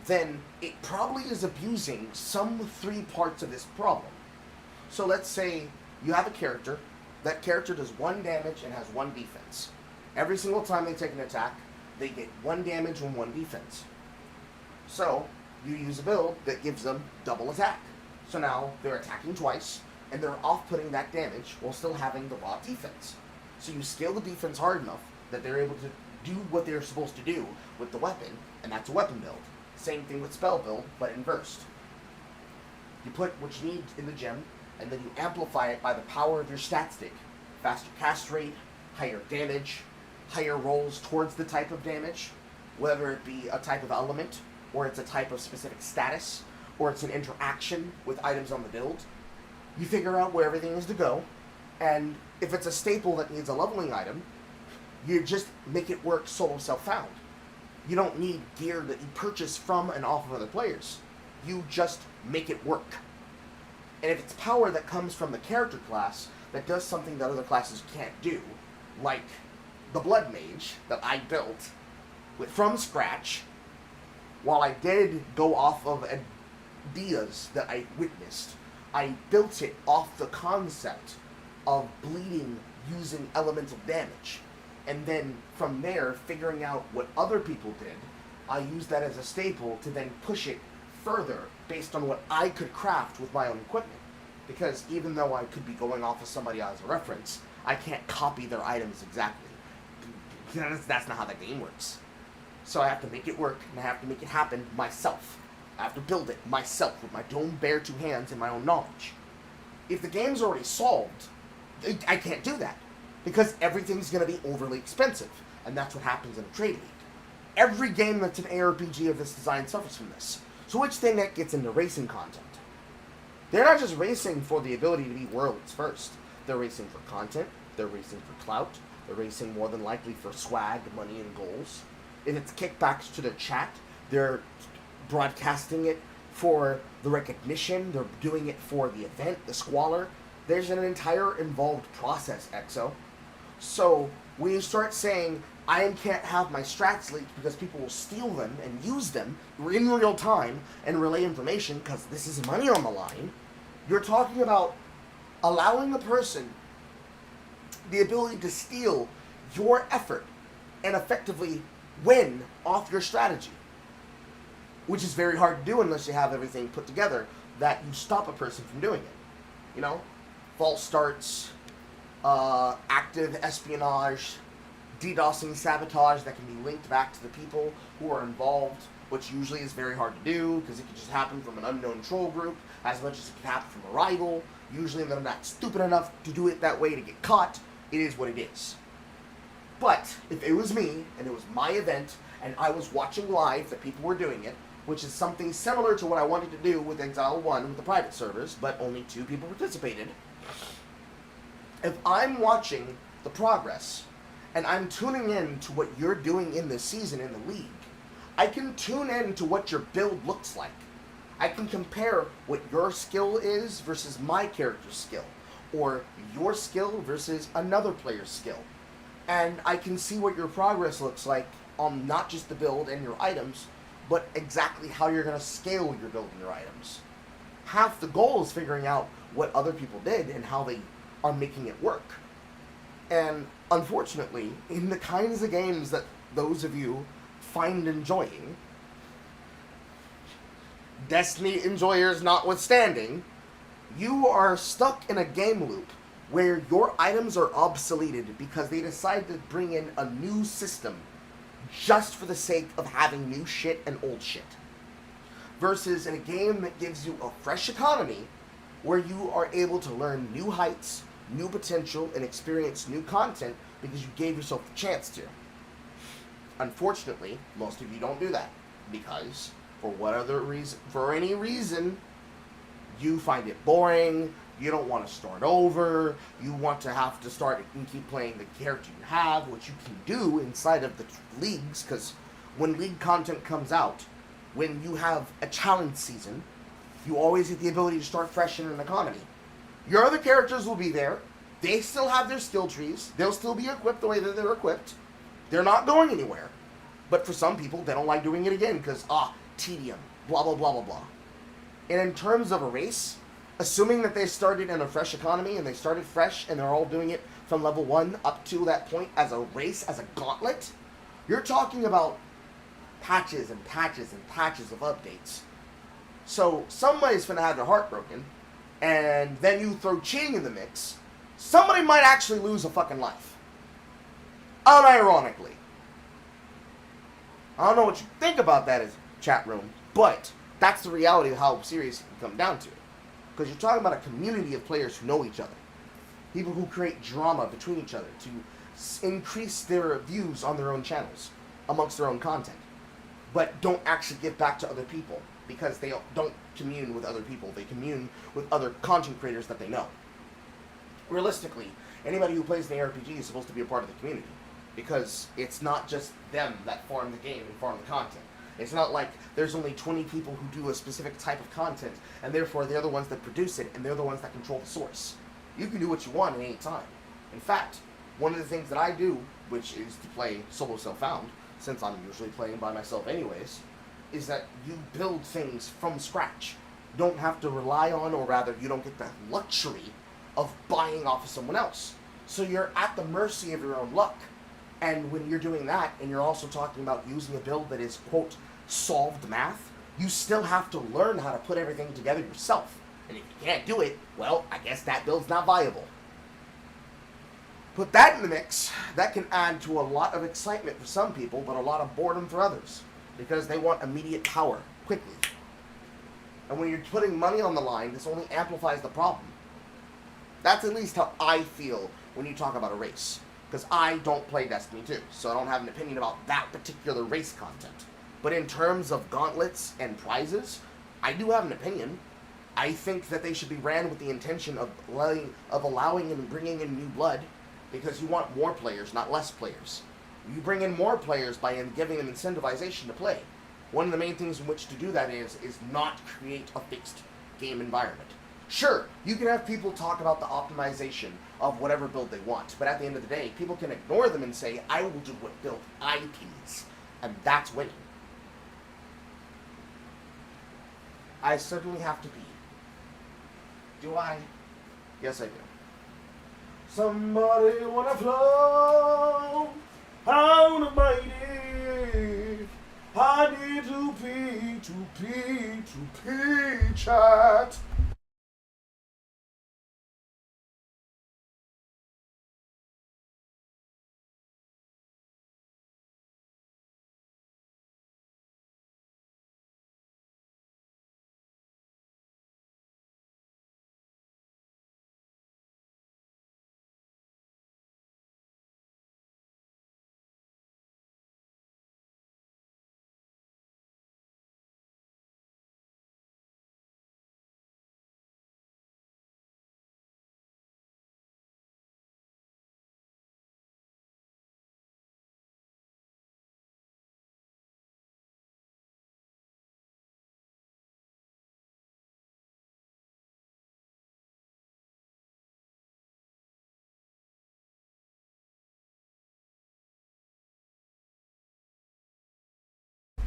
S1: then it probably is abusing some 3 parts of this problem. So let's say you have a character, that character does 1 damage and has 1 defense. Every single time they take an attack, they get 1 damage and 1 defense. So, you use a build that gives them double attack. So now they're attacking twice, and they're off-putting that damage while still having the raw defense. So you scale the defense hard enough that they're able to do what they're supposed to do with the weapon, and that's a weapon build. Same thing with spell build, but inversed. You put what you need in the gem, and then you amplify it by the power of your stat stick. Faster cast rate, higher damage, higher rolls towards the type of damage, whether it be a type of element, or it's a type of specific status, or it's an interaction with items on the build. You figure out where everything is to go, and if it's a staple that needs a leveling item, you just make it work solo self-found. You don't need gear that you purchase from and off of other players. You just make it work. And if it's power that comes from the character class that does something that other classes can't do, like the Blood Mage that I built from scratch, while I did go off of ideas that I witnessed, I built it off the concept of bleeding using elemental damage. And then from there, figuring out what other people did, I used that as a staple to then push it further based on what I could craft with my own equipment. Because even though I could be going off of somebody as a reference, I can't copy their items exactly. That's not how the game works. So I have to make it work, and I have to make it happen myself. I have to build it myself with my own bare 2 hands and my own knowledge. If the game's already solved, I can't do that. Because everything's going to be overly expensive. And that's what happens in a trade league. Every game that's an ARPG of this design suffers from this. So which thing that gets into racing content? They're not just racing for the ability to be worlds first. They're racing for content. They're racing for clout. They're racing more than likely for swag, money, and goals. If it's kickbacks to their chat, they're broadcasting it for the recognition. They're doing it for the event, the squalor. There's an entire involved process, EXO. So when you start saying, I can't have my strats leaked because people will steal them and use them in real time and relay information because this is money on the line, you're talking about allowing a person the ability to steal your effort and effectively win off your strategy. Which is very hard to do unless you have everything put together that you stop a person from doing it. You know? False starts, active espionage, DDoSing sabotage that can be linked back to the people who are involved, which usually is very hard to do because it can just happen from an unknown troll group as much as it can happen from a rival. Usually they're not stupid enough to do it that way to get caught. It is what it is. But if it was me and it was my event and I was watching live that people were doing it, which is something similar to what I wanted to do with Exile 1 with the private servers, but only 2 people participated. If I'm watching the progress and I'm tuning in to what you're doing in this season in the league, I can tune in to what your build looks like. I can compare what your skill is versus my character's skill, or your skill versus another player's skill. And I can see what your progress looks like on not just the build and your items, but exactly how you're going to scale your build and your items. Half the goal is figuring out what other people did and how they are making it work. And unfortunately, in the kinds of games that those of you find enjoying, Destiny enjoyers notwithstanding, You are stuck in a game loop where your items are obsoleted because they decided to bring in a new system just for the sake of having new shit and old shit. Versus in a game that gives you a fresh economy where you are able to learn new heights, new potential, and experience new content because you gave yourself the chance to. Unfortunately, most of you don't do that because, for any reason, you find it boring, you don't want to start over, you want to have to start and keep playing the character you have, which you can do inside of the leagues, because when league content comes out, when you have a challenge season, you always get the ability to start fresh in an economy. Your other characters will be there, they still have their skill trees, they'll still be equipped the way that they're equipped, they're not going anywhere. But for some people, they don't like doing it again because, tedium, blah, blah, blah, blah, blah. And in terms of a race, assuming that they started in a fresh economy and they started fresh and they're all doing it from level 1 up to that point as a race, as a gauntlet, you're talking about patches and patches and patches of updates. So somebody's going to have their heart broken, and then you throw cheating in the mix, somebody might actually lose a fucking life. Unironically. I don't know what you think about that as chat room, but that's the reality of how serious it can come down to. Because you're talking about a community of players who know each other. People who create drama between each other to increase their views on their own channels, amongst their own content. But don't actually give back to other people, because they don't commune with other people. They commune with other content creators that they know. Realistically, anybody who plays the RPG is supposed to be a part of the community. Because it's not just them that farm the game and farm the content. It's not like there's only 20 people who do a specific type of content, and therefore they're the ones that produce it, and they're the ones that control the source. You can do what you want at any time. In fact, one of the things that I do, which is to play solo self-found, since I'm usually playing by myself anyways, is that you build things from scratch. You don't have to rely on, or rather, you don't get the luxury of buying off of someone else. So you're at the mercy of your own luck. And when you're doing that, and you're also talking about using a build that is, quote, solved math, you still have to learn how to put everything together yourself. And if you can't do it, well, I guess that build's not viable. Put that in the mix, that can add to a lot of excitement for some people, but a lot of boredom for others. Because they want immediate power, quickly. And when you're putting money on the line, this only amplifies the problem. That's at least how I feel when you talk about a race. Because I don't play Destiny 2, so I don't have an opinion about that particular race content. But in terms of gauntlets and prizes, I do have an opinion. I think that they should be ran with the intention of allowing and bringing in new blood, because you want more players, not less players. You bring in more players by giving them incentivization to play. One of the main things in which to do that is not create a fixed game environment. Sure, you can have people talk about the optimization of whatever build they want, but at the end of the day, people can ignore them and say, I will do what build I please, and that's winning. I certainly have to pee. Do I? Yes, I do. Somebody wanna flow on a mighty. I need to pee, chat.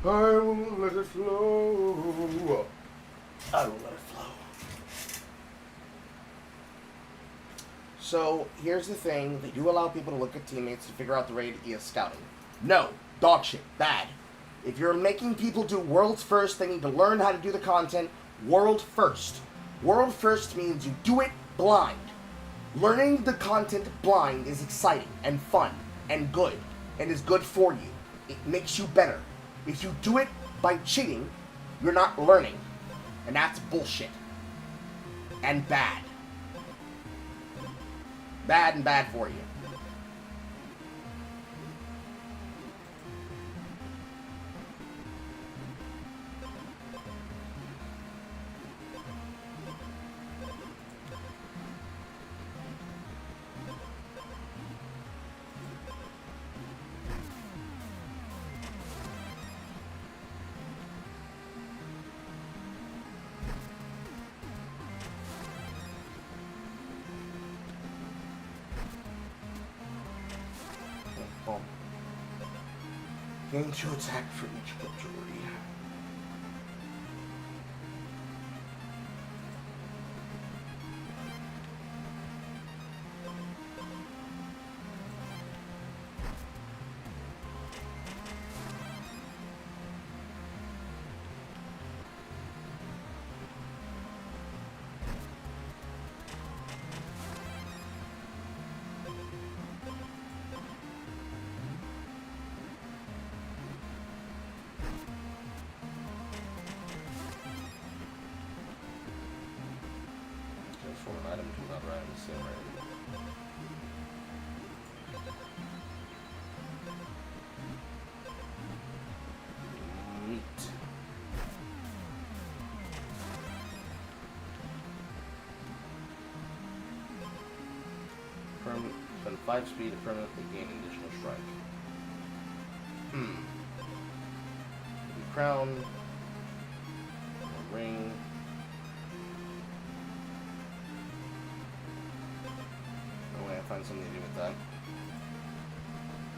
S1: I will let it flow. I will let it flow. So, here's the thing. They do allow people to look at teammates to figure out the raid ES scouting. No. Dog shit. Bad. If you're making people do worlds first, they need to learn how to do the content world first. World first means you do it blind. Learning the content blind is exciting and fun and good and is good for you. It makes you better. If you do it by cheating, you're not learning. And that's bullshit. And bad. Bad and bad for you. Gain 2 attack for each majority. Transform an item to another item the same rate. Neat. Spend 5 speed to permanently gain an additional strike. Crown. Ring. Find something to do with that.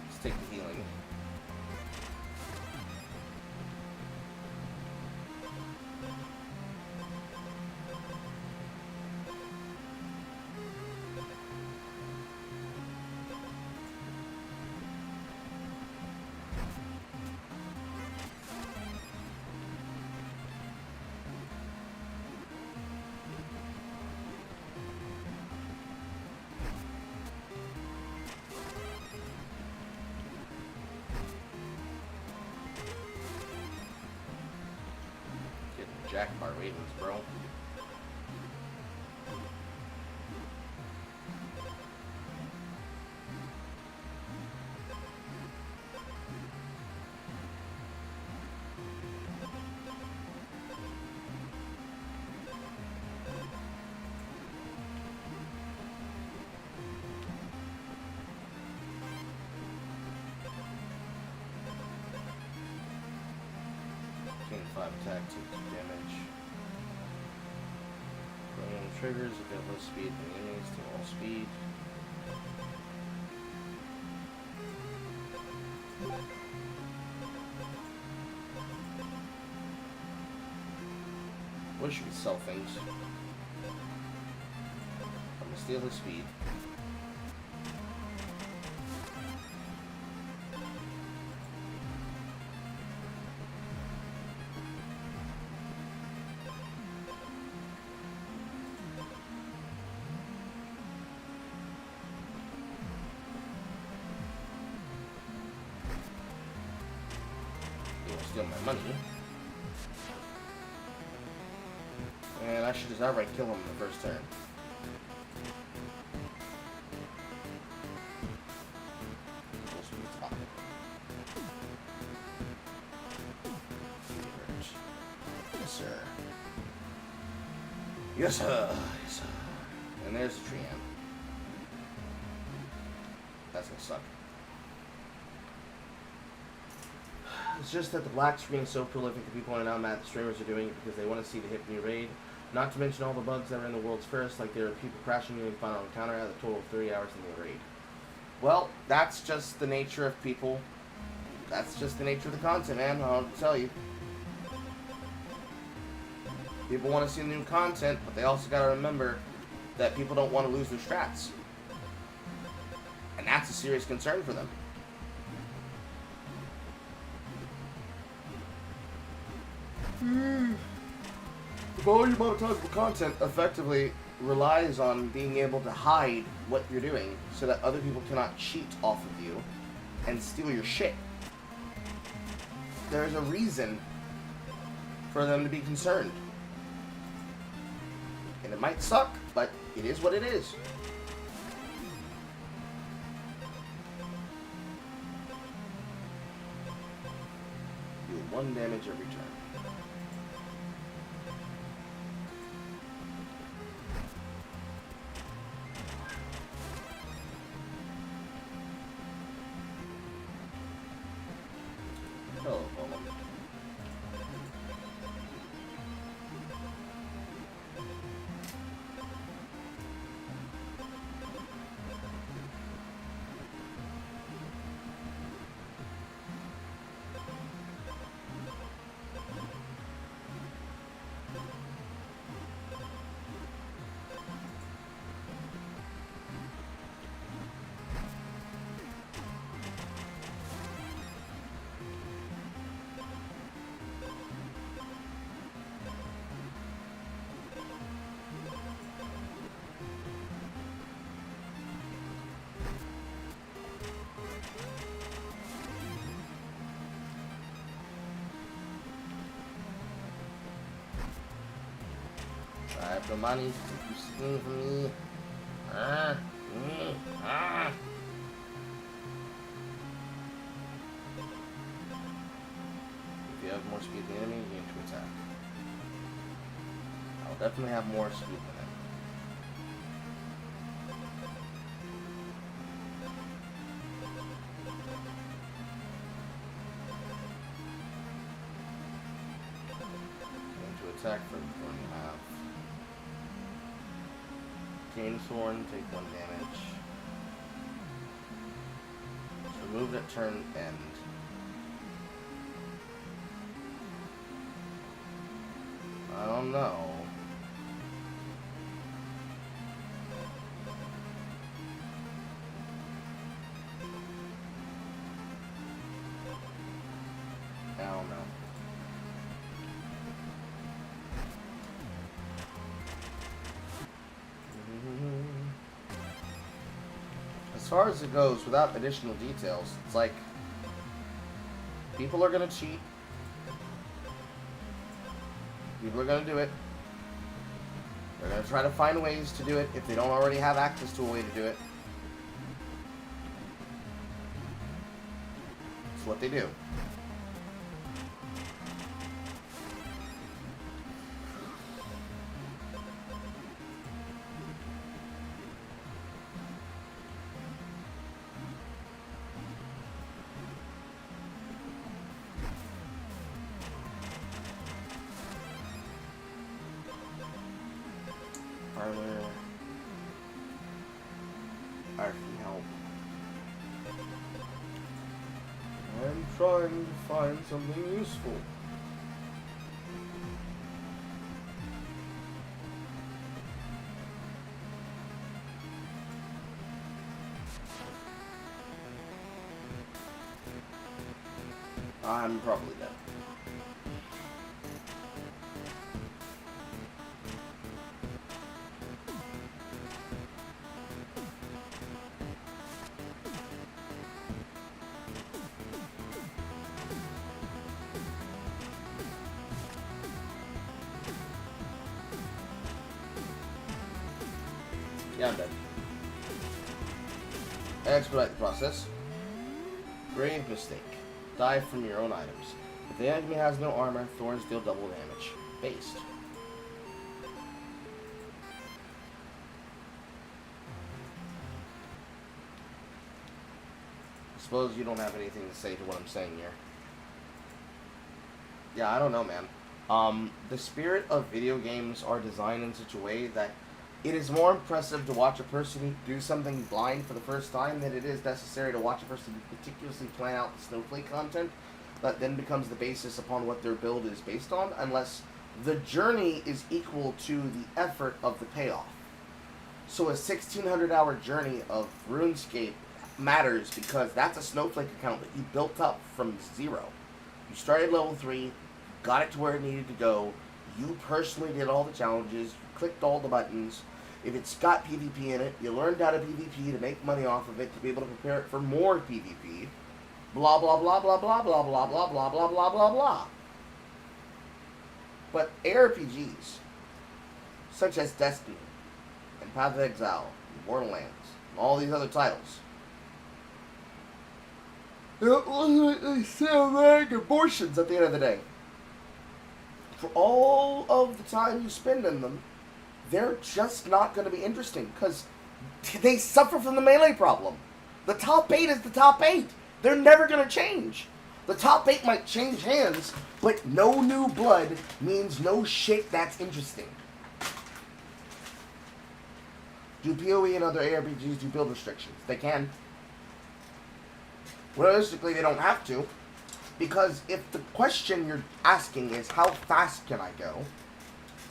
S1: Let's take the healing. Jack of our ratings, bro. Gain 5 attack, 2 damage. Random triggers, if you have low speed, the enemies to all speed. Wish you could sell things. I'm gonna steal his speed. Steal my money. And I should just outright kill him in the first turn. Yes, sir. Yes, sir. Yes, sir. And there's the tree amp. That's gonna suck. It's just that the black screen is so prolific that people are now mad the streamers are doing it because they want to see the hit new raid. Not to mention all the bugs that are in the world's first, like there are people crashing in final encounter at a total of 30 hours in the raid. Well, that's just the nature of people. That's just the nature of the content, man. I'll tell you. People want to see new content, but they also got to remember that people don't want to lose their strats. And that's a serious concern for them. Fully monetizable content effectively relies on being able to hide what you're doing so that other people cannot cheat off of you and steal your shit. There's a reason for them to be concerned. And it might suck, but it is what it is. Do 1 damage every turn. Hello, woman. I have no money. You stealing from me? If you have more speed than the enemy, you gain 2 attack. I'll definitely have more speed than him. Gain 2 attack for 4.5. Gain Thorn, take 1 damage. It's removed at turn end. I don't know. I don't know. As far as it goes, without additional details, it's like people are gonna cheat. People are gonna do it. They're gonna try to find ways to do it if they don't already have access to a way to do it. It's what they do. I can help. I'm trying to find something useful. I'm probably dead. Yeah, I'm dead. Expedite the process. Grave mistake. Die from your own items. If the enemy has no armor, thorns deal double damage. Based. I suppose you don't have anything to say to what I'm saying here. Yeah, I don't know, man. The spirit of video games are designed in such a way that it is more impressive to watch a person do something blind for the first time than it is necessary to watch a person meticulously plan out the snowflake content that then becomes the basis upon what their build is based on, unless the journey is equal to the effort of the payoff. So a 1,600-hour journey of RuneScape matters because that's a snowflake account that you built up from 0. You started level 3, got it to where it needed to go, You personally did all the challenges, you clicked all the buttons. If it's got PvP in it, you learned how to PvP to make money off of it, to be able to prepare it for more PvP. Blah, blah, blah, blah, blah, blah, blah, blah, blah, blah, blah, blah, blah. But ARPGs, such as Destiny, and Path of Exile, and Borderlands, and all these other titles, they sound like abortions at the end of the day. For all of the time you spend in them, they're just not going to be interesting because they suffer from the melee problem. The top 8 is the top 8. They're never going to change. The top 8 might change hands, but no new blood means no shit that's interesting. Do PoE and other ARPGs do build restrictions? They can. Realistically, they don't have to. Because if the question you're asking is, how fast can I go?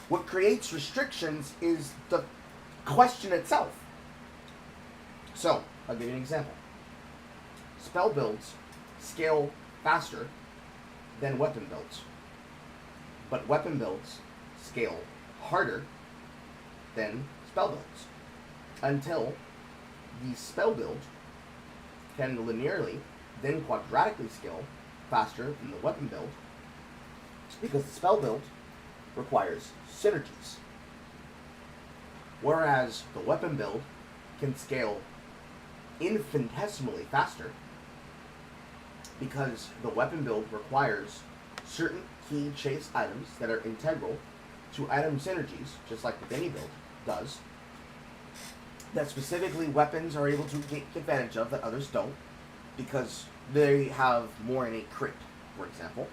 S1: What creates restrictions is the question itself. So, I'll give you an example. Spell builds scale faster than weapon builds. But weapon builds scale harder than spell builds. Until the spell build can linearly, then quadratically scale faster than the weapon build, because the spell build requires synergies, whereas the weapon build can scale infinitesimally faster because the weapon build requires certain key chase items that are integral to item synergies, just like the Benny build does, that specifically weapons are able to take advantage of that others don't, because they have more innate crit, for example.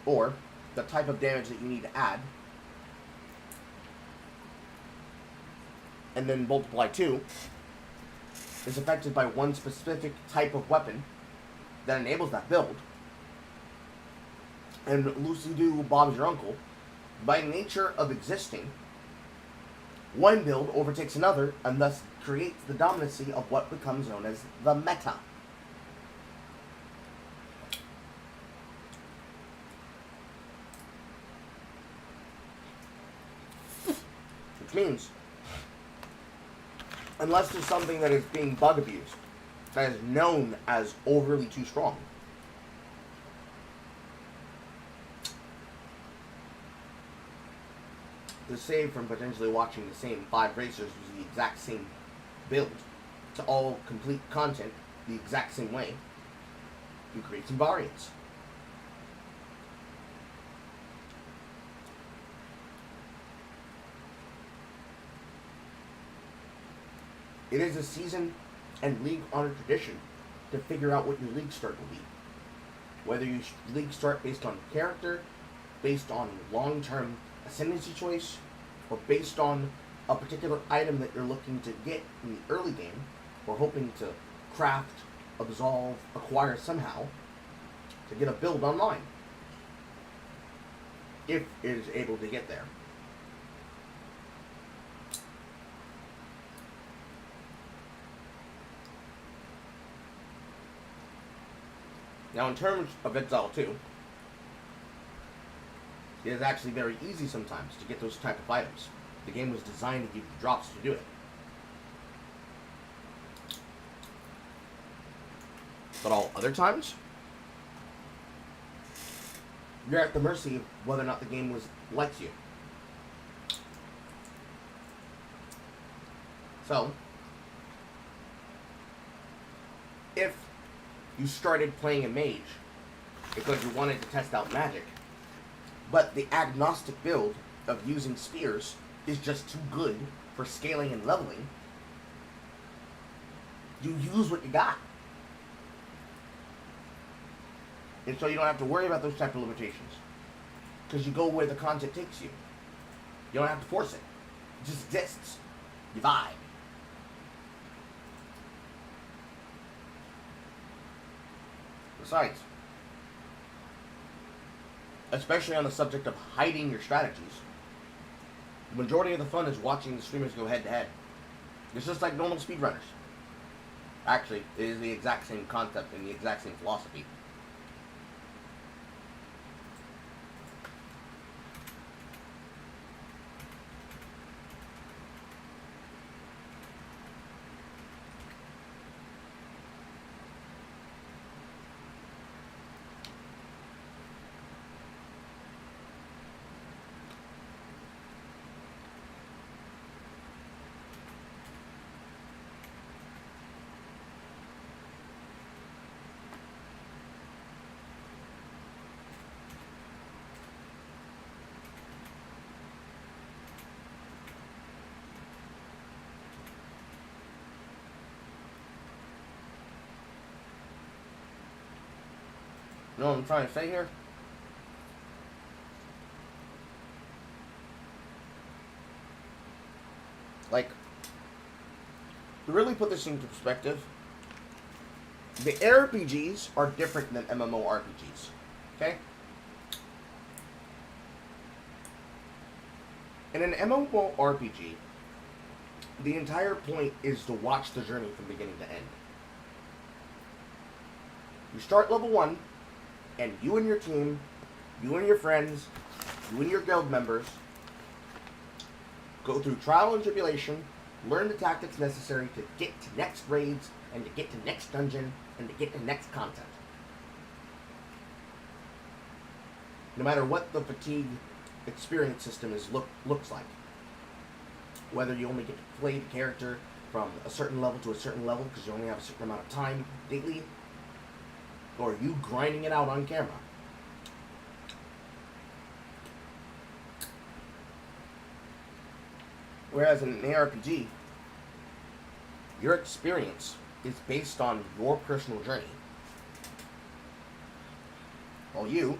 S1: Or the type of damage that you need to add, and then multiply 2, is affected by one specific type of weapon that enables that build. And loosey-doo, Bob's your uncle, by nature of existing, one build overtakes another and thus creates the dominancy of what becomes known as the meta. Which means, unless there's something that is being bug abused, that is known as overly too strong, to save from potentially watching the same 5 racers use the exact same build to all complete content the exact same way, you create some variants. It is a season and league-honored tradition to figure out what your league start will be. Whether your league start based on character, based on long-term ascendancy choice, or based on a particular item that you're looking to get in the early game, or hoping to craft, absolve, acquire somehow, to get a build online. If it is able to get there. Now, in terms of Exile 2, it is actually very easy sometimes to get those type of items. The game was designed to give you drops to do it. But all other times, you're at the mercy of whether or not the game likes you. So, if you started playing a mage because you wanted to test out magic, but the agnostic build of using spears is just too good for scaling and leveling, you use what you got. And so you don't have to worry about those type of limitations. Because you go where the content takes you. You don't have to force it. It just exists. You vibe. Besides, especially on the subject of hiding your strategies, the majority of the fun is watching the streamers go head to head. It's just like normal speedrunners. Actually, it is the exact same concept and the exact same philosophy. You know what I'm trying to say here? Like, to really put this into perspective, the RPGs are different than MMORPGs. Okay? In an MMORPG, the entire point is to watch the journey from beginning to end. You start level 1, and you and your team, you and your friends, you and your guild members go through trial and tribulation, learn the tactics necessary to get to next raids, and to get to next dungeon, and to get to next content. No matter what the fatigue experience system looks like. Whether you only get to play the character from a certain level to a certain level because you only have a certain amount of time daily, or you grinding it out on camera. Whereas in an ARPG, your experience is based on your personal journey. While you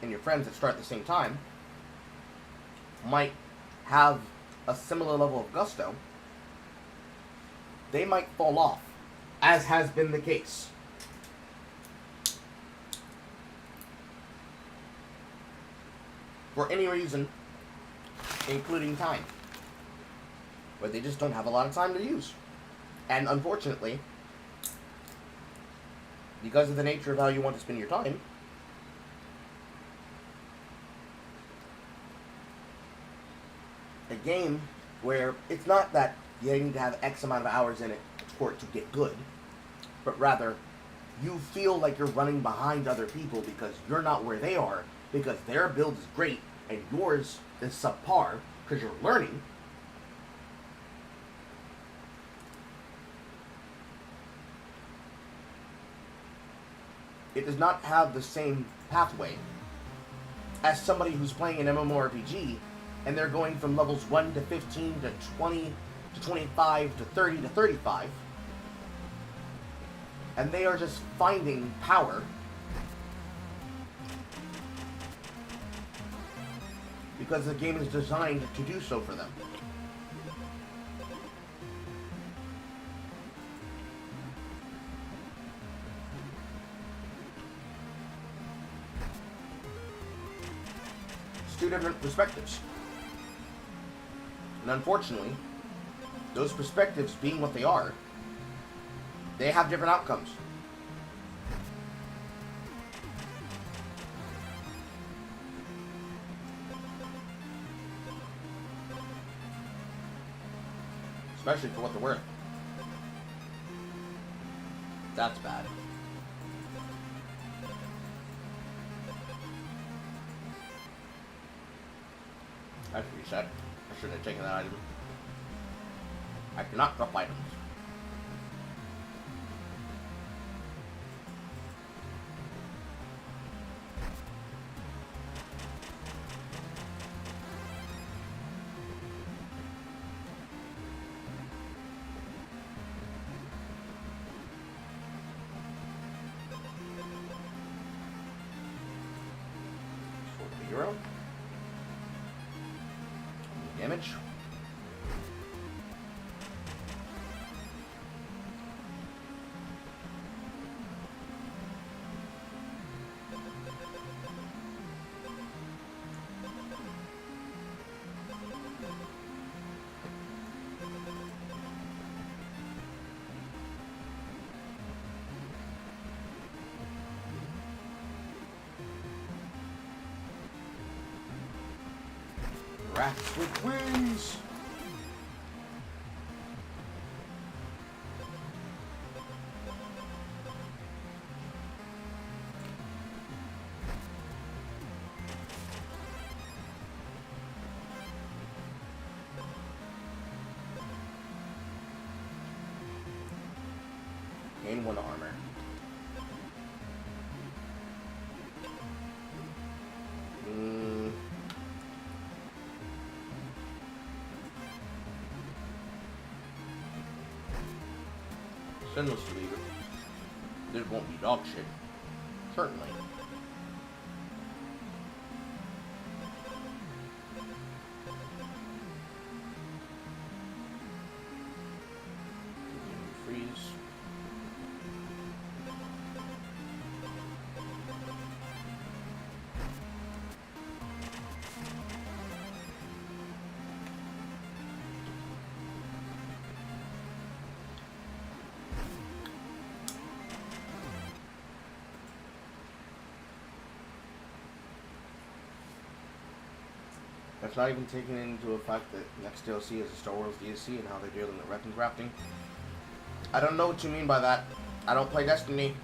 S1: and your friends that start at the same time might have a similar level of gusto, they might fall off, as has been the case. For any reason, including time. But they just don't have a lot of time to use. And unfortunately, because of the nature of how you want to spend your time, a game where it's not that you need to have X amount of hours in it for it to get good, but rather you feel like you're running behind other people because you're not where they are, because their build is great and yours is subpar because you're learning. It does not have the same pathway as somebody who's playing an MMORPG and they're going from levels 1 to 15 to 20 to 25 to 30 to 35, and they are just finding power because the game is designed to do so for them. It's two different perspectives. And unfortunately, those perspectives being what they are, they have different outcomes. Especially for what they're worth. That's bad. I have to reset. I shouldn't have taken that item. I cannot drop items. Euro. Damage. Rats with wings! Gain 1 armor. Send those to leave it. This won't be dog shit. Certainly. Freeze. That's not even taking into effect that next DLC is a Star Wars DLC and how they're dealing with weapon crafting. I don't know what you mean by that. I don't play Destiny.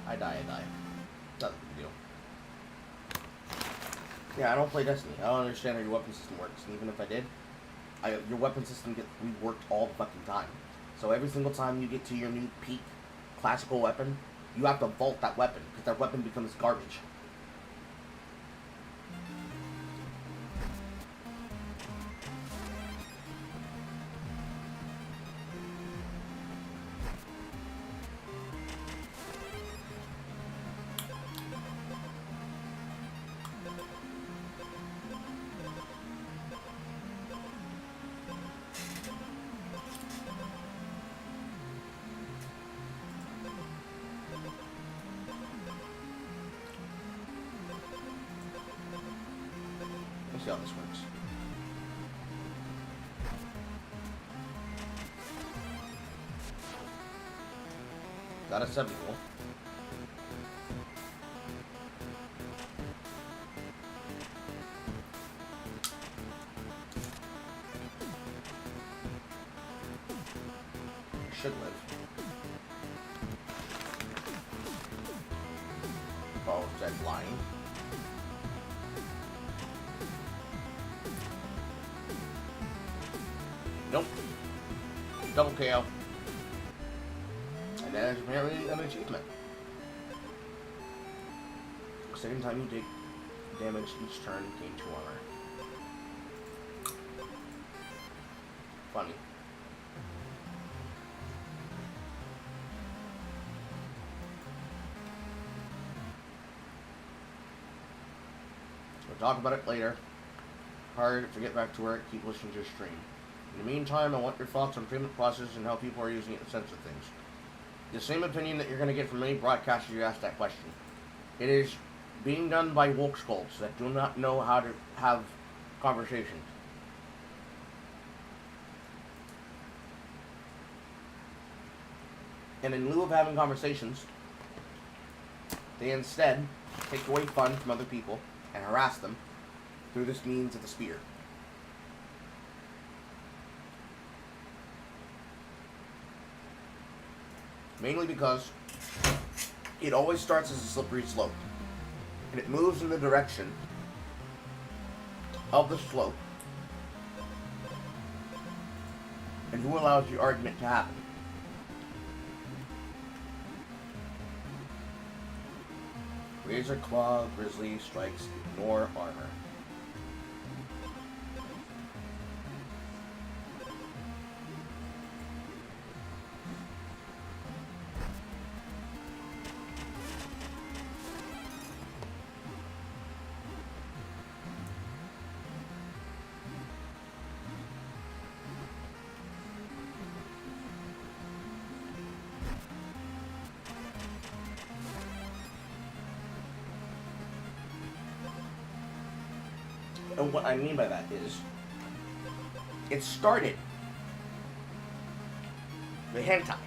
S1: I die. Not a big deal. Yeah, I don't play Destiny. I don't understand how your weapon system works. And even if I did, your weapon system gets reworked all the fucking time. So every single time you get to your new peak classical weapon, you have to vault that weapon, because that weapon becomes garbage. Let's see how this works. Got a 7 roll. Should live. Oh, dead flying. Nope. Double KO. And that is apparently an achievement. Second time you take damage each turn, gain 2 armor. Funny. We'll talk about it later. Hard to get back to work, keep listening to your stream. In the meantime, I want your thoughts on payment process and how people are using it to censor things. The same opinion that you're going to get from any broadcaster you ask that question. It is being done by woke skulls that do not know how to have conversations. And in lieu of having conversations, they instead take away fun from other people and harass them through this means of the spear. Mainly because it always starts as a slippery slope. And it moves in the direction of the slope. And who allows the argument to happen? Razor Claw, Grizzly, strikes, ignore armor.
S2: And what I mean by that is, it started with hentai.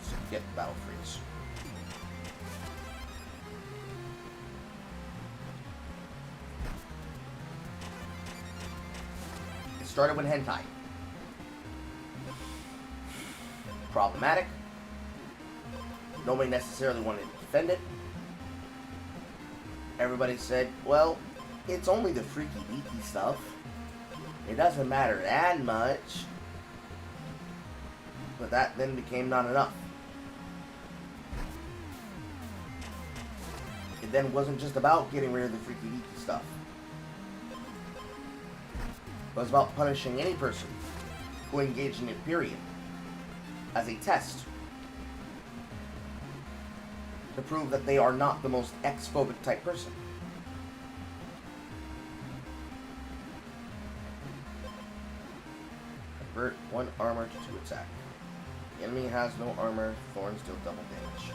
S2: So get battle freeze. It started with hentai. Problematic. Nobody necessarily wanted to defend it. Everybody said, well, it's only the freaky deaky stuff. It doesn't matter that much. But that then became not enough. It then wasn't just about getting rid of the freaky deaky stuff. It was about punishing any person who engaged in it, period, as a test to prove that they are not the most ex-phobic type person. Convert 1 armor to 2 attack. The enemy has no armor, thorns deal double damage.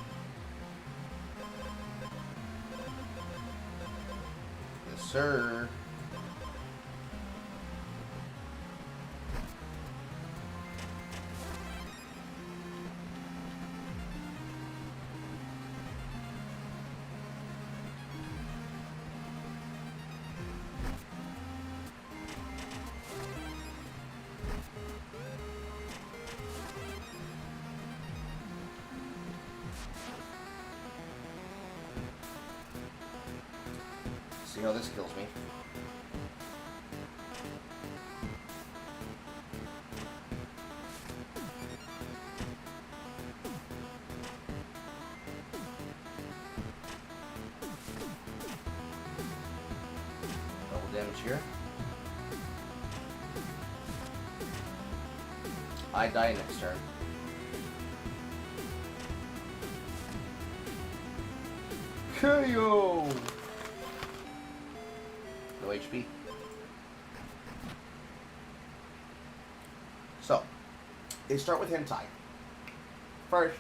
S2: Yes, sir. See how this kills me. Double damage here. I die next turn. KO! No HP. So, they start with hentai. First,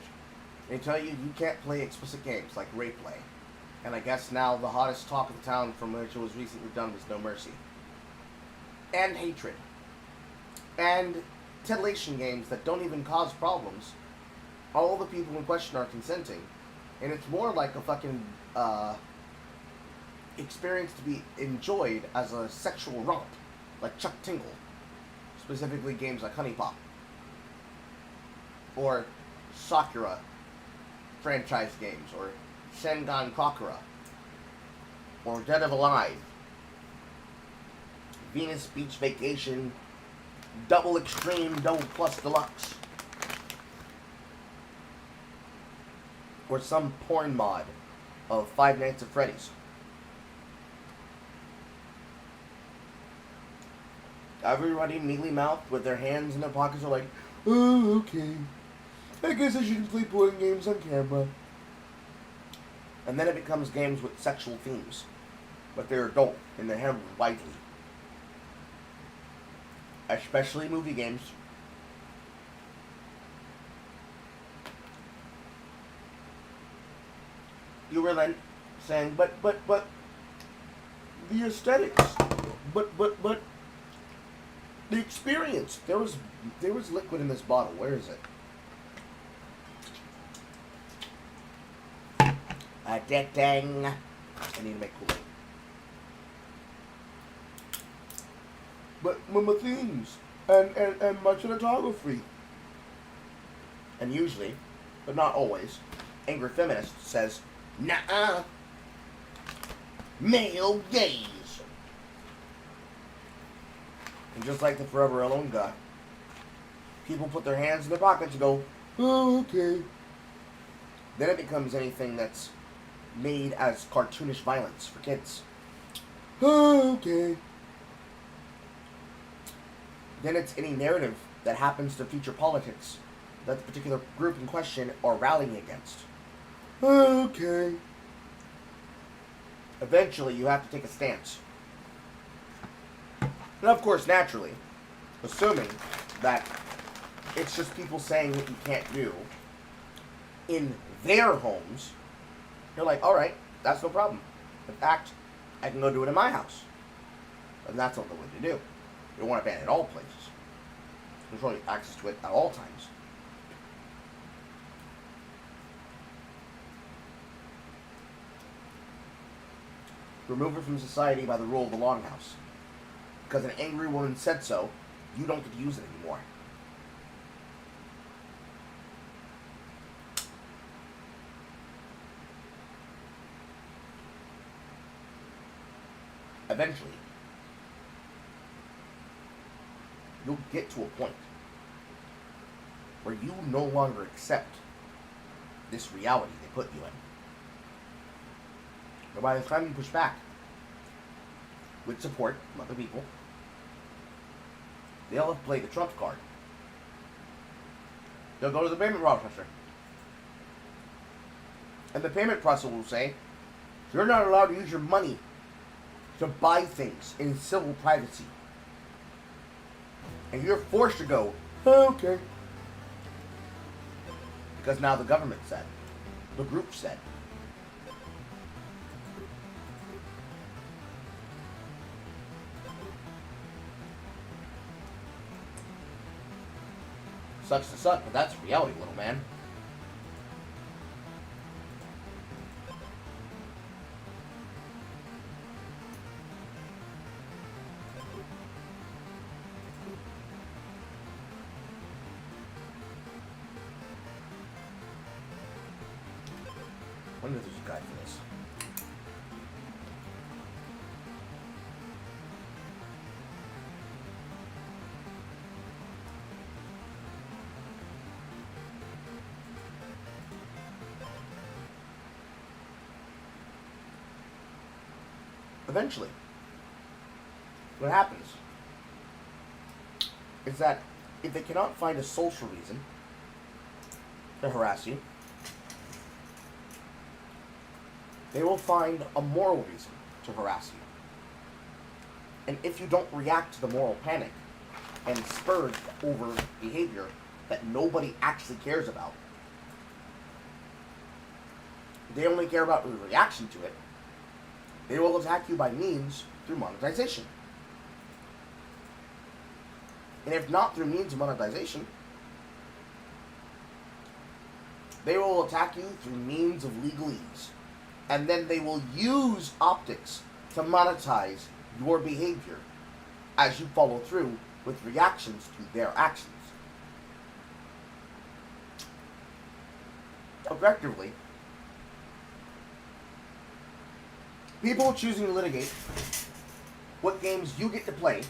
S2: they tell you can't play explicit games like rape play. And I guess now the hottest talk of the town from which it was recently done was No Mercy. And hatred. And titillation games that don't even cause problems. All the people in question are consenting. And it's more like a fucking, experience to be enjoyed as a sexual romp, like Chuck Tingle, specifically games like Honey Pop, or Sakura franchise games, or Sengan Kakura, or Dead of Alive, Venus Beach Vacation, Double Extreme, Double Plus Deluxe, or some porn mod of Five Nights at Freddy's. Everybody mealy-mouthed with their hands in their pockets are like, oh, okay. I guess I shouldn't play porn games on camera. And then it becomes games with sexual themes. But they're adult and they're handled widely. Especially movie games. You were then saying, but, the aesthetics. But, the experience. There was liquid in this bottle. Where is it? Dang. I need to make Kool-Aid. But my themes and my cinematography. And usually, but not always, angry feminist says, "Nuh-uh. Male gaze." And just like the Forever Alone guy, people put their hands in their pockets and go, oh, okay. Then it becomes anything that's made as cartoonish violence for kids. Oh, okay. Then it's any narrative that happens to feature politics that the particular group in question are rallying against. Oh, okay. Eventually, you have to take a stance. And of course, naturally, assuming that it's just people saying what you can't do, in their homes, you're like, all right, that's no problem. In fact, I can go do it in my house. And that's not the way to do. You don't want to ban it at all places. Control access to it at all times. Remove it from society by the rule of the longhouse. Because an angry woman said so, you don't get to use it anymore. Eventually, you'll get to a point where you no longer accept this reality they put you in. But by the time you push back with support from other people, they'll have played the trump card. They'll go to the payment processor. And the payment processor will say, you're not allowed to use your money to buy things in civil privacy. And you're forced to go, okay. Because now the government said, the group said. Sucks to suck, but that's reality, little man. I wonder if there's a guide for this. Eventually, what happens is that if they cannot find a social reason to harass you, they will find a moral reason to harass you. And if you don't react to the moral panic and spurred over behavior that nobody actually cares about, they only care about the reaction to it, they will attack you by means through monetization. And if not through means of monetization, they will attack you through means of legalese. And then they will use optics to monetize your behavior as you follow through with reactions to their actions. Objectively, people choosing to litigate what games you get to play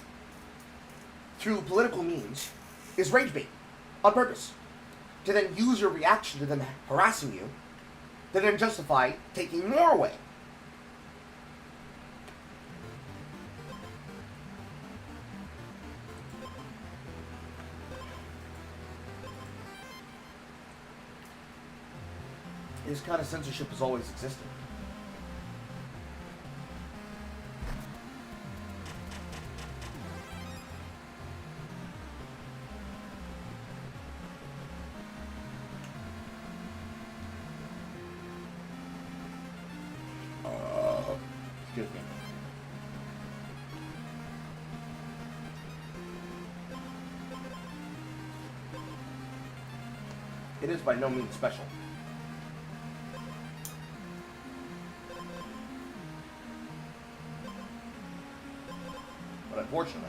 S2: through political means is rage bait on purpose. To then use your reaction to them harassing you to then justify taking more away. This kind of censorship has always existed. Excuse me. It is by no means special. But unfortunately,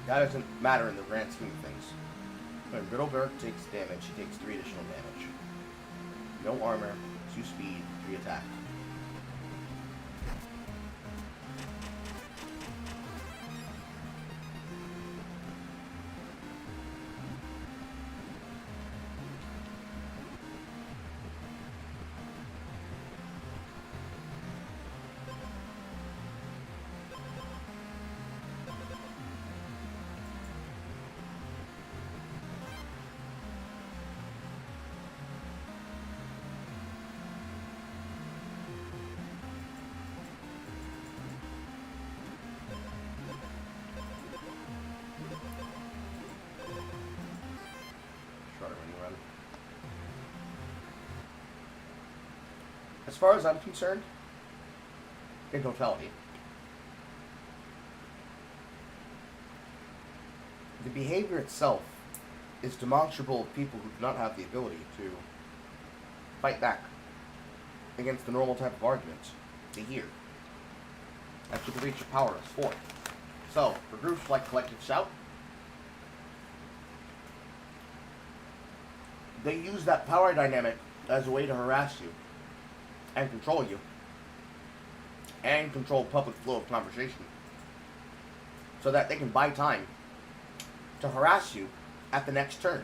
S2: that doesn't matter in the grand scheme of things. When Riddleberg takes damage, he takes 3 additional damage. No armor, 2 speed, 3 attack. as far as I'm concerned, in totality, the behavior itself is demonstrable of people who do not have the ability to fight back against the normal type of arguments they hear as to the reach of power is for. So, for groups like Collective Shout, they use that power dynamic as a way to harass you and control you and control public flow of conversation so that they can buy time to harass you at the next turn.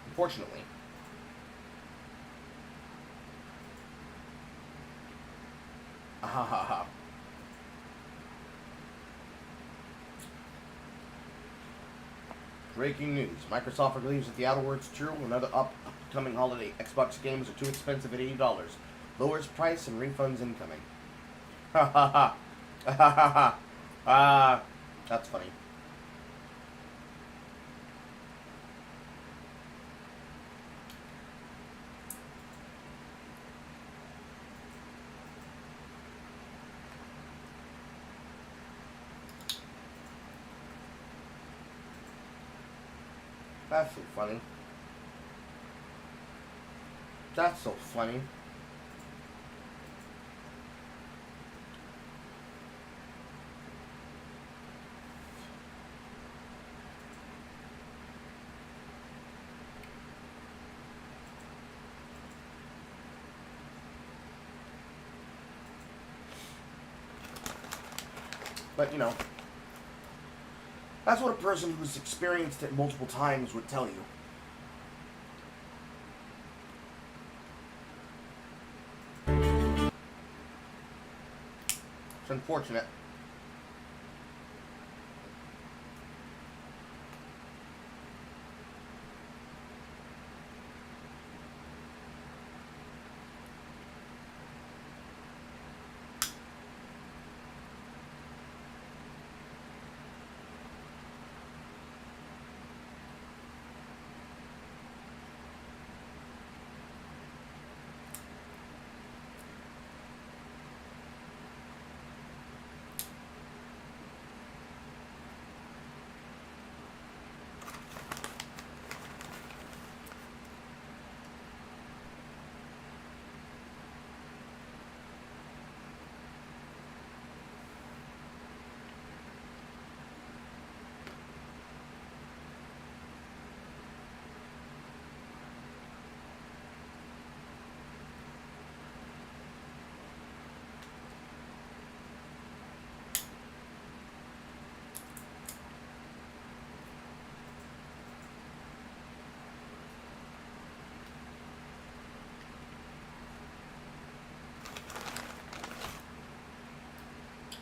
S2: Unfortunately, breaking news. Microsoft believes that The Outer Worlds 2 and other upcoming holiday Xbox games are too expensive at $80. Lowers price and refunds incoming. Ha ha ha. Ha ha ha. That's funny. That's so funny. That's so funny. But, you know, that's what a person who's experienced it multiple times would tell you. It's unfortunate.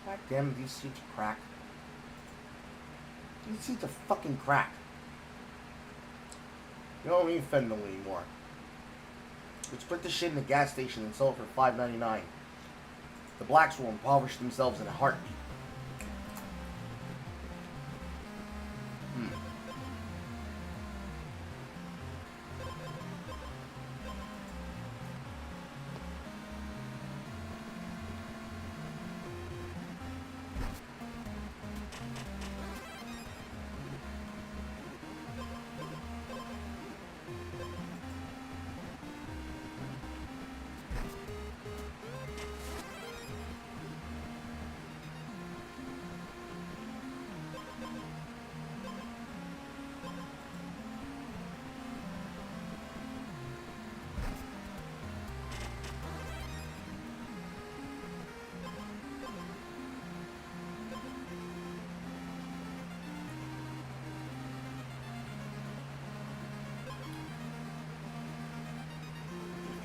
S2: God damn, these seats crack. These seats are fucking cracked. You don't need fentanyl anymore. Let's put this shit in a gas station and sell it for $5.99. The blacks will impoverish themselves in a heartbeat.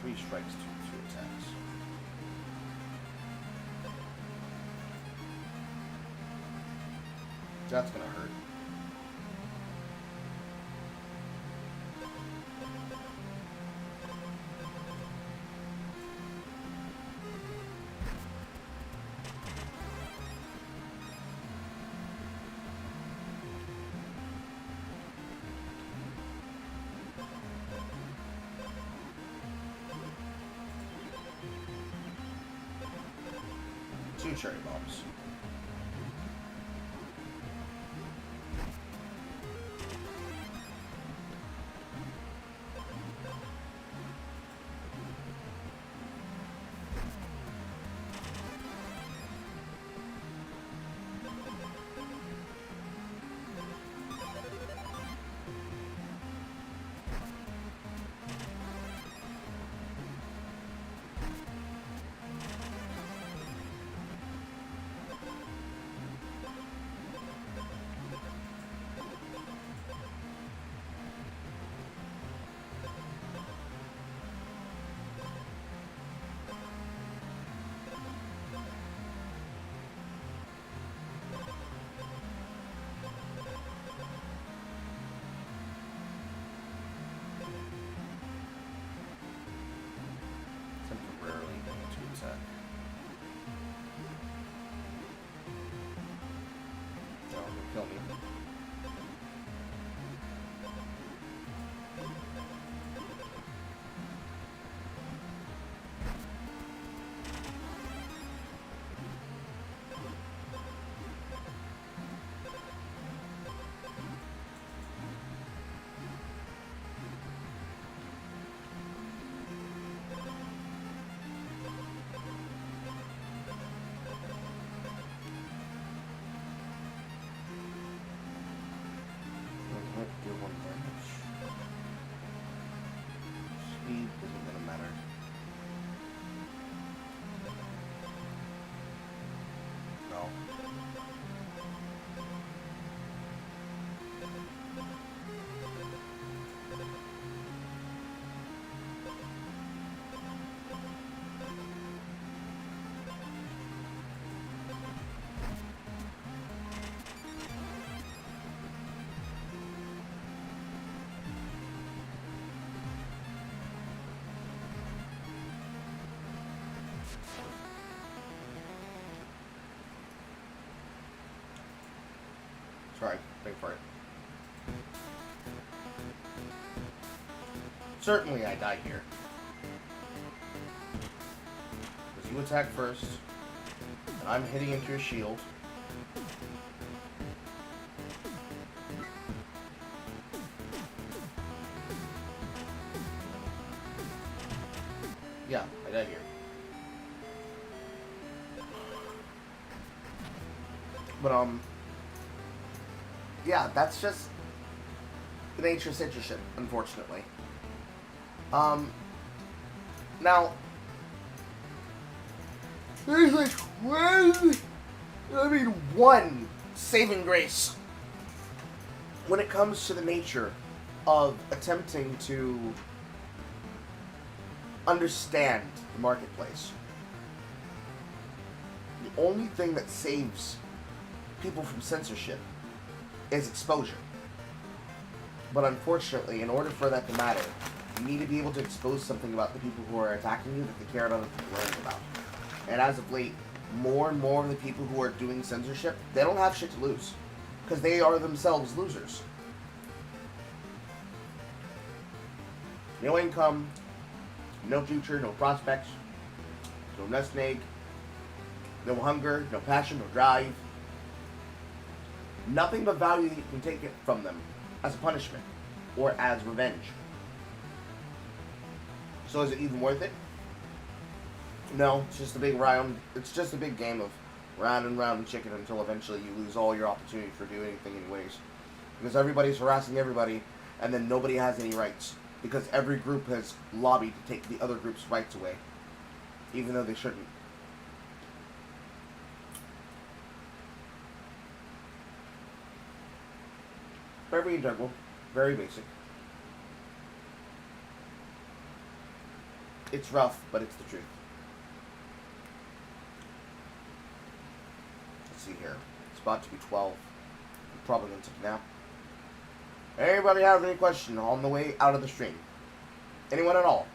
S2: 3 strikes, 2 attacks. That's gonna hurt. Two cherry bombs. Temporarily going to attack. No, it'll kill me. Do 1 damage. Speed isn't gonna matter. No. Sorry, think for it. Certainly I die here. Because you attack first, and I'm hitting into your shield. Yeah, I die here. But, yeah, that's just the nature of censorship, unfortunately. Now, there's like one saving grace when it comes to the nature of attempting to understand the marketplace. The only thing that saves people from censorship is exposure. But unfortunately, in order for that to matter, you need to be able to expose something about the people who are attacking you that they care about learning about. And as of late, more and more of the people who are doing censorship, they don't have shit to lose. Because they are themselves losers. No income, no future, no prospects, no nest egg, no hunger, no passion, no drive. Nothing but value that you can take it from them as a punishment or as revenge. So is it even worth it? No, it's just a big round. It's just a big game of round and round and chicken until eventually you lose all your opportunity for doing anything anyways. Because everybody's harassing everybody, and then nobody has any rights. Because every group has lobbied to take the other group's rights away, even though they shouldn't. Very integral, very basic. It's rough, but it's the truth. Let's see here. It's about to be 12. I'm probably going to take a nap. Anybody have any question on the way out of the stream? Anyone at all?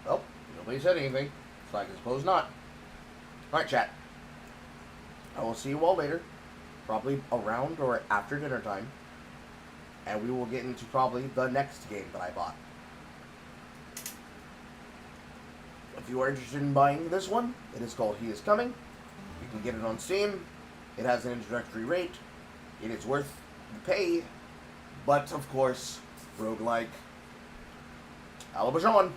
S2: Oh, nobody said anything, so I suppose not. Alright, chat. I will see you all later, probably around or after dinner time, and we will get into probably the next game that I bought. If you are interested in buying this one, it is called He Is Coming. You can get it on Steam. It has an introductory rate. It is worth the pay, but of course, roguelike. Alabashon.